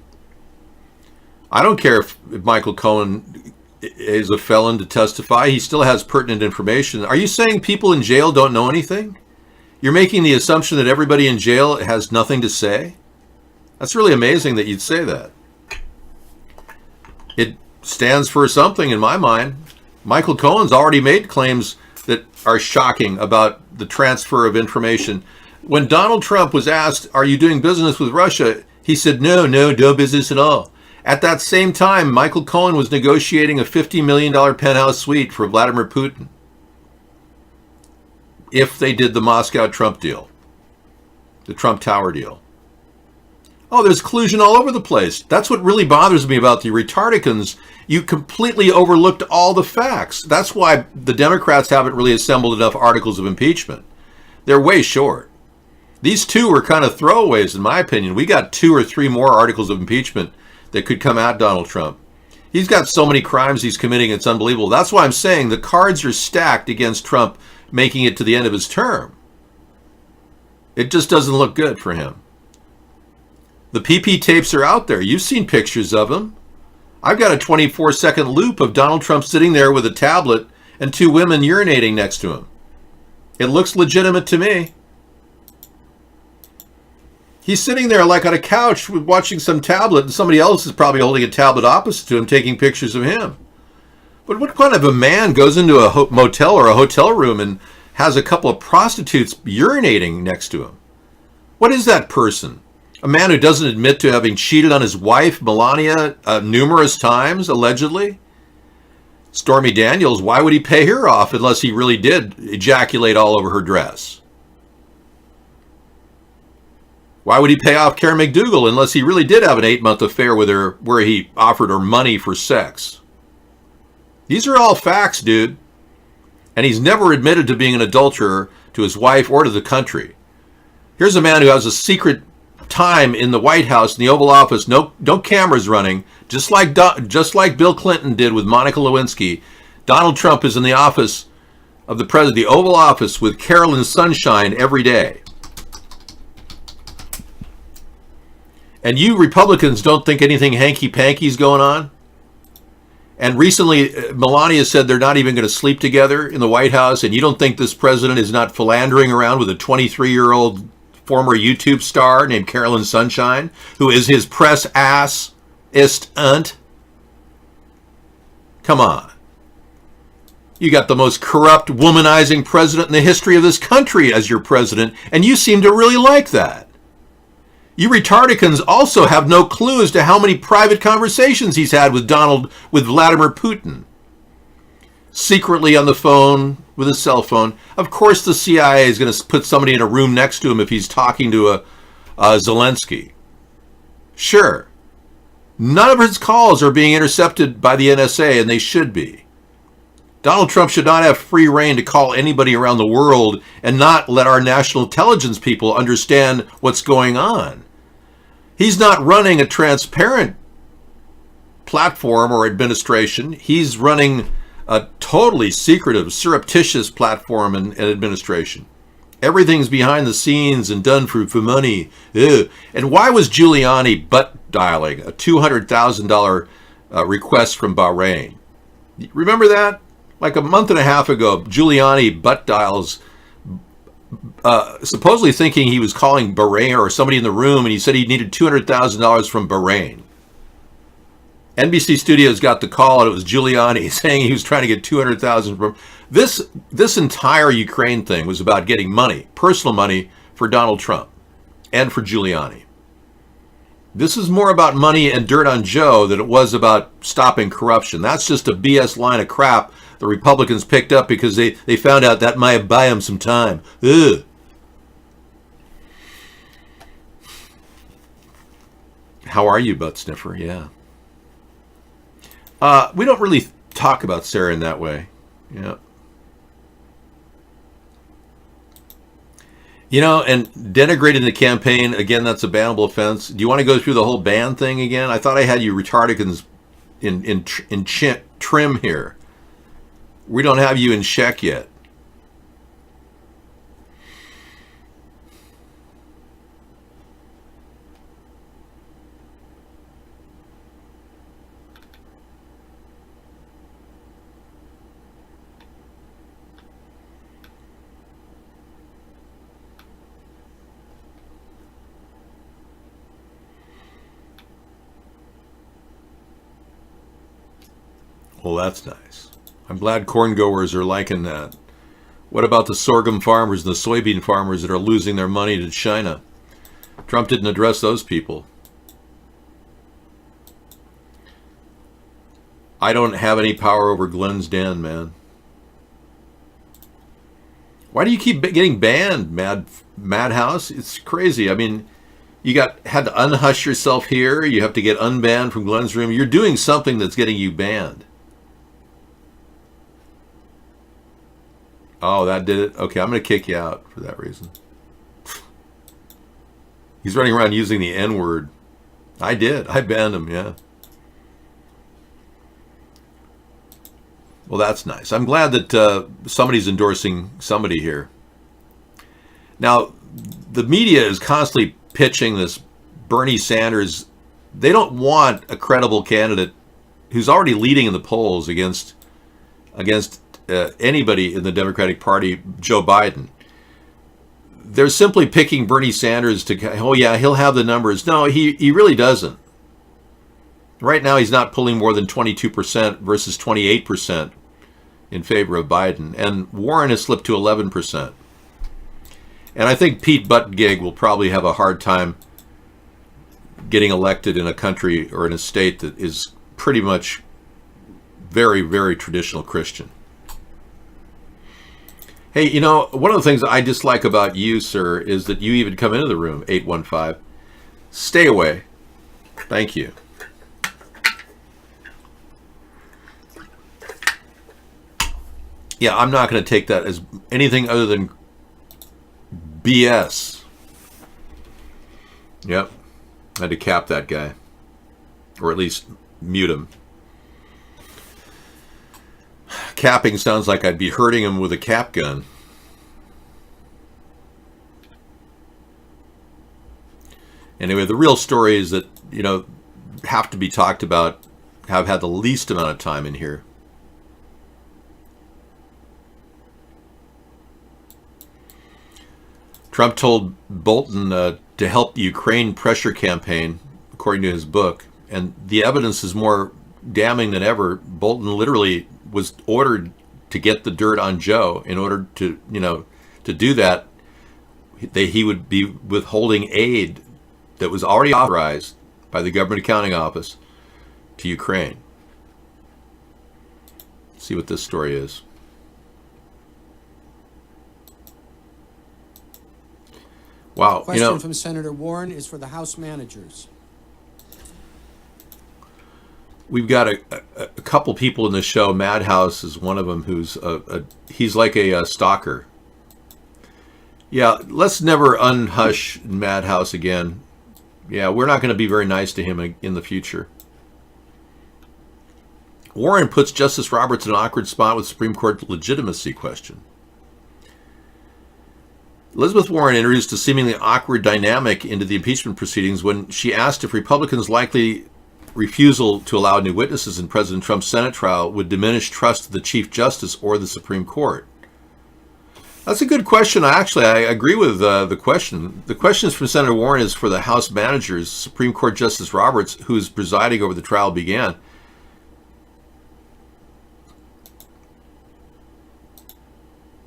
I don't care if Michael Cohen is a felon to testify. He still has pertinent information. Are you saying people in jail don't know anything? You're making the assumption that everybody in jail has nothing to say? That's really amazing that you'd say that. It stands for something in my mind. Michael Cohen's already made claims that are shocking about the transfer of information. When Donald Trump was asked, are you doing business with Russia? He said, no business at all. At that same time, Michael Cohen was negotiating a $50 million penthouse suite for Vladimir Putin if they did the Moscow-Trump deal, the Trump Tower deal. Oh, there's collusion all over the place. That's what really bothers me about the retardicans. You completely overlooked all the facts. That's why the Democrats haven't really assembled enough articles of impeachment. They're way short. These two were kind of throwaways, in my opinion. We got 2 or 3 more articles of impeachment that could come at Donald Trump. He's got so many crimes he's committing, it's unbelievable. That's why I'm saying the cards are stacked against Trump making it to the end of his term. It just doesn't look good for him. The PP tapes are out there. You've seen pictures of him. I've got a 24-second loop of Donald Trump sitting there with a tablet and 2 women urinating next to him. It looks legitimate to me. He's sitting there like on a couch watching some tablet, and somebody else is probably holding a tablet opposite to him, taking pictures of him. But what kind of a man goes into a motel or a hotel room and has a couple of prostitutes urinating next to him? What is that person? A man who doesn't admit to having cheated on his wife, Melania, numerous times, allegedly? Stormy Daniels, why would he pay her off unless he really did ejaculate all over her dress? Why would he pay off Karen McDougal unless he really did have an 8-month affair with her where he offered her money for sex? These are all facts, dude. And he's never admitted to being an adulterer to his wife or to the country. Here's a man who has a secret time in the White House, in the Oval Office, no cameras running, just like Bill Clinton did with Monica Lewinsky. Donald Trump is in the office of the president, the Oval Office, with Carolyn Sunshine every day. And you Republicans don't think anything hanky-panky is going on? And recently, Melania said they're not even going to sleep together in the White House, and you don't think this president is not philandering around with a 23-year-old former YouTube star named Carolyn Sunshine, who is his press ass-ist aunt? Come on. You got the most corrupt, womanizing president in the history of this country as your president, and you seem to really like that. You retardicans also have no clue as to how many private conversations he's had with Vladimir Putin. Secretly on the phone, with his cell phone. Of course the CIA is going to put somebody in a room next to him if he's talking to a Zelensky. Sure. None of his calls are being intercepted by the NSA, and they should be. Donald Trump should not have free reign to call anybody around the world and not let our national intelligence people understand what's going on. He's not running a transparent platform or administration. He's running a totally secretive, surreptitious platform and administration. Everything's behind the scenes and done for money. Ew. And why was Giuliani butt dialing a $200,000 request from Bahrain? Remember that? Like a month and a half ago, Giuliani butt dials, supposedly thinking he was calling Bahrain or somebody in the room, and he said he needed $200,000 from Bahrain. NBC Studios got the call, and it was Giuliani saying he was trying to get $200,000 from this entire Ukraine thing was about getting money, personal money, for Donald Trump and for Giuliani. This is more about money and dirt on Joe than it was about stopping corruption. That's just a BS line of crap the Republicans picked up because they found out that might buy them some time. Ugh. How are you, butt sniffer? Yeah. We don't really talk about Sarah in that way. Yeah. You know, and denigrating the campaign, again, that's a bannable offense. Do you want to go through the whole ban thing again? I thought I had you retardicans in trim here. We don't have you in check yet. Well, that's nice. I'm glad corn goers are liking that. What about the sorghum farmers and the soybean farmers that are losing their money to China? Trump didn't address those people. I don't have any power over Glenn's Den, man. Why do you keep getting banned, Madhouse? It's crazy. I mean, you had to unhush yourself here. You have to get unbanned from Glenn's room. You're doing something that's getting you banned. Oh, that did it? Okay, I'm going to kick you out for that reason. He's running around using the N-word. I did. I banned him, yeah. Well, that's nice. I'm glad that somebody's endorsing somebody here. Now, the media is constantly pitching this Bernie Sanders. They don't want a credible candidate who's already leading in the polls against anybody in the Democratic Party, Joe Biden. They're simply picking Bernie Sanders to, oh yeah, he'll have the numbers. No, he really doesn't. Right now, he's not pulling more than 22% versus 28% in favor of Biden. And Warren has slipped to 11%. And I think Pete Buttigieg will probably have a hard time getting elected in a country or in a state that is pretty much very, very traditional Christian. Hey, you know, one of the things I dislike about you, sir, is that you even come into the room, 815. Stay away. Thank you. Yeah, I'm not going to take that as anything other than BS. Yep. I had to cap that guy. Or at least mute him. Capping sounds like I'd be hurting him with a cap gun. Anyway, the real story is that, you know, have to be talked about, have had the least amount of time in here. Trump told Bolton to help the Ukraine pressure campaign, according to his book, and the evidence is more damning than ever. Bolton literally was ordered to get the dirt on Joe. In order to, you know, to do that, he would be withholding aid that was already authorized by the Government Accounting Office to Ukraine. Let's see what this story is. Wow. Question from Senator Warren is for the House managers. We've got a couple people in the show. Madhouse is one of them, who's he's like a stalker. Yeah, let's never unhush Madhouse again. Yeah, we're not going to be very nice to him in the future. Warren puts Justice Roberts in an awkward spot with Supreme Court legitimacy question. Elizabeth Warren introduced a seemingly awkward dynamic into the impeachment proceedings when she asked if Republicans' likely refusal to allow new witnesses in President Trump's Senate trial would diminish trust of the Chief Justice or the Supreme Court. That's a good question. I agree with the question. The question from Senator Warren is for the House managers. Supreme Court Justice Roberts, who is presiding over the trial, began.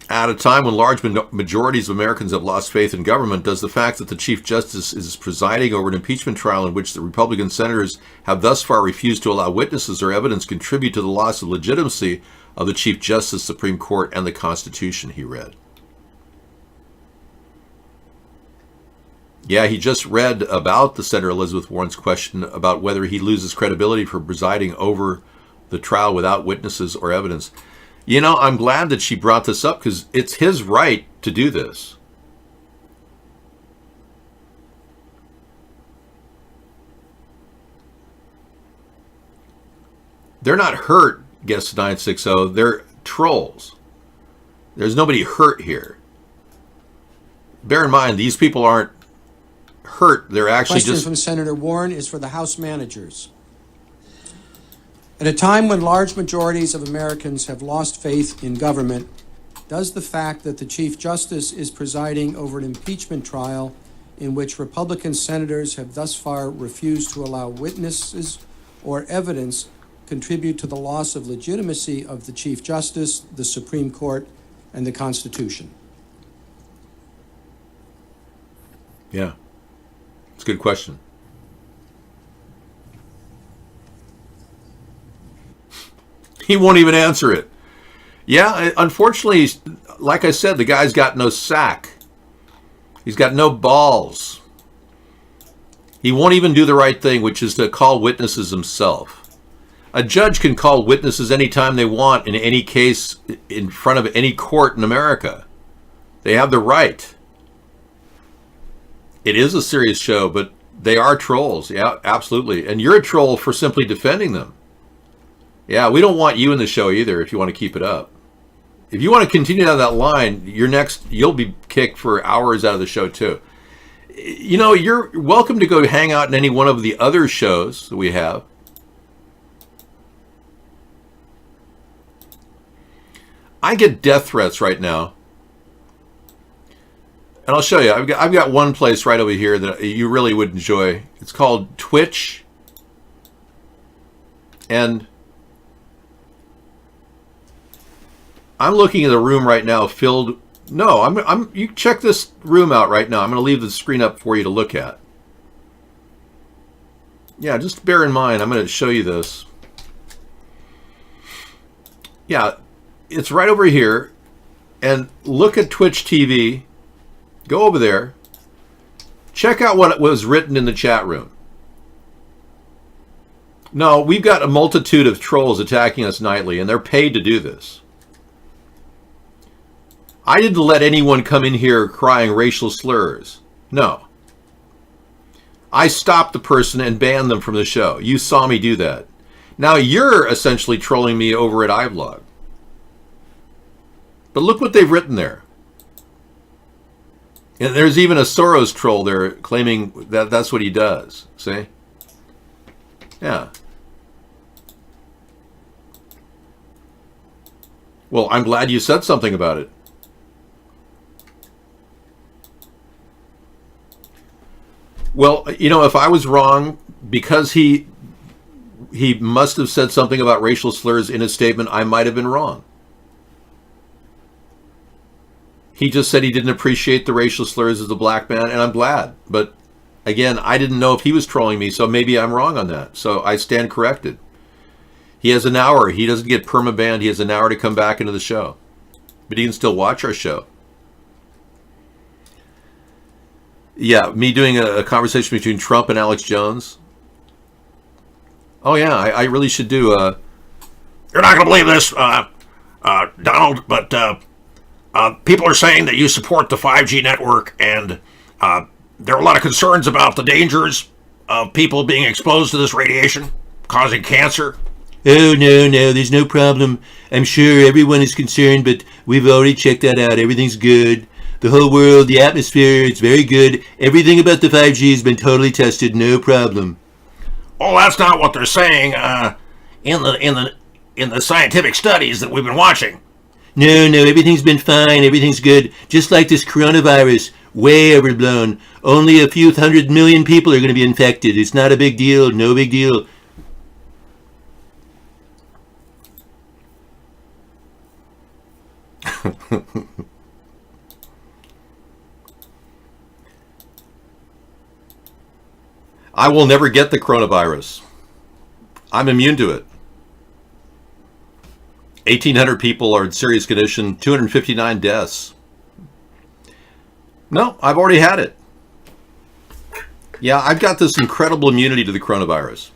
At a time when large majorities of Americans have lost faith in government, does the fact that the Chief Justice is presiding over an impeachment trial in which the Republican senators have thus far refused to allow witnesses or evidence contribute to the loss of legitimacy of the Chief Justice, Supreme Court, and the Constitution, he read. Yeah, he just read about the Senator Elizabeth Warren's question about whether he loses credibility for presiding over the trial without witnesses or evidence. You know, I'm glad that she brought this up because it's his right to do this. They're not hurt, Guest 960. They're trolls. There's nobody hurt here. Bear in mind, these people aren't hurt. They're actually Question from Senator Warren is for the House managers. At a time when large majorities of Americans have lost faith in government, does the fact that the Chief Justice is presiding over an impeachment trial in which Republican senators have thus far refused to allow witnesses or evidence contribute to the loss of legitimacy of the Chief Justice, the Supreme Court, and the Constitution? Yeah, it's a good question. He won't even answer it. Yeah, unfortunately, like I said, the guy's got no sack. He's got no balls. He won't even do the right thing, which is to call witnesses himself. A judge can call witnesses anytime they want in any case in front of any court in America. They have the right. It is a serious show, but they are trolls. Yeah, absolutely. And you're a troll for simply defending them. Yeah, we don't want you in the show either if you want to keep it up. If you want to continue down that line, you'll be kicked for hours out of the show too. You know, you're welcome to go hang out in any one of the other shows that we have. I get death threats right now. And I'll show you. I've got one place right over here that you really would enjoy. It's called Twitch. And I'm looking at a room right now filled. No, you check this room out right now. I'm going to leave the screen up for you to look at. Yeah, just bear in mind, I'm going to show you this. Yeah, it's right over here. And look at Twitch TV. Go over there. Check out what was written in the chat room. No, we've got a multitude of trolls attacking us nightly, and they're paid to do this. I didn't let anyone come in here crying racial slurs. No. I stopped the person and banned them from the show. You saw me do that. Now you're essentially trolling me over at iVlog. But look what they've written there. And there's even a Soros troll there claiming that that's what he does. See? Yeah. Well, I'm glad you said something about it. Well, you know, if I was wrong, because he must have said something about racial slurs in his statement, I might have been wrong. He just said he didn't appreciate the racial slurs as a black man, and I'm glad. But again, I didn't know if he was trolling me, so maybe I'm wrong on that. So I stand corrected. He has an hour. He doesn't get perma-banned. He has an hour to come back into the show. But he can still watch our show. Yeah, me doing a conversation between Trump and Alex Jones. Oh, yeah, I really should do. You're not going to believe this, Donald, but people are saying that you support the 5G network, and there are a lot of concerns about the dangers of people being exposed to this radiation, causing cancer. Oh, no, there's no problem. I'm sure everyone is concerned, but we've already checked that out. Everything's good. The whole world, the atmosphere, it's very good. Everything about the 5G has been totally tested, no problem. Oh, that's not what they're saying in the scientific studies that we've been watching. No, everything's been fine. Everything's good. Just like this coronavirus, way overblown. Only a few 100 million people are going to be infected. It's not a big deal. No big deal. I will never get the coronavirus. I'm immune to it. 1,800 people are in serious condition, 259 deaths. No, I've already had it. Yeah, I've got this incredible immunity to the coronavirus.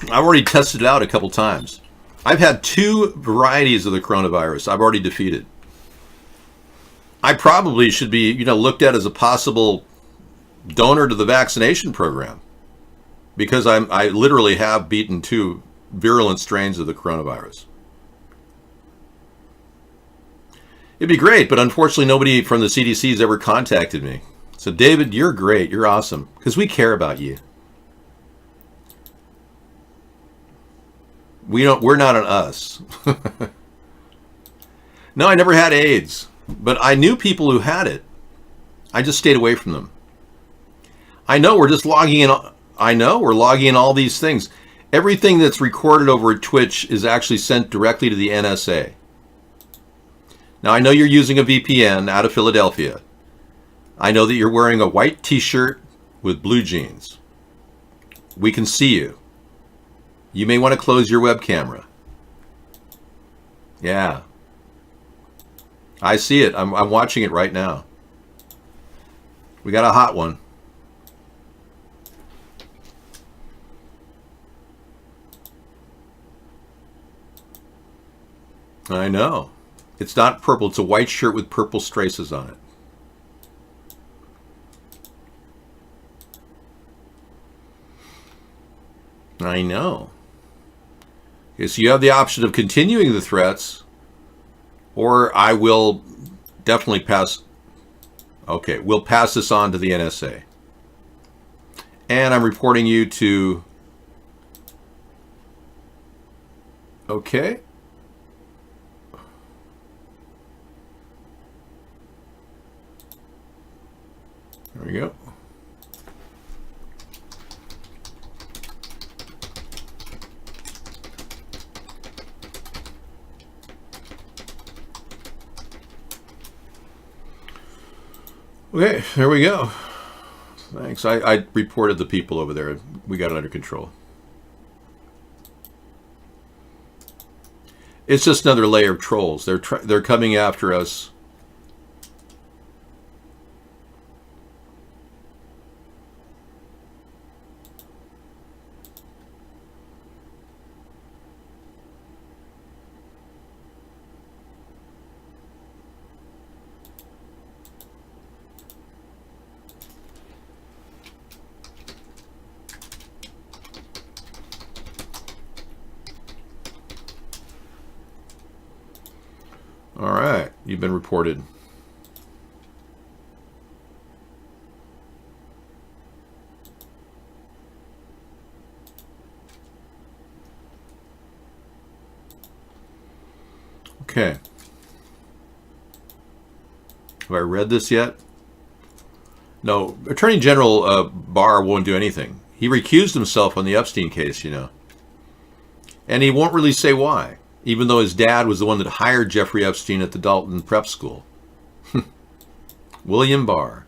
I've already tested it out a couple times. I've had 2 varieties of the coronavirus I've already defeated. I probably should be, looked at as a possible donor to the vaccination program, because I literally have beaten 2 virulent strains of the coronavirus. It'd be great, but unfortunately nobody from the CDC has ever contacted me. So David, you're great, you're awesome, because we care about you. We're not an us. No, I never had AIDS, but I knew people who had it. I just stayed away from them. I know we're just logging in. I know we're logging in all these things. Everything that's recorded over at Twitch is actually sent directly to the NSA. Now, I know you're using a VPN out of Philadelphia. I know that you're wearing a white t-shirt with blue jeans. We can see you. You may want to close your web camera. Yeah. I see it. I'm watching it right now. We got a hot one. I know. It's not purple. It's a white shirt with purple straces on it. I know. Okay, so you have the option of continuing the threats, or I will definitely pass. Okay, we'll pass this on to the NSA. And I'm reporting you to... Okay. There we go. Okay, there we go. Thanks. I reported the people over there. We got it under control. It's just another layer of trolls. They're coming after us. All right, you've been reported. Okay. Have I read this yet? No, Attorney General Barr won't do anything. He recused himself on the Epstein case, you know. And he won't really say why, even though his dad was the one that hired Jeffrey Epstein at the Dalton Prep School. William Barr.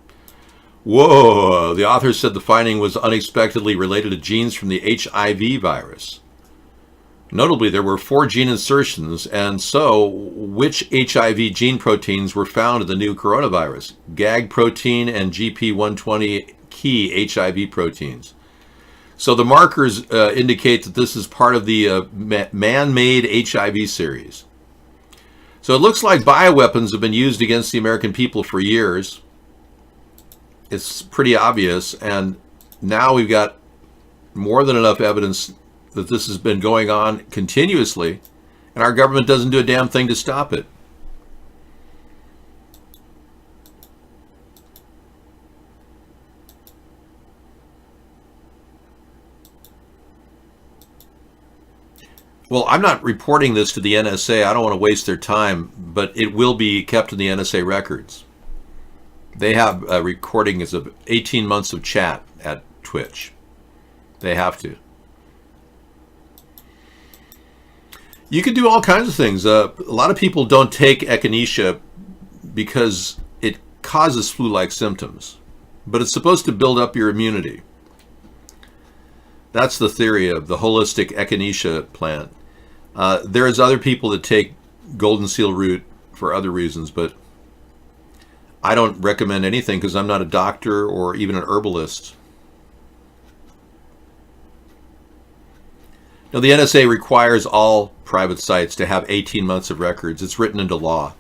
Whoa, the author said the finding was unexpectedly related to genes from the HIV virus. Notably, there were 4 gene insertions, and so which HIV gene proteins were found in the new coronavirus? GAG protein and GP120 key HIV proteins. So the markers indicate that this is part of the man-made HIV series. So it looks like bioweapons have been used against the American people for years. It's pretty obvious, and now we've got more than enough evidence that this has been going on continuously, and our government doesn't do a damn thing to stop it. Well, I'm not reporting this to the NSA. I don't want to waste their time, but it will be kept in the NSA records. They have recordings of 18 months of chat at Twitch. They have to. You can do all kinds of things. A lot of people don't take echinacea because it causes flu-like symptoms, but it's supposed to build up your immunity. That's the theory of the holistic echinacea plant. There's other people that take golden seal root for other reasons, but I don't recommend anything because I'm not a doctor or even an herbalist. Now, the NSA requires all private sites to have 18 months of records. It's written into law.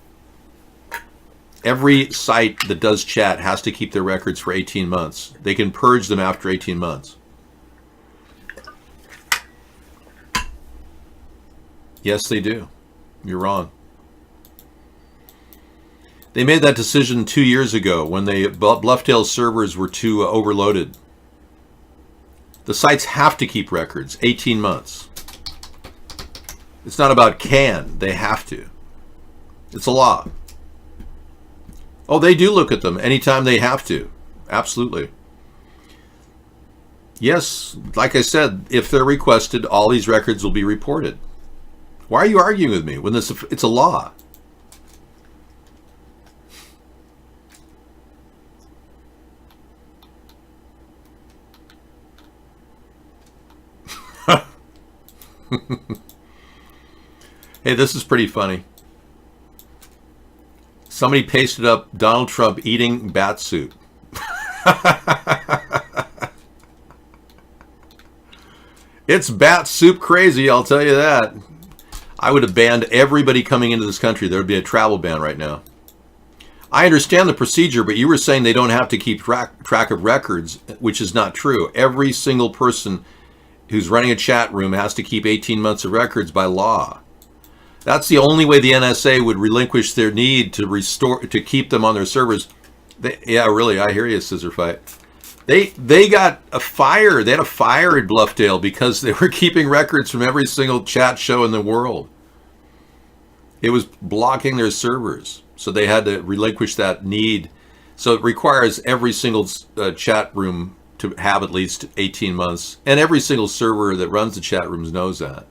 Every site that does chat has to keep their records for 18 months. They can purge them after 18 months. Yes, they do. You're wrong. They made that decision 2 years ago when the Bluffdale servers were too overloaded. The sites have to keep records, 18 months. It's not about can, they have to. It's a law. Oh, they do look at them anytime they have to. Absolutely. Yes, like I said, if they're requested, all these records will be reported. Why are you arguing with me when it's a law? Hey, this is pretty funny. Somebody pasted up Donald Trump eating bat soup. It's bat soup crazy, I'll tell you that. I would have banned everybody coming into this country. There would be a travel ban right now. I understand the procedure, but you were saying they don't have to keep track of records, which is not true. Every single person who's running a chat room has to keep 18 months of records by law. That's the only way the NSA would relinquish their need to keep them on their servers. Yeah, really, I hear you, Scissor Fight. They got a fire. They had a fire at Bluffdale because they were keeping records from every single chat show in the world. It was blocking their servers, so they had to relinquish that need. So it requires every single chat room to have at least 18 months, and every single server that runs the chat rooms knows that.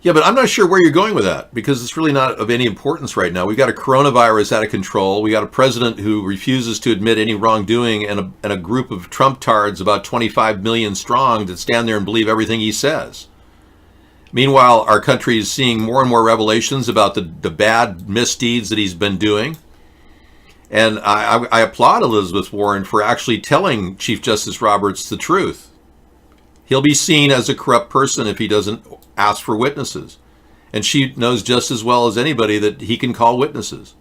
Yeah, but I'm not sure where you're going with that, because it's really not of any importance right now. We've got a coronavirus out of control. We got a president who refuses to admit any wrongdoing, and a group of Trump-tards, about 25 million strong, that stand there and believe everything he says. Meanwhile, our country is seeing more and more revelations about the bad misdeeds that he's been doing. And I applaud Elizabeth Warren for actually telling Chief Justice Roberts the truth. He'll be seen as a corrupt person if he doesn't ask for witnesses. And she knows just as well as anybody that he can call witnesses.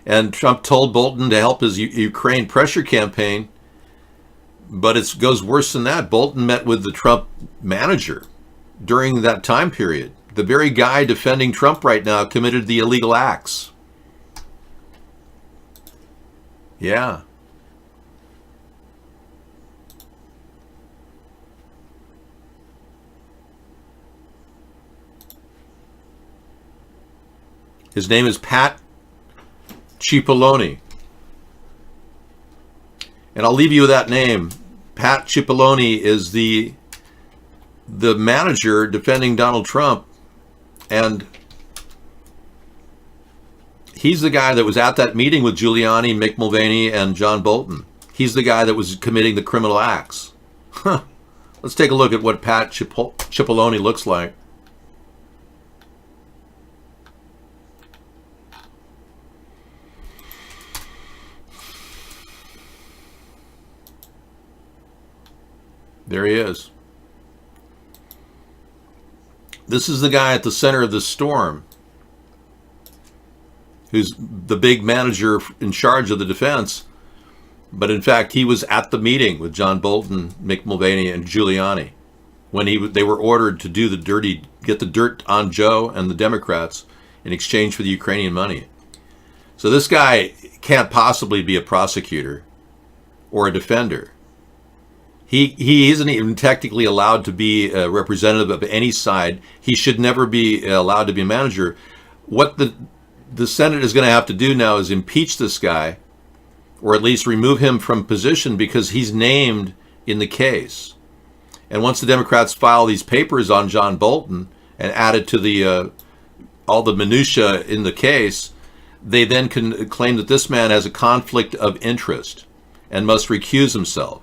And Trump told Bolton to help his Ukraine pressure campaign, but it goes worse than that. Bolton met with the Trump manager during that time period. The very guy defending Trump right now committed the illegal acts. Yeah. His name is Pat Cipollone. And I'll leave you with that name. Pat Cipollone is the manager defending Donald Trump, and he's the guy that was at that meeting with Giuliani, Mick Mulvaney, and John Bolton. He's the guy that was committing the criminal acts. Huh. Let's take a look at what Pat Cipollone looks like. There he is. This is the guy at the center of the storm, who's the big manager in charge of the defense. But in fact, he was at the meeting with John Bolton, Mick Mulvaney, and Giuliani when they were ordered to do get the dirt on Joe and the Democrats in exchange for the Ukrainian money. So this guy can't possibly be a prosecutor or a defender. He isn't even technically allowed to be a representative of any side. He should never be allowed to be a manager. What the Senate is going to have to do now is impeach this guy, or at least remove him from position, because he's named in the case. And once the Democrats file these papers on John Bolton and add it to the all the minutia in the case, they then can claim that this man has a conflict of interest and must recuse himself.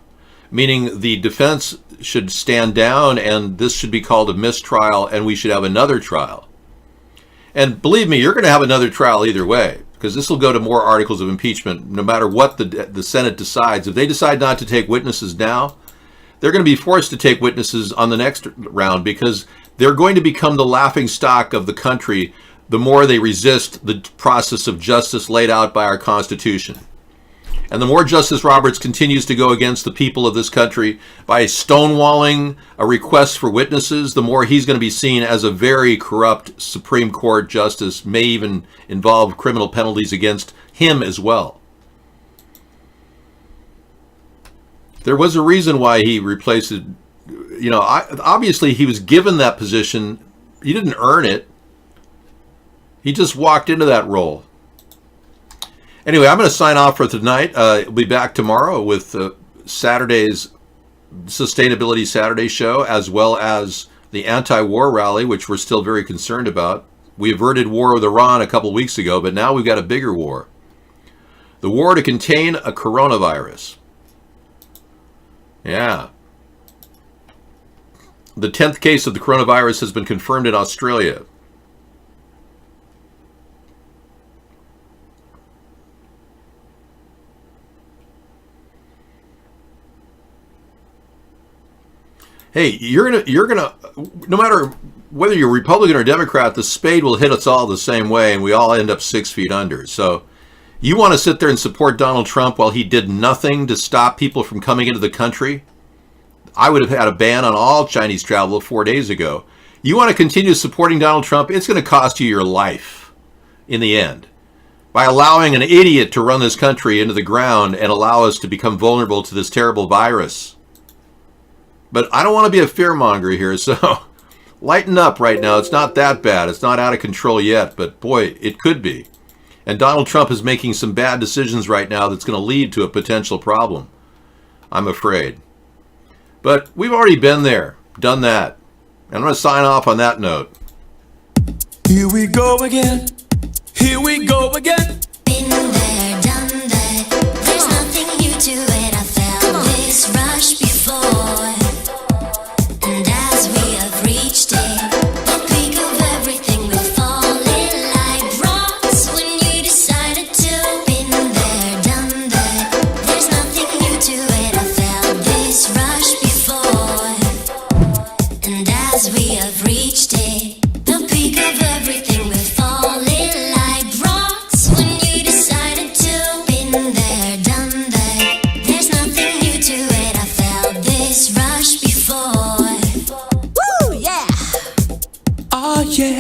Meaning the defense should stand down, and this should be called a mistrial, and we should have another trial. And believe me, you're going to have another trial either way, because this will go to more articles of impeachment no matter what the Senate decides. If they decide not to take witnesses now, they're going to be forced to take witnesses on the next round, because they're going to become the laughing stock of the country the more they resist the process of justice laid out by our Constitution. And the more Justice Roberts continues to go against the people of this country by stonewalling a request for witnesses, the more he's going to be seen as a very corrupt Supreme Court justice, may even involve criminal penalties against him as well. There was a reason why he replaced it. You know, obviously he was given that position. He didn't earn it. He just walked into that role. Anyway, I'm going to sign off for tonight. We'll be back tomorrow with Saturday's Sustainability Saturday show, as well as the anti-war rally, which we're still very concerned about. We averted war with Iran a couple weeks ago, but now we've got a bigger war. The war to contain a coronavirus. Yeah. The 10th case of the coronavirus has been confirmed in Australia. Hey, you're gonna, no matter whether you're Republican or Democrat, the spade will hit us all the same way, and we all end up 6 feet under. So, you want to sit there and support Donald Trump while he did nothing to stop people from coming into the country? I would have had a ban on all Chinese travel 4 days ago. You want to continue supporting Donald Trump? It's going to cost you your life in the end. By allowing an idiot to run this country into the ground and allow us to become vulnerable to this terrible virus. But I don't want to be a fearmonger here, so lighten up right now. It's not that bad. It's not out of control yet, but boy, it could be. And Donald Trump is making some bad decisions right now that's going to lead to a potential problem, I'm afraid. But we've already been there, done that. And I'm going to sign off on that note. Here we go again. Here we go again. Been there, done that. There's nothing new to it. I felt this rush before. And as we have reached it, the peak of everything, we're falling like rocks when you decided to. Been there, done that. There's nothing new to it. I felt this rush before. And as we have reached it, the peak of everything, we're falling like rocks when you decided to. Been there, done that. There's nothing new to it. I felt this rush before. Woo, yeah! Oh, yeah.